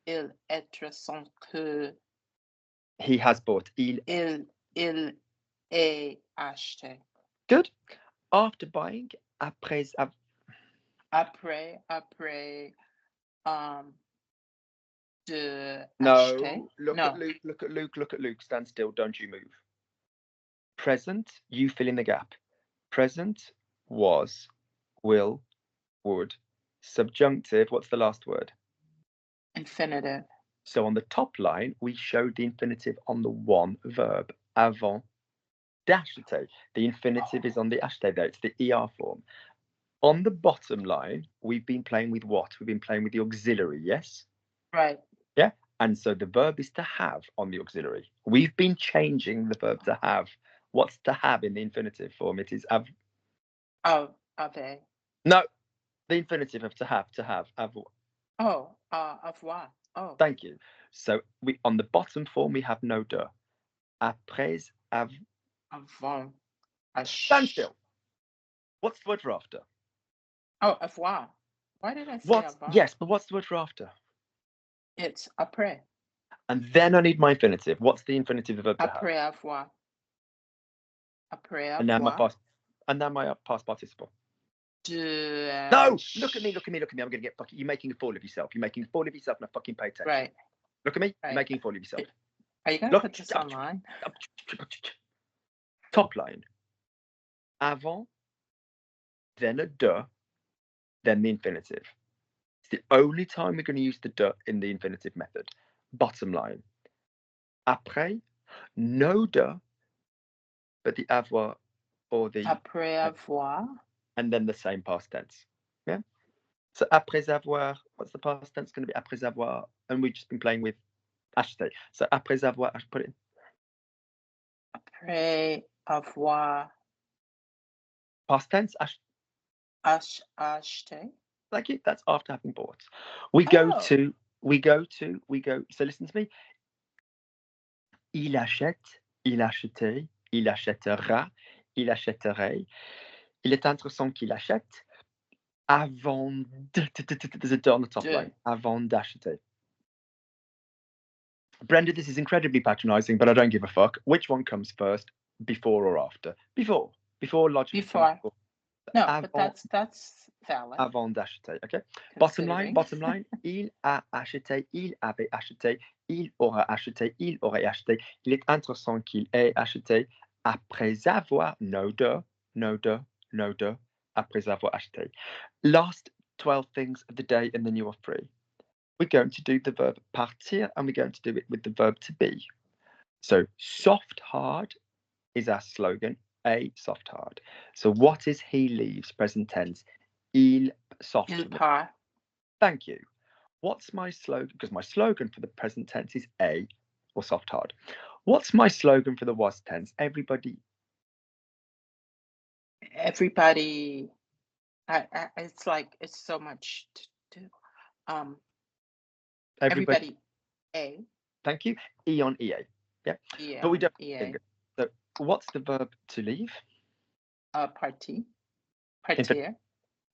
Il est intéressant que. He has bought. Il est acheté. Good. After buying, après. Acheter. Look at Luke. Look at Luke. Look at Luke. Stand still. Don't you move. Present. You fill in the gap. Present was, will, would. Subjunctive. What's the last word? Infinitive. So on the top line, we showed the infinitive on the one verb, avant d'acheter. The infinitive is on the acheter there. It's the ER form. On the bottom line, we've been playing with what? We've been playing with the auxiliary, yes? Right. Yeah. And so the verb is to have on the auxiliary. We've been changing the verb to have. What's to have in the infinitive form? It is av. Oh, ave. No, the infinitive of to have, avoir. Oh, avoir. Oh. Thank you. So we on the bottom form we have no de. Après avant. Stand still. What's the word for after? Oh, avoir. Why did I say avant? Yes, but what's the word for after? It's après. And then I need my infinitive. What's the infinitive verb to have? Après avoir. Après And then my avoir. past participle. De, No! Look at me. I'm going to get fucking... You're making a fool of yourself. You're making a fool of yourself and I fucking pay attention. Right. Look at me. Right. You're making a fool of yourself. Are you going to put this online? Top line. Avant, then a de, then the infinitive. It's the only time we're going to use the de in the infinitive method. Bottom line. Après, no de, but the avoir or the... Après avoir. And then the same past tense. Yeah? So après avoir, what's the past tense going to be? Après avoir. And we've just been playing with acheter. So après avoir, I should put it in. Après avoir. Past tense, Acheter. Thank you. That's after having bought. We go. So listen to me. Il achète, il achetait, il achètera, il achèterait. Il est intéressant qu'il achète avant de on the top line. Avant d'acheter. Brenda, this is incredibly patronizing, but I don't give a fuck. Which one comes first, before or after? Before logic. Before. No, but that's valid. Avant d'acheter, okay? Bottom line. Il a acheté, il avait acheté, il aura acheté, il aurait acheté. Il est intéressant qu'il ait acheté après avoir, no de, après avoir acheté. Last 12 things of the day and then you are free. We're going to do the verb partir and we're going to do it with the verb to be. So soft hard is our slogan. A soft hard. So what is he leaves? Present tense. Il soft. Il part. Thank you. What's my slogan? Because my slogan for the present tense is A or soft hard. What's my slogan for the was tense? Everybody. It's like it's so much to do. Everybody. A. Thank you. E on EA. Yeah. But we don't. EA. So what's the verb to leave? Partir. Partir.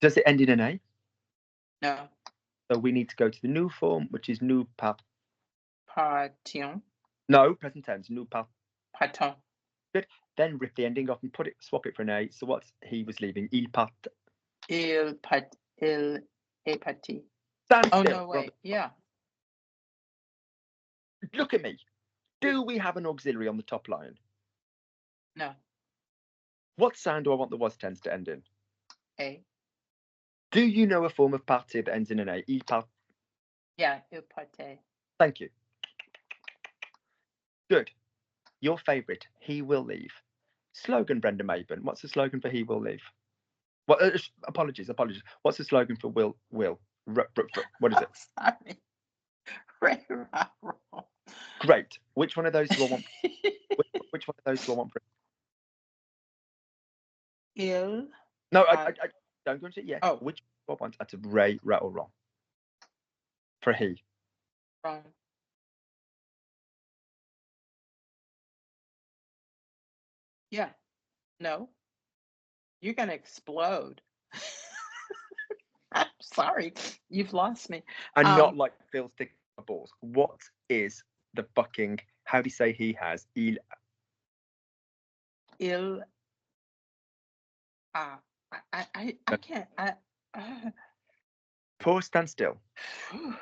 Does it end in an A? No. So we need to go to the new form, which is nous partions. No, present tense. Nous partons. Good. Then rip the ending off and swap it for an A. So what's he was leaving? Il part. Il est parti. Stand still, no, wait. Robert. Yeah. Look at me. Do we have an auxiliary on the top line? No. What sound do I want the was tense to end in? A. Do you know a form of partir that ends in an A? Il part. Yeah, il parte. Thank you. Good. Your favourite, he will leave. Slogan, Brenda Maben. What's the slogan for he will leave? What? Apologies. What's the slogan for will? What is it? Sorry. Great. Which one of those do I want? Which one of those do I want for? Il. No, I don't go into it yet. Oh. Which one I want? That's a right or wrong. For he. Wrong. Yeah. No. You're gonna explode. I'm sorry. You've lost me. I'm not like Phil sticking my balls. What is the fucking, how do you say he has? Il. I can't. Pause, stand still. Do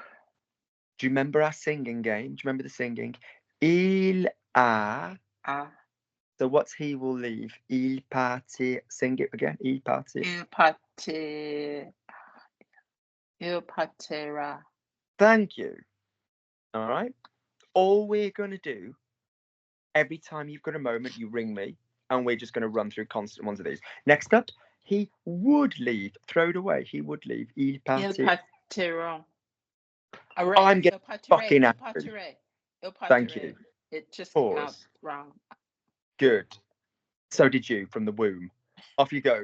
you remember our singing game? Do you remember the singing? Il a. So what's he will leave? Il partit. Sing it again. Il partit. Il partit. Il partira. Thank you. All right. All we're going to do, every time you've got a moment, you ring me, and we're just going to run through constant ones of these. Next up, he would leave. Throw it away. He would leave. Il partit. Il partira. I'm getting fucking angry. Thank you. It just came out wrong. Good. So did you from the womb. Off you go.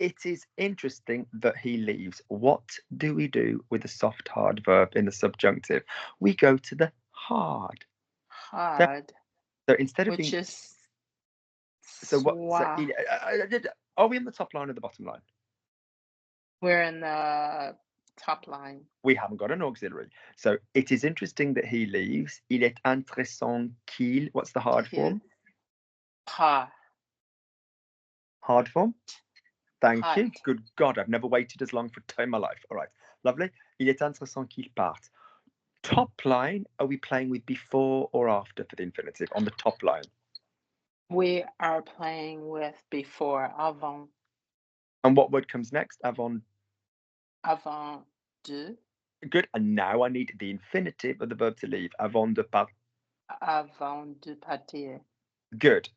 It is interesting that he leaves. What do we do with the soft hard verb in the subjunctive? We go to the hard. Hard. So instead of which being. Is. So what? Are we in the top line or the bottom line? We're in the top line. We haven't got an auxiliary. So it is interesting that he leaves. Il est intéressant qu'il. What's the hard form? Pas. Hard form. Thank Part. you. Good God, I've never waited as long for a time in my life. All right, lovely. Il est intéressant qu'il parte. Top line, are we playing with before or after for the infinitive on the top line? We are playing with before, avant. And what word comes next? Avant. Avant de. Good. And now I need the infinitive of the verb to leave. Avant de partir. Avant de partir. Good.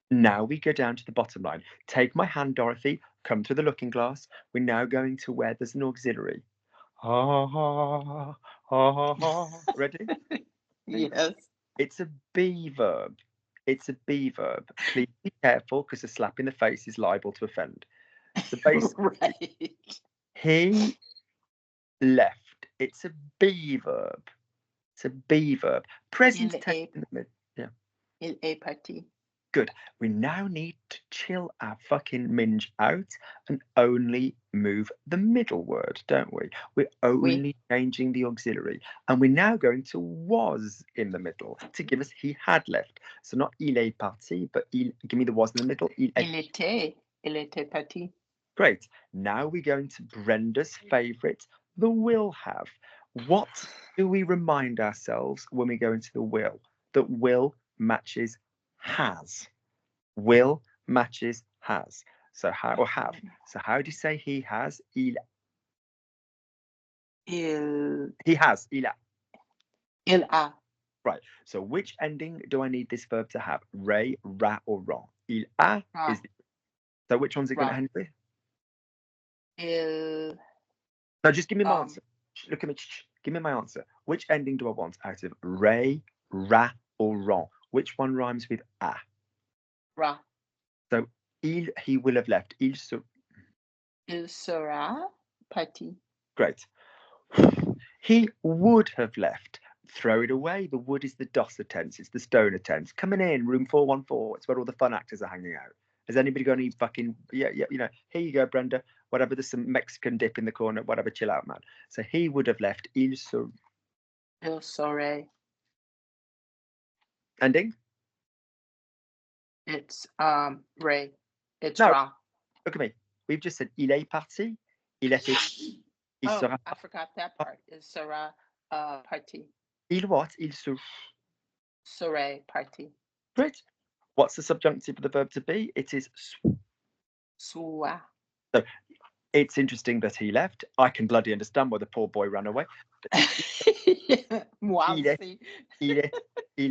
Now we go down to the bottom line. Take my hand, Dorothy. Come to the looking glass. We're now going to where there's an auxiliary. Ha ha ha ha. Ready? Yes. It's a be verb. It's a be verb. Please be careful because a slap in the face is liable to offend. So basically, Right. he left. It's a be verb. It's a be verb. Present tense in the mid. Yeah. Il est parti. Good. We now need to chill our fucking minge out and only move the middle word, don't we? We're only changing the auxiliary. And we're now going to was in the middle to give us he had left. So not il est parti, but il, give me the was in the middle. Il était parti. Great. Now we're going to Brenda's favourite, the will have. What do we remind ourselves when we go into the will? That will matches has. Will matches has. So how or have. So how do you say he has? He has. Il a. Il a. Right. So which ending do I need this verb to have? Ray, ra, or wrong? Il a is the, so which one's it going to end with? Il. No, just give me my answer. Look at me. Give me my answer. Which ending do I want out of ray, ra, or wrong? Which one rhymes with a? Ra. So he will have left. Il sera parti. Great. He would have left. Throw it away. The would is the dosser tense. It's the stoner tense. Coming in, room 414. It's where all the fun actors are hanging out. Has anybody got any fucking, yeah, you know, here you go, Brenda. Whatever, there's some Mexican dip in the corner. Whatever, chill out, man. So he would have left. Il serait. Ending? It's Ray. It's no. Ra. Look at me. We've just said il est parti. Il était. Il sera. I forgot that part. Il sera parti. Il what? Il serait parti. Great. What's the subjunctive of the verb to be? It is soit. So it's interesting that he left. I can bloody understand why the poor boy ran away. Moi aussi. Il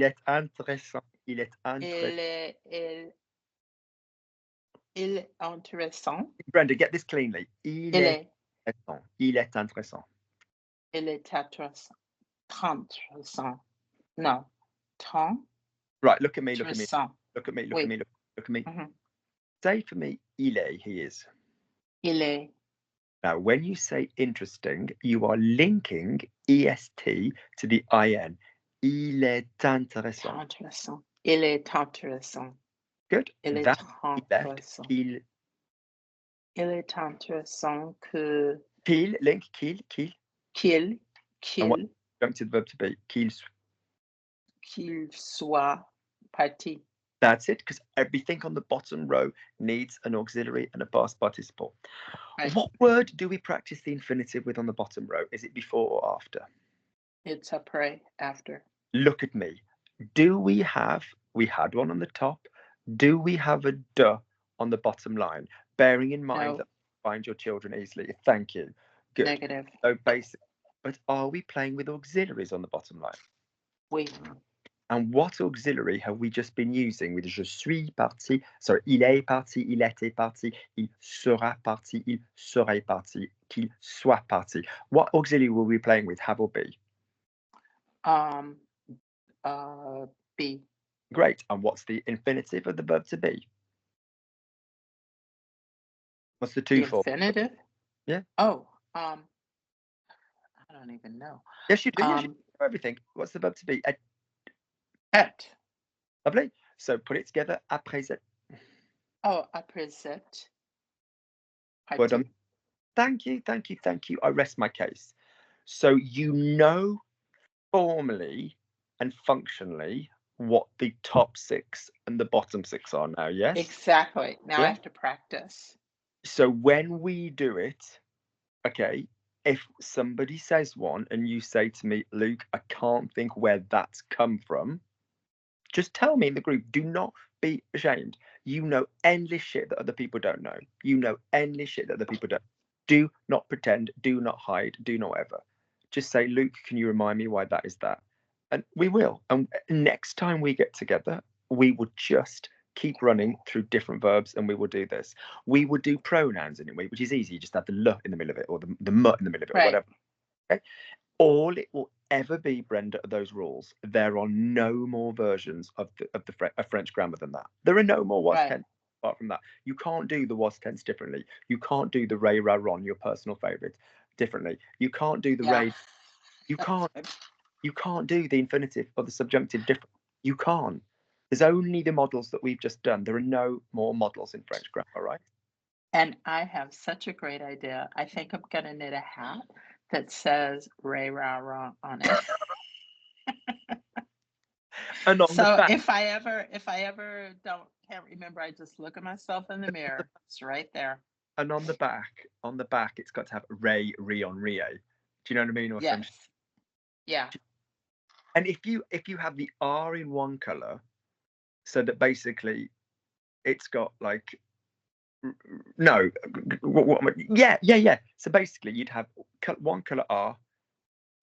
est intéressant. Il est intéressant. Il est intéressant. Brenda, get this cleanly. Il est intéressant. Il est intéressant. Il est intéressant. No. Tant. Right, look at me, look at me. Intéressant. Look at me, look at me, look at me. Mm-hmm. Say for me, il est, he is. Il est. Now, when you say interesting, you are linking est to the in. Il est intéressant. Intéressant. Il est intéressant. Good. Il est That intéressant. left, il est intéressant que. Qu'il, link, qu'il. And what conjunctive verb to be? Qu'il soit parti. That's it, because everything on the bottom row needs an auxiliary and a past participle. Right. What word do we practice the infinitive with on the bottom row? Is it before or after? It's après, after. Look at me. We had one on the top. Do we have a de on the bottom line? Bearing in mind that you find your children easily. Thank you. Good. Negative. So basic. But are we playing with auxiliaries on the bottom line? Oui. And what auxiliary have we just been using with je suis parti? Sorry, il est parti, il était parti, il sera parti, il serait parti, qu'il soit parti. What auxiliary were we playing with, have or be? Be. Great. And what's the infinitive of the verb to be? What's the two for? Infinitive? Yeah. Oh, I don't even know. Yes, you do. Yes, you know everything. What's the verb to be? Et. Lovely. So put it together. Après it. Oh, après it. Word on. Thank you. I rest my case. So you know formally and functionally what the top 6 and the bottom 6 are now, yes? Exactly. Now I Yeah. have to practice. So when we do it, okay, if somebody says one and you say to me, Luke, I can't think where that's come from, just tell me in the group. Do not be ashamed. You know endless shit that other people don't know. You know endless shit that other people don't. Do not pretend. Do not hide. Do not ever. Just say, Luke, can you remind me why that is that? And we will. And next time we get together, we will just keep running through different verbs and we will do this. We will do pronouns anyway, which is easy. You just have the l in the middle of it or the m in the middle of it or whatever. Okay? All it will ever be, Brenda, are those rules. There are no more versions of French grammar than that. There are no more was tense apart from that. You can't do the was tense differently. You can't do the ray ra ron, your personal favourite, differently. You can't do the ray. You can't. You can't do the infinitive or the subjunctive different. You can't. There's only the models that we've just done. There are no more models in French grammar, right? And I have such a great idea. I think I'm gonna knit a hat that says "Ray Ra Ra" on it. And on the So back, if I ever can't remember, I just look at myself in the mirror. It's right there. and on the back, it's got to have ray, rion, rie. Do you know what I mean? Or some. Yes. Yeah. And if you have the R in one color, so that basically it's got like no, yeah. So basically, you'd have one color R,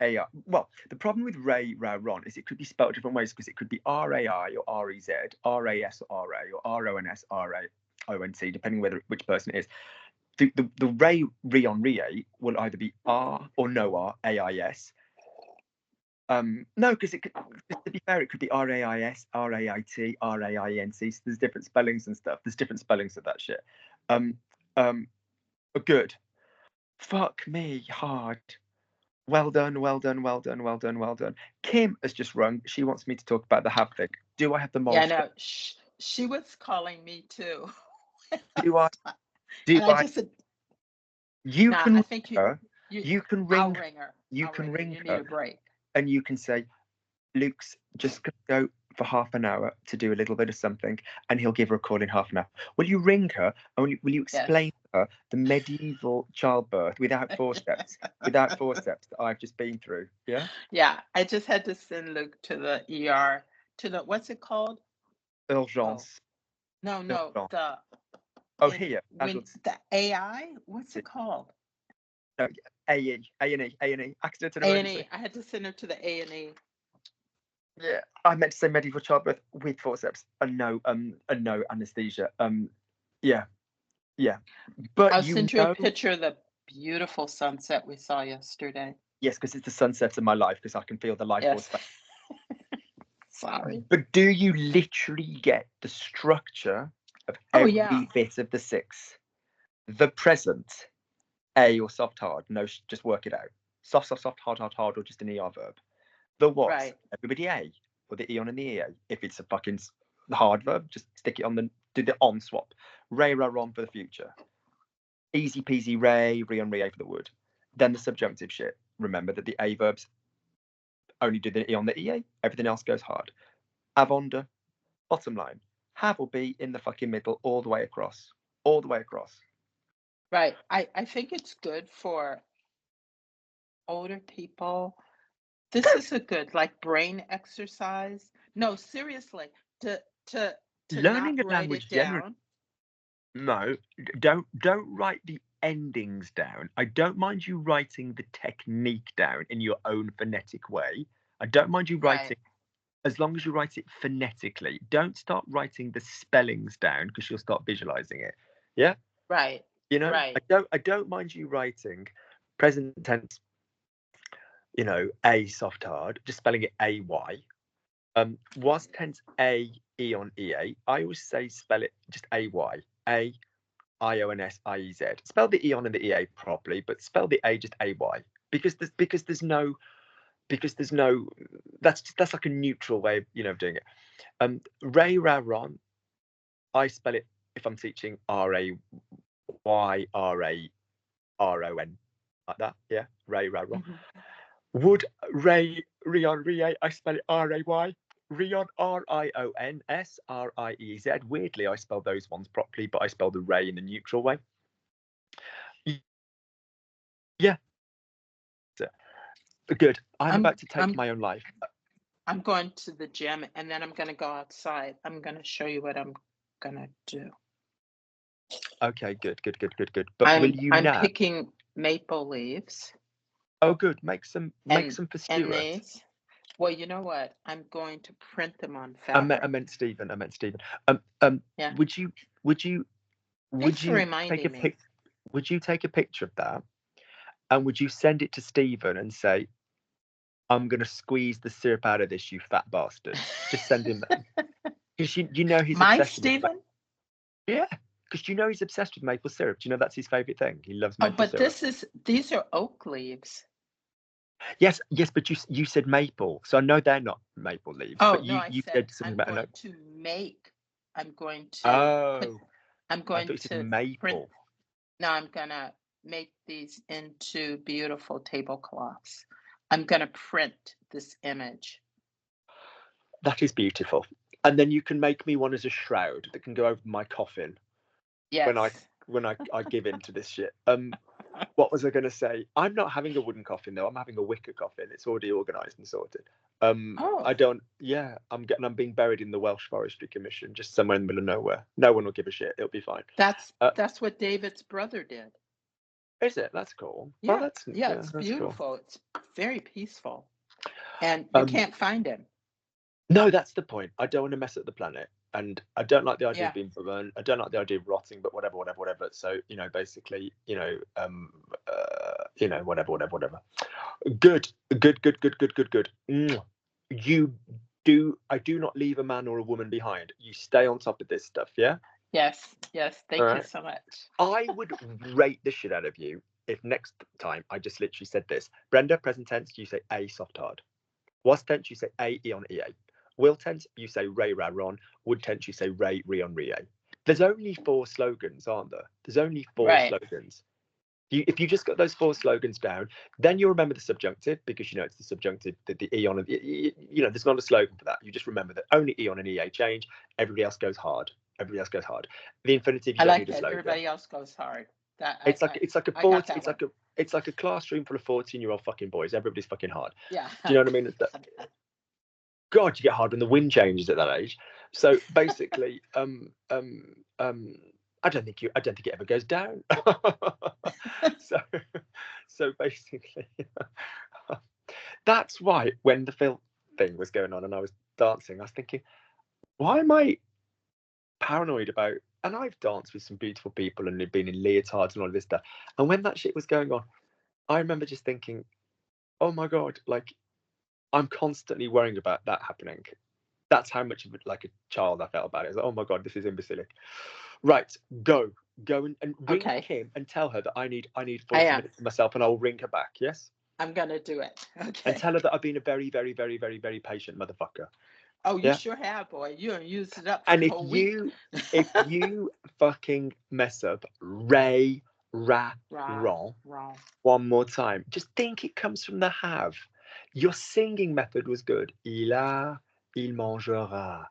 AR. Well, the problem with Ray Ra Ron is it could be spelled different ways because it could be RAI or REZ, RAS or RA or RONS, RAONT, depending which person it is. The Ray Rion Rie will either be R or no R, AIS. No, because to be fair, it could be RAIS, RAIT, RAINC. So there's different spellings and stuff. There's different spellings of that shit. Good. Fuck me hard. Well done. Kim has just rung. She wants me to talk about the have thing. Do I have the moral? Yeah, no, she was calling me too. Do I? And I just said, You nah, can I think ring her. You can ring. I'll ring her. You can ring You her. need a break. And you can say, Luke's just going to go for half an hour to do a little bit of something, and he'll give her a call in half an hour. Will you ring her and will you explain to her the medieval childbirth without forceps, that I've just been through? Yeah. Yeah, I just had to send Luke to the ER, to the, what's it called? Urgence. No, Urgence. Here. When the AI, what's it called? No, A&E, accident and emergency. A&E. I had to send her to the A&E. Yeah, I meant to say medieval childbirth with forceps and no anesthesia. Yeah. But I'll send you a picture of the beautiful sunset we saw yesterday. Yes, because it's the sunset of my life, because I can feel the life force. Sorry. But do you literally get the structure of every bit of the 6? The present, A or soft hard. No, just work it out. Soft, hard, or just an ER verb. The what? Everybody A, or the eon and the EA. If it's a fucking hard verb, just stick it on do the on swap. Ray, ra, ron for the future. Easy peasy, ray, rion, rie for the would. Then the subjunctive shit. Remember that the A verbs only do the eon, the EA. Everything else goes hard. Avonda, bottom line. Have or be in the fucking middle, all the way across. Right. I think it's good for older people. This is a good brain exercise. No, seriously, to learning not a write language it down. No, don't write the endings down. I don't mind you writing the technique down in your own phonetic way. I don't mind you writing, as long as you write it phonetically. Don't start writing the spellings down because you'll start visualizing it. Yeah. Right. You know. Right. I don't mind you writing present tense. You know, a soft hard, just spelling it AY. Was tense A E on EA. I always say spell it just AY. A IONS IEZ. Spell the E on and the EA properly, but spell the A just AY. Because there's no that's like a neutral way of doing it. Ray Ra Ron, I spell it, if I'm teaching, RAY RAION. R-O-N, like that. Yeah, Ray, Ron. Mhm. Would Ray, Rion, Rie, I spell it R-A-Y, Rion, R-I-O-N-S, R-I-E-Z. Weirdly, I spell those ones properly, but I spell the Ray in the neutral way. Yeah. Good. I'm about to take my own life. I'm going to the gym, and then I'm going to go outside. I'm going to show you what I'm going to do. Okay, good. But will you I'm now? picking maple leaves. Oh, good. Make some for Stuart. And these. Well, you know what? I'm going to print them on fabric. I meant Stephen. Yeah. Would you take a pic? Would you take a picture of that, and would you send it to Stephen and say, "I'm going to squeeze the syrup out of this, you fat bastard." Just send him that. Because you know he's My obsessed Stephen? Yeah. Because you know he's obsessed with maple syrup. Do you know that's his favorite thing? He loves maple syrup. But these are oak leaves. Yes, but you said maple, so I know they're not maple leaves. Oh, but no, I said something I'm about going to make. I'm going to. Oh, I'm going I thought you to said maple. print. No, I'm gonna make these into beautiful tablecloths. I'm gonna print this image. That is beautiful. And then you can make me one as a shroud that can go over my coffin. Yes. When I give in to this shit. What was I going to say? I'm not having a wooden coffin though. I'm having a wicker coffin. It's already organised and sorted. I don't. Yeah, I'm being buried in the Welsh Forestry Commission, just somewhere in the middle of nowhere. No one will give a shit. It'll be fine. That's what David's brother did. Is it? That's cool. Yeah, Oh, it's beautiful. Cool. It's very peaceful, and you can't find him. No, that's the point. I don't want to mess up the planet, and I don't like the idea of being burned. I don't like the idea of rotting, but whatever. So basically, whatever. Good. I do not leave a man or a woman behind. You stay on top of this stuff, yeah? Yes. Thank you so much. I would rate the shit out of you if next time I just literally said this. Brenda, present tense, you say a soft hard. Was tense, you say a eon ea. Will tense, you say ray ra ron. Would tense, you say ray rion rie. There's only 4 slogans, aren't there? There's only 4 slogans. If you just got those 4 slogans down, then you'll remember the subjunctive, because it's the subjunctive, the eon, and there's not a slogan for that. You just remember that only eon and ea change. Everybody else goes hard. The infinitive, you don't need a slogan. Everybody else goes hard. It's like a classroom full of 14-year-old fucking boys. Everybody's fucking hard. Yeah. Do you know what I mean? God, you get hard when the wind changes at that age. So basically, I don't think it ever goes down. so basically, that's why when the film thing was going on and I was dancing, I was thinking, why am I paranoid about? And I've danced with some beautiful people and been in leotards and all of this stuff. And when that shit was going on, I remember just thinking, oh my God, like, I'm constantly worrying about that happening. That's how much of like a child I felt about it. It's like, oh my God, this is imbecilic. Right, go and ring Kim and tell her that I need 40 minutes to myself, and I'll ring her back. Yes, I'm gonna do it. Okay. And tell her that I've been a very, very, very, very, very patient motherfucker. Oh, you sure have, boy. You don't use it up. And if you fucking mess up Ray ra wrong one more time, just think it comes from the have. Your singing method was good. Il a, il mangera.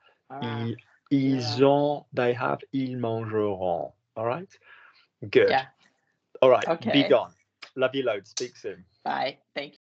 Ils ont, they have, ils mangeront. All right? Good. Yeah. All right. Okay. Be gone. Love you loads. Speak soon. Bye. Thank you.